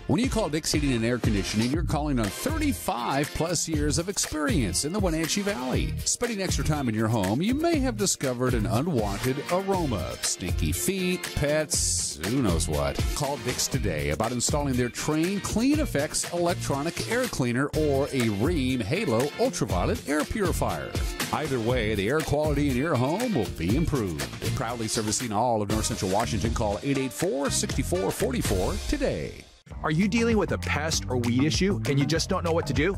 When you call Dick's Heating and Air Conditioning, you're calling on 35-plus years of experience in the Wenatchee Valley. Spending extra time in your home, you may have discovered an unwanted aroma. Stinky feet, pets, who knows what. Call Dick's today about installing their Train Clean Effects electronic air cleaner or a Rheem Halo ultraviolet air purifier. Either way, the air quality in your home will be improved. Proudly servicing all of North Central Washington, call 884-6444 today. Are you dealing with a pest or weed issue and you just don't know what to do?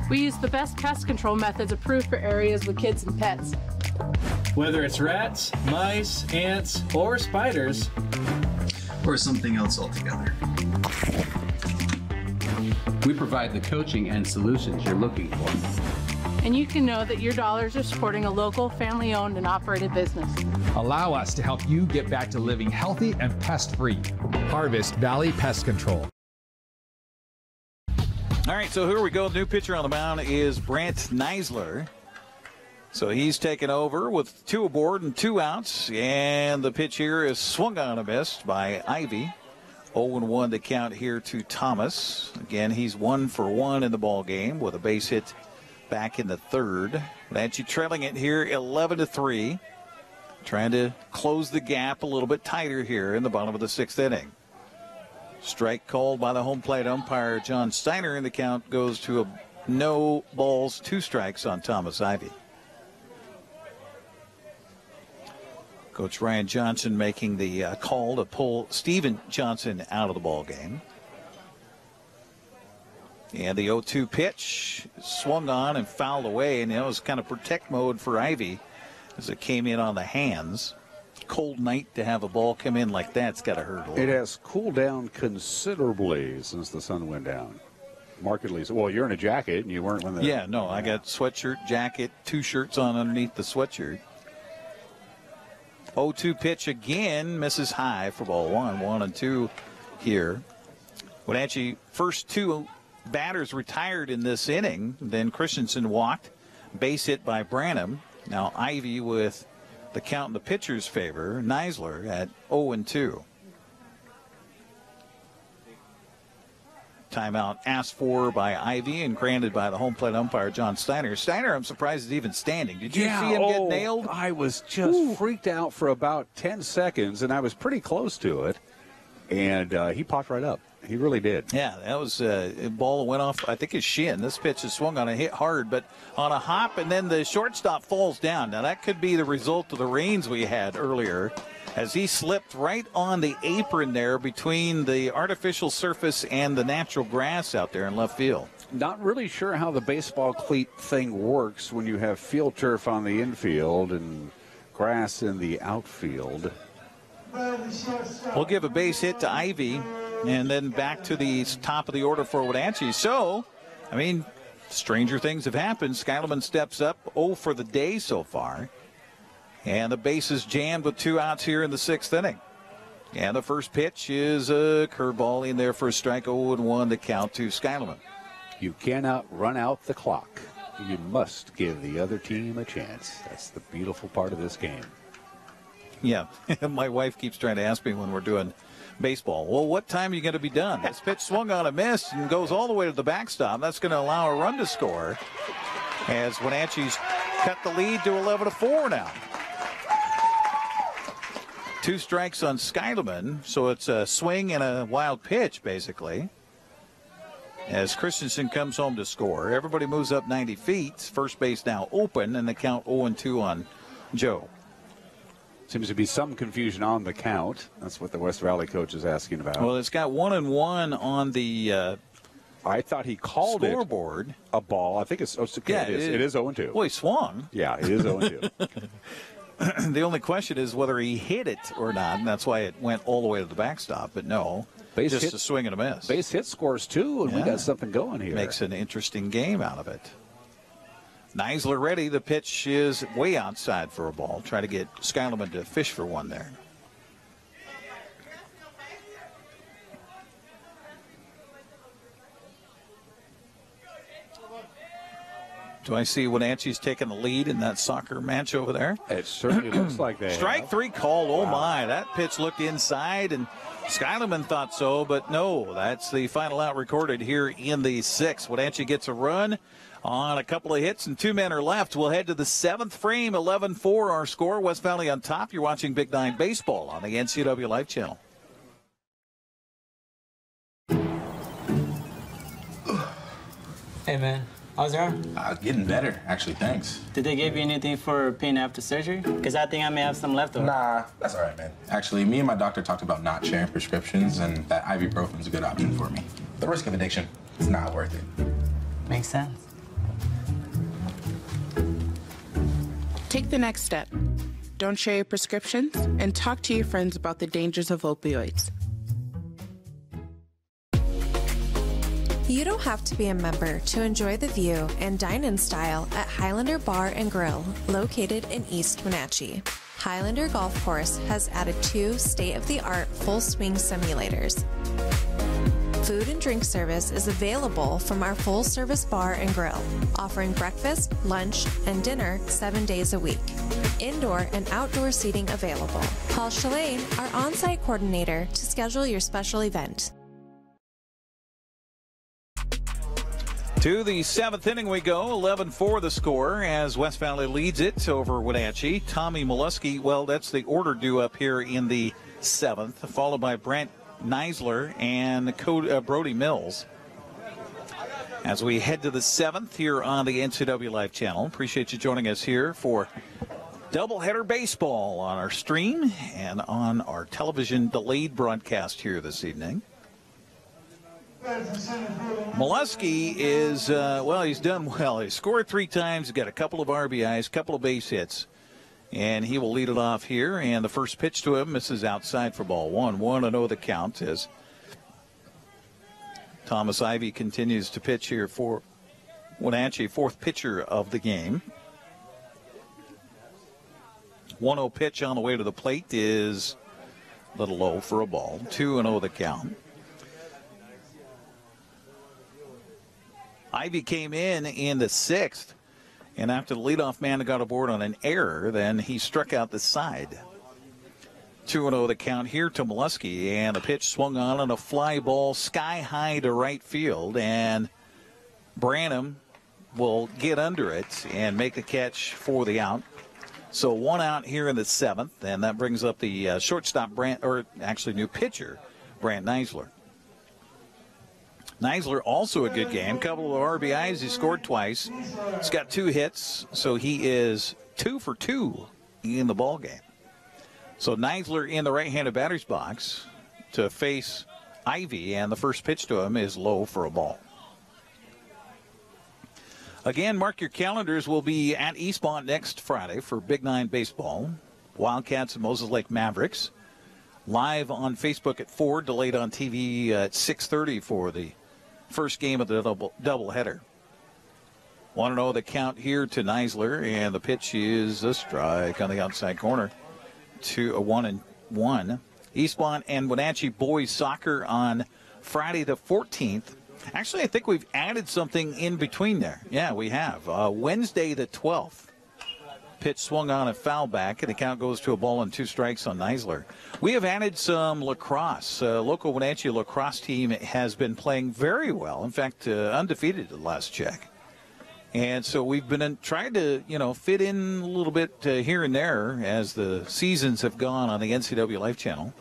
We use the best pest control methods approved for areas with kids and pets. Whether it's rats, mice, ants, or spiders, or something else altogether. We provide the coaching and solutions you're looking for. And you can know that your dollars are supporting a local, family-owned and operated business. Allow us to help you get back to living healthy and pest-free. Harvest Valley Pest Control. All right, so here we go. The new pitcher on the mound is Brant Neisler. So he's taken over with 2 aboard and 2 outs. And the pitch here is swung on and missed by Ivy. 0-1 to count here to Thomas. Again, he's 1 for 1 in the ball game with a base hit back in the third. Wenatchee trailing it here 11-3. Trying to close the gap a little bit tighter here in the bottom of the 6th inning. Strike called by the home plate umpire John Steiner, and the count goes to no balls, 2 strikes on Thomas Ivy. Coach Ryan Johnson making the call to pull Steven Johnson out of the ball game. And the 0-2 pitch swung on and fouled away, and it was kind of protect mode for Ivy as it came in on the hands. Cold night to have a ball come in like that's got to hurt a little. It has cooled down considerably since the sun went down. Markedly. Well, you're in a jacket, and you weren't when the... Yeah, no, I got sweatshirt, jacket, 2 shirts on underneath the sweatshirt. 0-2 pitch again, misses high for ball 1. 1-2 here. Wenatchee first 2 batters retired in this inning. Then Christensen walked, base hit by Branham. Now Ivy with the count in the pitcher's favor. Neisler at 0-2. Timeout asked for by Ivy and granted by the home plate umpire John Steiner. Steiner, I'm surprised is even standing. Did you see him get nailed? I was just freaked out for about 10 seconds, and I was pretty close to it. And he popped right up. He really did. Yeah, that was a ball that went off, I think, his shin. This pitch is swung on a hit hard, but on a hop, and then the shortstop falls down. Now, that could be the result of the rains we had earlier as he slipped right on the apron there between the artificial surface and the natural grass out there in left field. Not really sure how the baseball cleat thing works when you have field turf on the infield and grass in the outfield. We'll give a base hit to Ivy and then back to the top of the order for Wenatchee. So, I mean, stranger things have happened. Skyleman steps up 0 for the day so far. And the base is jammed with 2 outs here in the 6th inning. And the first pitch is a curveball in there for a strike. 0-1 to count to Skyleman. You cannot run out the clock. You must give the other team a chance. That's the beautiful part of this game. Yeah, my wife keeps trying to ask me when we're doing baseball, well, what time are you going to be done? This pitch swung on a miss and goes all the way to the backstop. That's going to allow a run to score as Wenatchee's cut the lead to 11-4 now. 2 strikes on Skyleman, so it's a swing and a wild pitch, basically. As Christensen comes home to score, everybody moves up 90 feet. First base now open, and the count 0-2 on Joe. Seems to be some confusion on the count. That's what the West Valley coach is asking about. Well, it's got 1-1 on the I thought he called scoreboard. A ball. I think it's okay. Yeah, it is 0-2. Well, he swung. Yeah, it is 0-2. The only question is whether he hit it or not, and that's why it went all the way to the backstop. But no, Just a swing and a miss. Base hit scores, too, and we got something going here. Makes an interesting game out of it. Neisler ready. The pitch is way outside for a ball. Try to get Skyleman to fish for one there. Do I see Wenatchee's taking the lead in that soccer match over there? It certainly looks like that. Strike three called. Oh, my. That pitch looked inside, and Skyleman thought so, but no. That's the final out recorded here in the 6th. Wenatchee gets a run on a couple of hits, and 2 men are left. We'll head to the 7th frame, 11-4 our score. West Valley on top. You're watching Big 9 Baseball on the NCWLIFE Channel. Hey, man. How's your arm? Getting better, actually, thanks. Did they give you anything for pain after surgery? Because I think I may have some left over. Nah, that's all right, man. Actually, me and my doctor talked about not sharing prescriptions, and that ibuprofen's a good option for me. The risk of addiction is not worth it. Makes sense. Take the next step. Don't share your prescriptions, and talk to your friends about the dangers of opioids. You don't have to be a member to enjoy the view and dine in style at Highlander Bar and Grill, located in East Wenatchee. Highlander Golf Course has added 2 state-of-the-art full-swing simulators. Food and drink service is available from our full-service bar and grill, offering breakfast, lunch, and dinner 7 days a week. Indoor and outdoor seating available. Call Shalane, our on-site coordinator, to schedule your special event. To the 7th inning we go, 11-4 the score as West Valley leads it over Wenatchee. Tommy Molesky, well, that's the order due up here in the 7th, followed by Brent Neisler and Brody Mills. As we head to the 7th here on the NCWLIFE Channel, appreciate you joining us here for doubleheader baseball on our stream and on our television delayed broadcast here this evening. Molesky is, well, he's done well. He scored 3 times, got a couple of RBIs, couple of base hits, and he will lead it off here. And the first pitch to him misses outside for ball 1. 1-0 the count as Thomas Ivy continues to pitch here for Wenatchee, 4th pitcher of the game. 1-0 pitch on the way to the plate is a little low for a ball. 2-0 the count. Ivy came in the 6th, and after the leadoff man got aboard on an error, then he struck out the side. 2-0 the count here to Molesky, and the pitch swung on a fly ball sky high to right field, and Branham will get under it and make the catch for the out. So 1 out here in the 7th, and that brings up the shortstop, new pitcher, Brant Neisler. Neisler also a good game. Couple of RBIs. He scored twice. He's got 2 hits, so he is 2 for 2 in the ball game. So Neisler in the right-handed batter's box to face Ivy, and the first pitch to him is low for a ball. Again, mark your calendars. We'll be at Eastmont next Friday for Big 9 baseball. Wildcats and Moses Lake Mavericks. Live on Facebook at 4, delayed on TV at 6:30 for the first game of the doubleheader. 1-0 the count here to Neisler, and the pitch is a strike on the outside corner. 1-1. Eastmont and Wenatchee boys soccer on Friday the 14th. Actually, I think we've added something in between there. Yeah, we have. Wednesday the 12th. Pitch swung on a foul back, and the count goes to a ball and 2 strikes on Neisler. We have added some lacrosse. Local Wenatchee lacrosse team has been playing very well. In fact, undefeated at last check. And so we've been trying to, fit in a little bit here and there as the seasons have gone on the NCWLIFE Channel.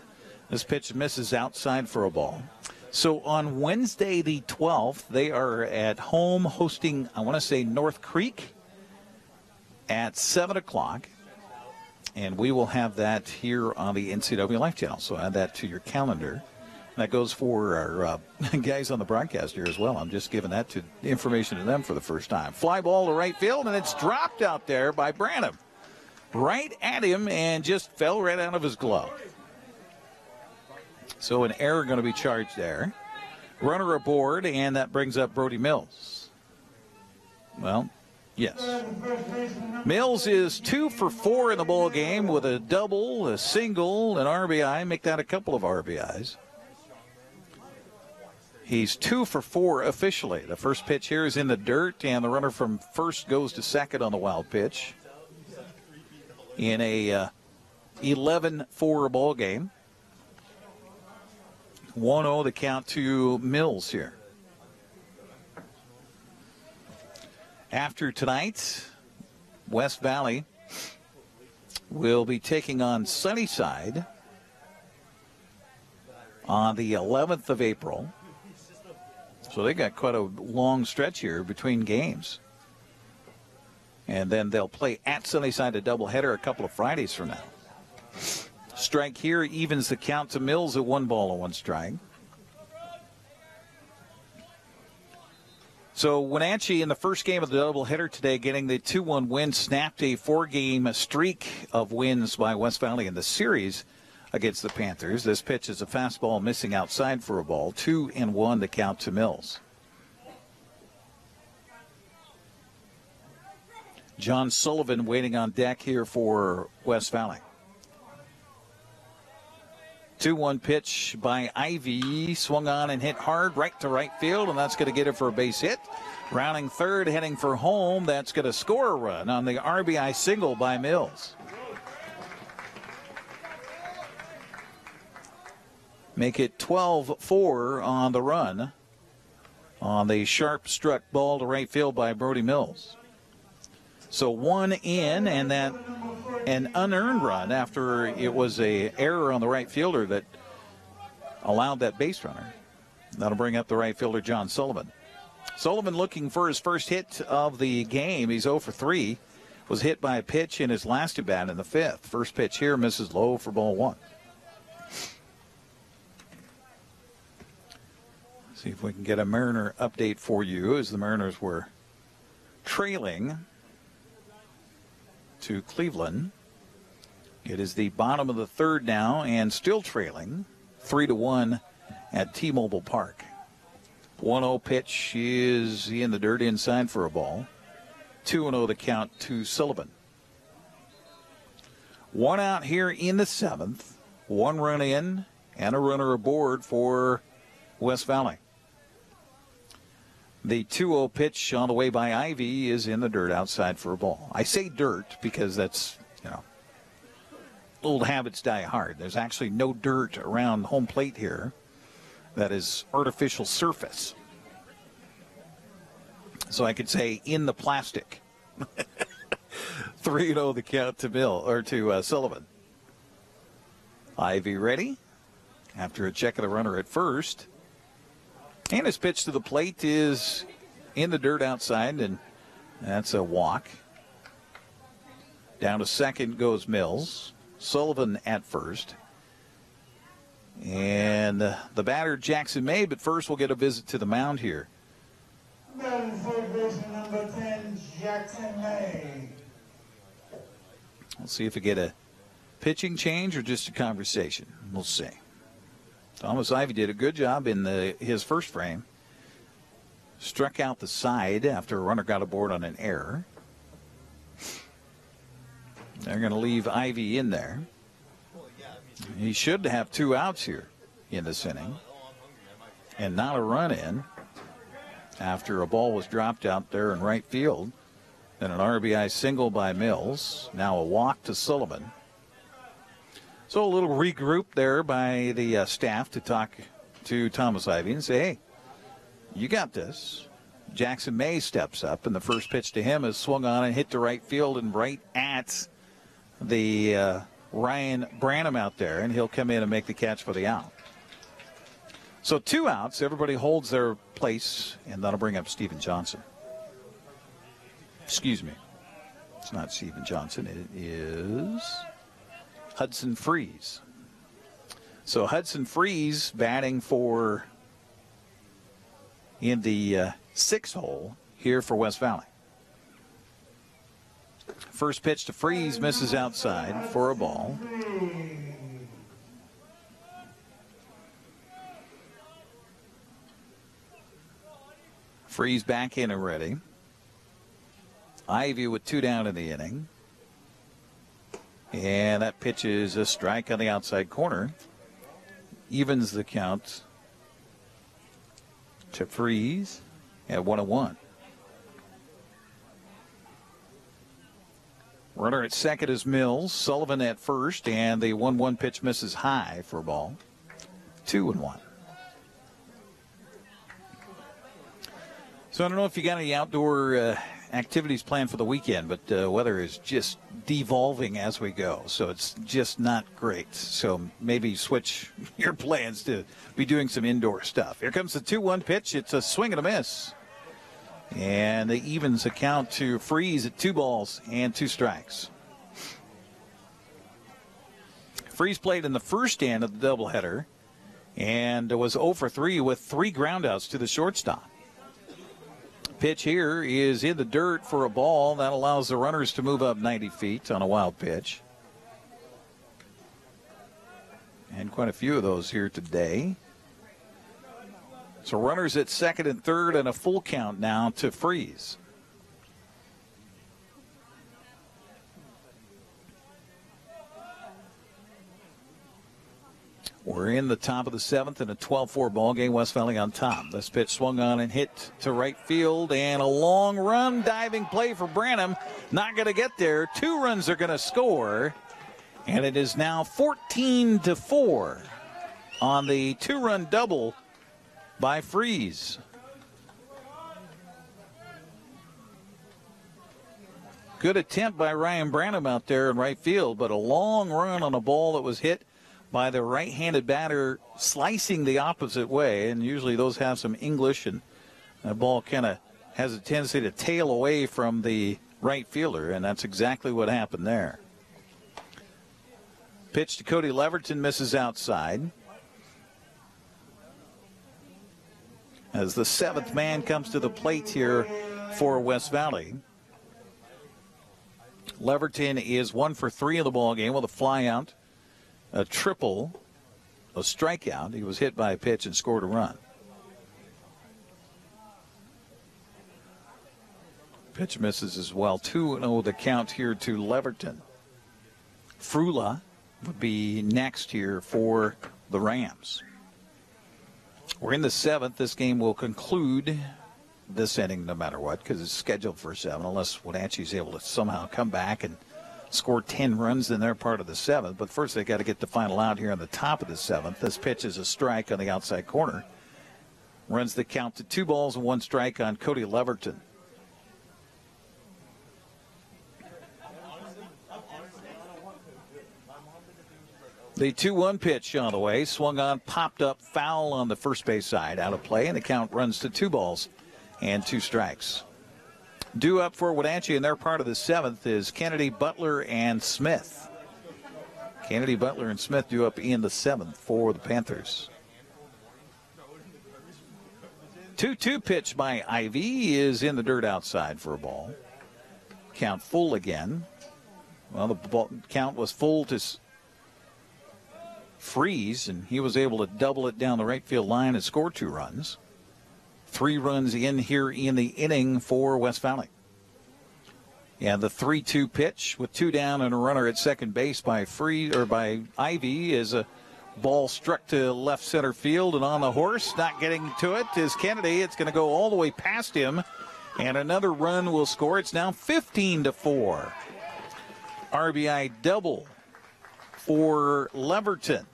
This pitch misses outside for a ball. So on Wednesday the 12th, they are at home hosting, I want to say, North Creek at 7 o'clock. And we will have that here on the NCWLIFE Channel. So add that to your calendar. That goes for our guys on the broadcast here as well. I'm just giving that information to them for the first time. Fly ball to right field, and it's dropped out there by Branham. Right at him and just fell right out of his glove. So an error going to be charged there. Runner aboard, and that brings up Brody Mills. Well, yes. Mills is 2 for 4 in the ball game with a double, a single, an RBI. Make that a couple of RBIs. He's 2 for 4 officially. The first pitch here is in the dirt, and the runner from first goes to second on the wild pitch in a 11-4 ball game. 1-0 the count to Mills here. After tonight, West Valley will be taking on Sunnyside on the 11th of April. So they got quite a long stretch here between games. And then they'll play at Sunnyside a doubleheader a couple of Fridays from now. Strike here evens the count to Mills at 1 ball and 1 strike. So Wenatchee in the first game of the doubleheader today getting the 2-1 win, snapped a 4-game streak of wins by West Valley in the series against the Panthers. This pitch is a fastball missing outside for a ball. 2-1 the count to Mills. John Sullivan waiting on deck here for West Valley. 2-1 pitch by Ivy, swung on and hit hard right to right field, and that's going to get it for a base hit. Rounding third, heading for home, that's going to score a run on the RBI single by Mills. Make it 12-4 on the run on the sharp struck ball to right field by Brody Mills. So 1 in, and that an unearned run after it was a error on the right fielder that allowed that base runner. That'll bring up the right fielder, John Sullivan. Sullivan looking for his first hit of the game. He's 0 for 3. Was hit by a pitch in his last at-bat in the 5th. First pitch here misses low for ball 1. See if we can get a Mariner update for you as the Mariners were trailing to Cleveland. It is the bottom of the 3rd now and still trailing 3-1 at T-Mobile Park. 1-0 pitch is in the dirt inside for a ball. 2-0 the count to Sullivan. 1 out here in the 7th. 1 run in and a runner aboard for West Valley. The 2-0 pitch on the way by Ivy is in the dirt outside for a ball. I say dirt because that's, old habits die hard. There's actually no dirt around home plate here. That is artificial surface. So I could say in the plastic. 3-0 the count to Sullivan. Ivy ready after a check of the runner at first. And his pitch to the plate is in the dirt outside, and that's a walk. Down to second goes Mills. Sullivan at first. And the batter, Jackson May, but first we'll get a visit to the mound here. Number 10, Jackson May. We'll see if we get a pitching change or just a conversation. We'll see. Thomas Ivy did a good job in his first frame. Struck out the side after a runner got aboard on an error. They're going to leave Ivy in there. He should have 2 outs here in this inning. And not a run in after a ball was dropped out there in right field. Then an RBI single by Mills. Now a walk to Sullivan. So a little regroup there by the staff to talk to Thomas Ivy and say, hey, you got this. Jackson May steps up, and the first pitch to him is swung on and hit to right field and right at the Ryan Branham out there, and he'll come in and make the catch for the out. So 2 outs. Everybody holds their place, and that'll bring up Steven Johnson. Excuse me. It's not Steven Johnson. It is Hudson Freeze. So Hudson Freeze batting for in the 6th hole here for West Valley. First pitch to Freeze misses outside for a ball. Freeze back in and ready. Ivy with 2 down in the inning. And that pitch is a strike on the outside corner. Evens the count to Freeze at 1-1. Runner at second is Mills. Sullivan at first, and the 1-1 pitch misses high for a ball. 2-1. So I don't know if you got any outdoor activities planned for the weekend, but weather is just devolving as we go, so it's just not great. So maybe switch your plans to be doing some indoor stuff. Here comes the 2-1 pitch. It's a swing and a miss. And the evens account to Freeze at 2 balls and 2 strikes. Freeze played in the first inning of the doubleheader and was 0 for 3 with 3 groundouts to the shortstop. Pitch here is in the dirt for a ball. That allows the runners to move up 90 feet on a wild pitch. And quite a few of those here today. So runners at second and third and a full count now to Freeze. We're in the top of the 7th in a 12-4 ball game. West Valley on top. This pitch swung on and hit to right field, and a long run diving play for Branham. Not going to get there. 2 runs are going to score, and it is now 14-4 on the 2-run double by Freeze. Good attempt by Ryan Branham out there in right field, but a long run on a ball that was hit by the right-handed batter slicing the opposite way, and usually those have some English, and that ball kind of has a tendency to tail away from the right fielder, and that's exactly what happened there. Pitch to Cody Leverton, misses outside. As the 7th man comes to the plate here for West Valley. Leverton is 1 for 3 in the ball game with a flyout, a triple, a strikeout. He was hit by a pitch and scored a run. Pitch misses as well. 2-0 the count here to Leverton. Frula would be next here for the Rams. We're in the 7th. This game will conclude this inning no matter what, because it's scheduled for 7, unless Wenatchee's able to somehow come back and score 10 runs in their part of the 7th. But first they got to get the final out here on the top of the 7th. This pitch is a strike on the outside corner. Runs the count to 2 balls and 1 strike on Cody Leverton. The 2-1 pitch on the way, swung on, popped up, foul on the first base side, out of play, and the count runs to 2 balls and 2 strikes. Due up for Wenatchee in their part of the 7th is Kennedy, Butler, and Smith. Kennedy, Butler, and Smith due up in the 7th for the Panthers. 2-2 pitch by Ivy is in the dirt outside for a ball. Count full again. Well, the ball count was full to Freeze, and he was able to double it down the right field line and score 2 runs. 3 runs in here in the inning for West Valley. And the 3-2 pitch with 2 down and a runner at second base by Ivy is a ball struck to left center field, and on the horse, not getting to it, is Kennedy. It's going to go all the way past him, and another run will score. It's now 15-4. RBI double for Leverton.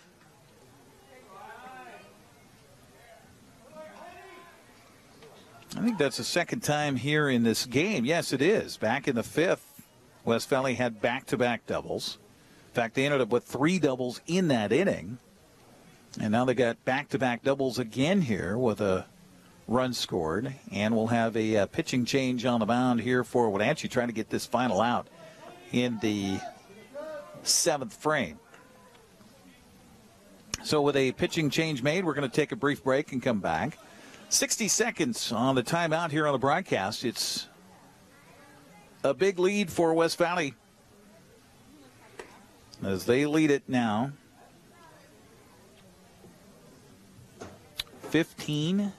I think that's the second time here in this game. Yes, it is. Back in the 5th, West Valley had back-to-back doubles. In fact, they ended up with 3 doubles in that inning. And now they got back-to-back doubles again here with a run scored. And we'll have a pitching change on the mound here for Wenatchee, trying to get this final out in the 7th frame. So with a pitching change made, we're going to take a brief break and come back. 60 seconds on the timeout here on the broadcast. It's a big lead for West Valley as they lead it now 15-4.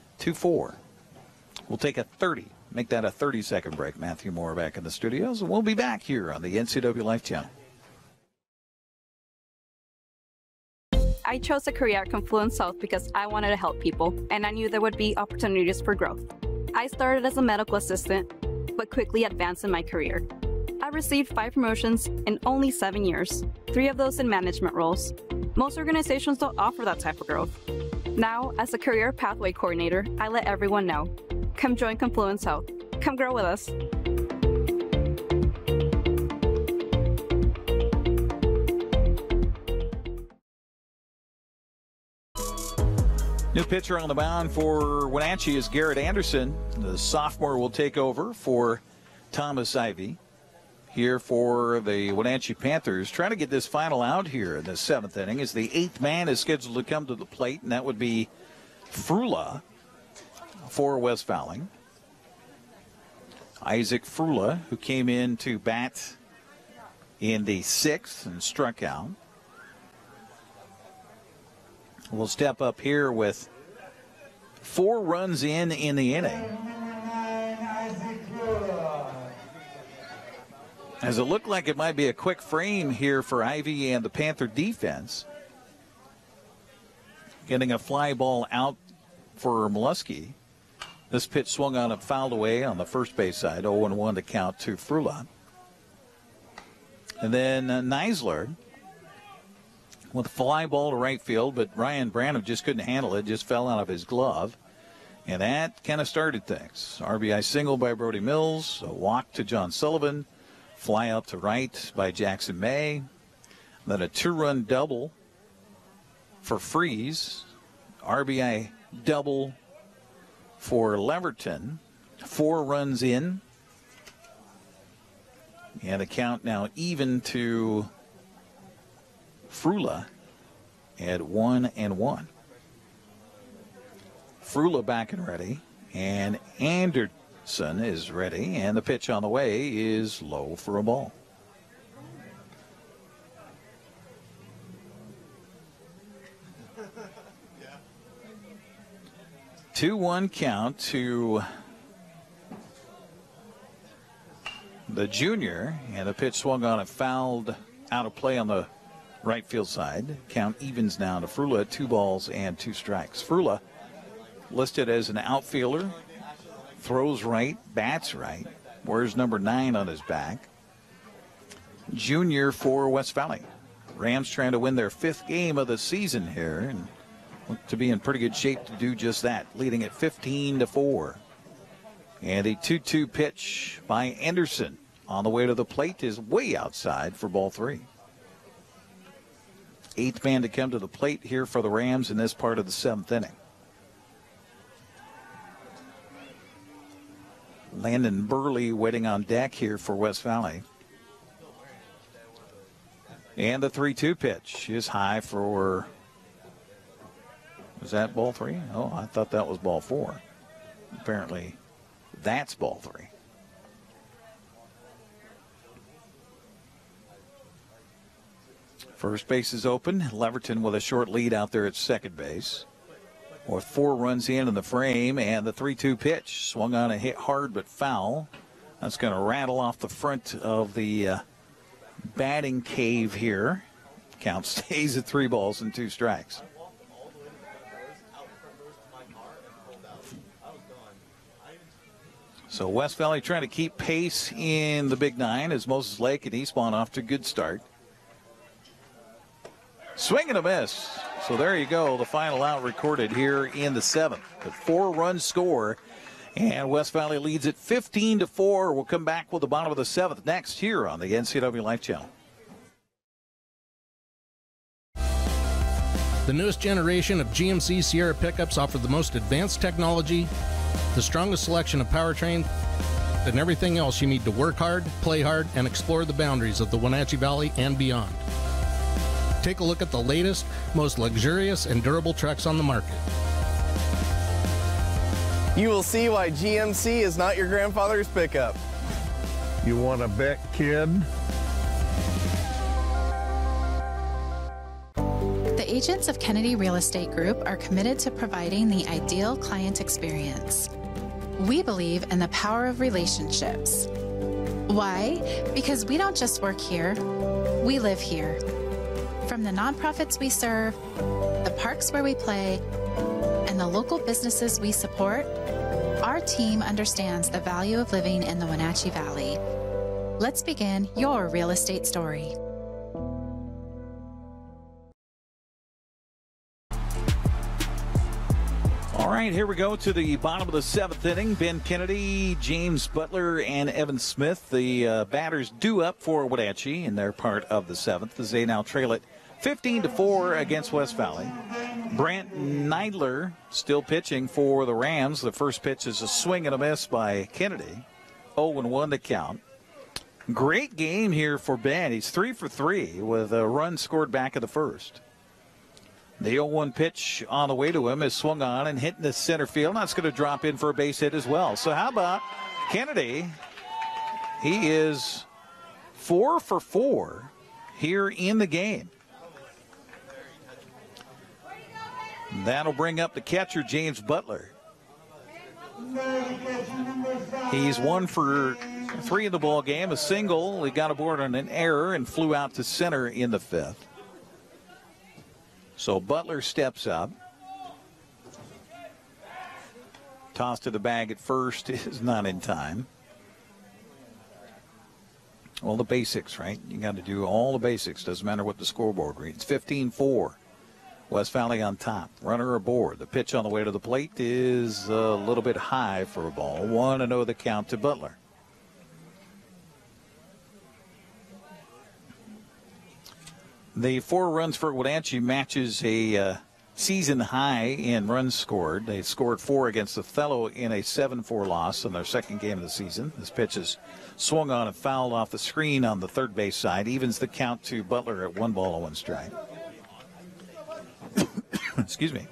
We'll take a 30. Make that a 30-second break. Matthew Moore back in the studios, and we'll be back here on the NCWLIFE Channel. I chose a career at Confluence South because I wanted to help people, and I knew there would be opportunities for growth. I started as a medical assistant, but quickly advanced in my career. I received 5 promotions in only 7 years, 3 of those in management roles. Most organizations don't offer that type of growth. Now, as a career pathway coordinator, I let everyone know. Come join Confluence Health. Come grow with us. New pitcher on the mound for Wenatchee is Garrett Anderson. The sophomore will take over for Thomas Ivy here for the Wenatchee Panthers. Trying to get this final out here in the 7th inning as the 8th man is scheduled to come to the plate, and that would be Frula for West Valley. Isaac Frula, who came in to bat in the 6th and struck out, will step up here with 4 runs in the inning. As it looked like it might be a quick frame here for Ivy and the Panther defense. Getting a fly ball out for Molesky. This pitch swung on and fouled away on the first base side. 0-1 to count to Frula. And then Neisler with a fly ball to right field, but Ryan Branham just couldn't handle it, just fell out of his glove. And that kind of started things. RBI single by Brody Mills, a walk to John Sullivan, fly out to right by Jackson May, then a 2-run double for Freeze, RBI double for Leverton, 4 runs in, and the count now even to Frula at 1-1. Frula back and ready, and Anderson is ready, and the pitch on the way is low for a ball. Yeah. 2-1 count to the junior, and the pitch swung on and fouled out of play on the right field side. Count evens now to Frula, 2 balls and 2 strikes. Frula listed as an outfielder, throws right, bats right, wears number 9 on his back. Junior for West Valley. Rams trying to win their 5th game of the season here and look to be in pretty good shape to do just that, leading at 15-4. And a 2-2 pitch by Anderson on the way to the plate is way outside for ball 3. 8th man to come to the plate here for the Rams in this part of the 7th inning. Landon Burley waiting on deck here for West Valley. And the 3-2 pitch is high for, was that ball 3? Oh, I thought that was ball 4. Apparently that's ball 3. First base is open. Leverton with a short lead out there at second base. With 4 runs in the frame, and the 3-2 pitch swung on and hit hard but foul. That's going to rattle off the front of the batting cave here. Count stays at 3 balls and 2 strikes. So West Valley trying to keep pace in the Big 9 as Moses Lake and Eastmont off to a good start. Swing and a miss. So there you go, the final out recorded here in the 7th. A 4-run score, and West Valley leads it 15-4. We'll come back with the bottom of the 7th next here on the NCWLIFE Channel. The newest generation of GMC Sierra pickups offer the most advanced technology, the strongest selection of powertrain, and everything else you need to work hard, play hard, and explore the boundaries of the Wenatchee Valley and beyond. Take a look at the latest, most luxurious and durable trucks on the market. You will see why GMC is not your grandfather's pickup. You want to bet, kid? The agents of Kennedy Real Estate Group are committed to providing the ideal client experience. We believe in the power of relationships. Why? Because we don't just work here, we live here. From the nonprofits we serve, the parks where we play, and the local businesses we support, our team understands the value of living in the Wenatchee Valley. Let's begin your real estate story. All right, here we go to the bottom of the 7th inning. Ben Kennedy, James Butler, and Evan Smith, the batters due up for Wenatchee in their part of the 7th as they now trail it 15-4 against West Valley. Brant Neidler still pitching for the Rams. The first pitch is a swing and a miss by Kennedy. 0-1 to count. Great game here for Ben. He's 3 for 3 with a run scored back in the first. The 0-1 pitch on the way to him is swung on and hit in the center field. That's going to drop in for a base hit as well. So how about Kennedy? He is 4 for 4 here in the game. That'll bring up the catcher, James Butler. He's 1 for 3 in the ball game, a single. He got aboard on an error and flew out to center in the 5th. So Butler steps up. Toss to the bag at first is not in time. All the basics, right? You got to do all the basics. Doesn't matter what the scoreboard reads. 15-4. West Valley on top. Runner aboard. The pitch on the way to the plate is a little bit high for a ball. 1-0 the count to Butler. The 4 runs for Wenatchee matches a season high in runs scored. They scored 4 against Othello in a 7-4 loss in their second game of the season. This pitch is swung on and fouled off the screen on the third base side. Evens the count to Butler at 1 ball and 1 strike. Excuse me.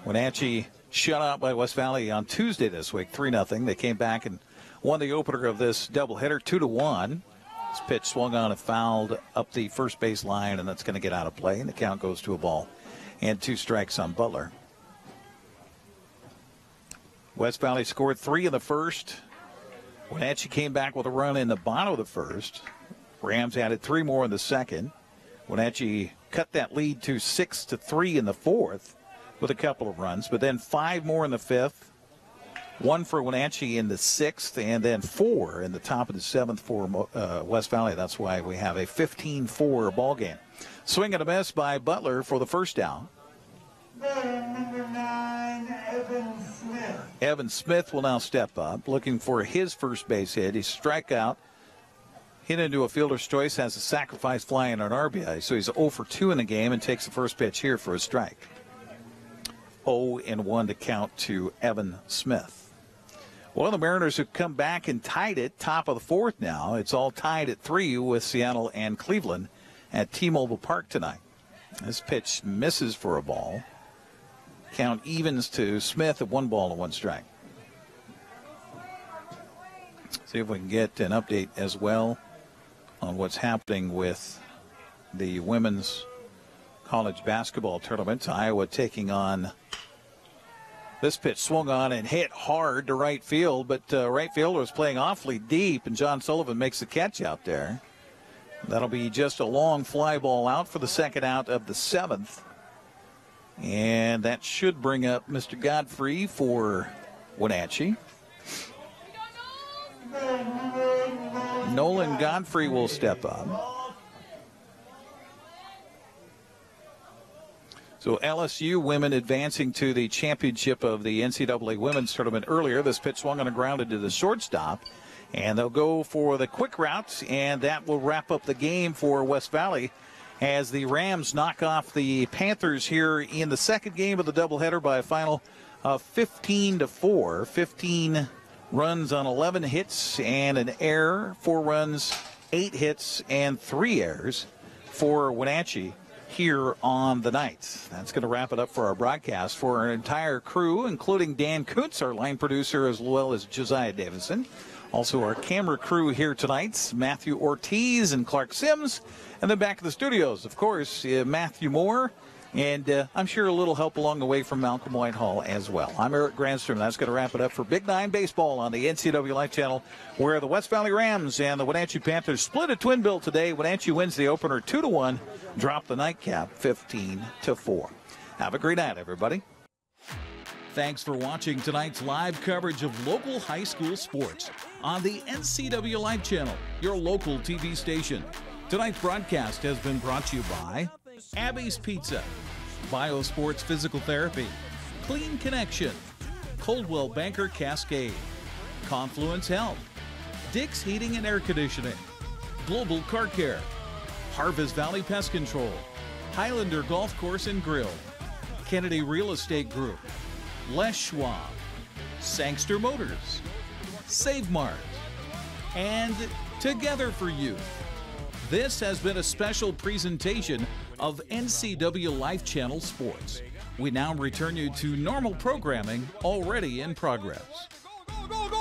Wenatchee shut out by West Valley on Tuesday this week, 3-0. They came back and won the opener of this doubleheader 2-1. This pitch swung on and fouled up the first base line, and that's going to get out of play, and the count goes to a ball and 2 strikes on Butler. West Valley scored 3 in the first. Wenatchee came back with a run in the bottom of the first. Rams added 3 more in the second. Wenatchee cut that lead to 6-3 in the fourth with a couple of runs, but then 5 more in the 5th. 1 for Wenatchee in the 6th, and then 4 in the top of the 7th for West Valley. That's why we have a 15-4 ball game. Swing and a miss by Butler for the first down. Number 9, Evan Smith. Evan Smith will now step up, looking for his first base hit. He struck out, hit into a fielder's choice, has a sacrifice fly and an RBI. So he's 0 for 2 in the game and takes the first pitch here for a strike. 0-1 to count to Evan Smith. Well, the Mariners have come back and tied it, top of the 4th now. It's all tied at 3 with Seattle and Cleveland at T-Mobile Park tonight. This pitch misses for a ball. Count evens to Smith at 1 ball and 1 strike. See if we can get an update as well on what's happening with the women's college basketball tournament. Iowa taking on. This pitch swung on and hit hard to right field, but right fielder was playing awfully deep, and John Sullivan makes the catch out there. That'll be just a long fly ball out for the second out of the 7th. And that should bring up Mr. Godfrey for Wenatchee. Nolan Godfrey will step up. So LSU women advancing to the championship of the NCAA women's tournament earlier. This pitch swung on and grounded to the shortstop. And they'll go for the quick route, and that will wrap up the game for West Valley as the Rams knock off the Panthers here in the second game of the doubleheader by a final of 15-4. 15 runs on 11 hits and an error. 4 runs, 8 hits, and 3 errors for Wenatchee here on the night. That's going to wrap it up for our broadcast. For our entire crew, including Dan Kuntz, our line producer, as well as Josiah Davison. Also our camera crew here tonight, Matthew Ortiz and Clark Sims. And then back to the studios, of course, Matthew Moore And I'm sure a little help along the way from Malcolm Whitehall as well. I'm Eric Granstrom. That's going to wrap it up for Big 9 Baseball on the NCWLIFE Channel, where the West Valley Rams and the Wenatchee Panthers split a twin bill today. Wenatchee wins the opener 2-1, drop the nightcap 15-4. Have a great night, everybody. Thanks for watching tonight's live coverage of local high school sports on the NCWLIFE Channel, your local TV station. Tonight's broadcast has been brought to you by Abby's Pizza, Biosports Physical Therapy, Clean Connection, Coldwell Banker Cascade, Confluence Health, Dick's Heating and Air Conditioning, Global Car Care, Harvest Valley Pest Control, Highlander Golf Course and Grill, Kennedy Real Estate Group, Les Schwab, Sangster Motors, Save Mart, and Together for You. This has been a special presentation of NCWLIFE Channel Sports. We now return you to normal programming already in progress. Go, go, go!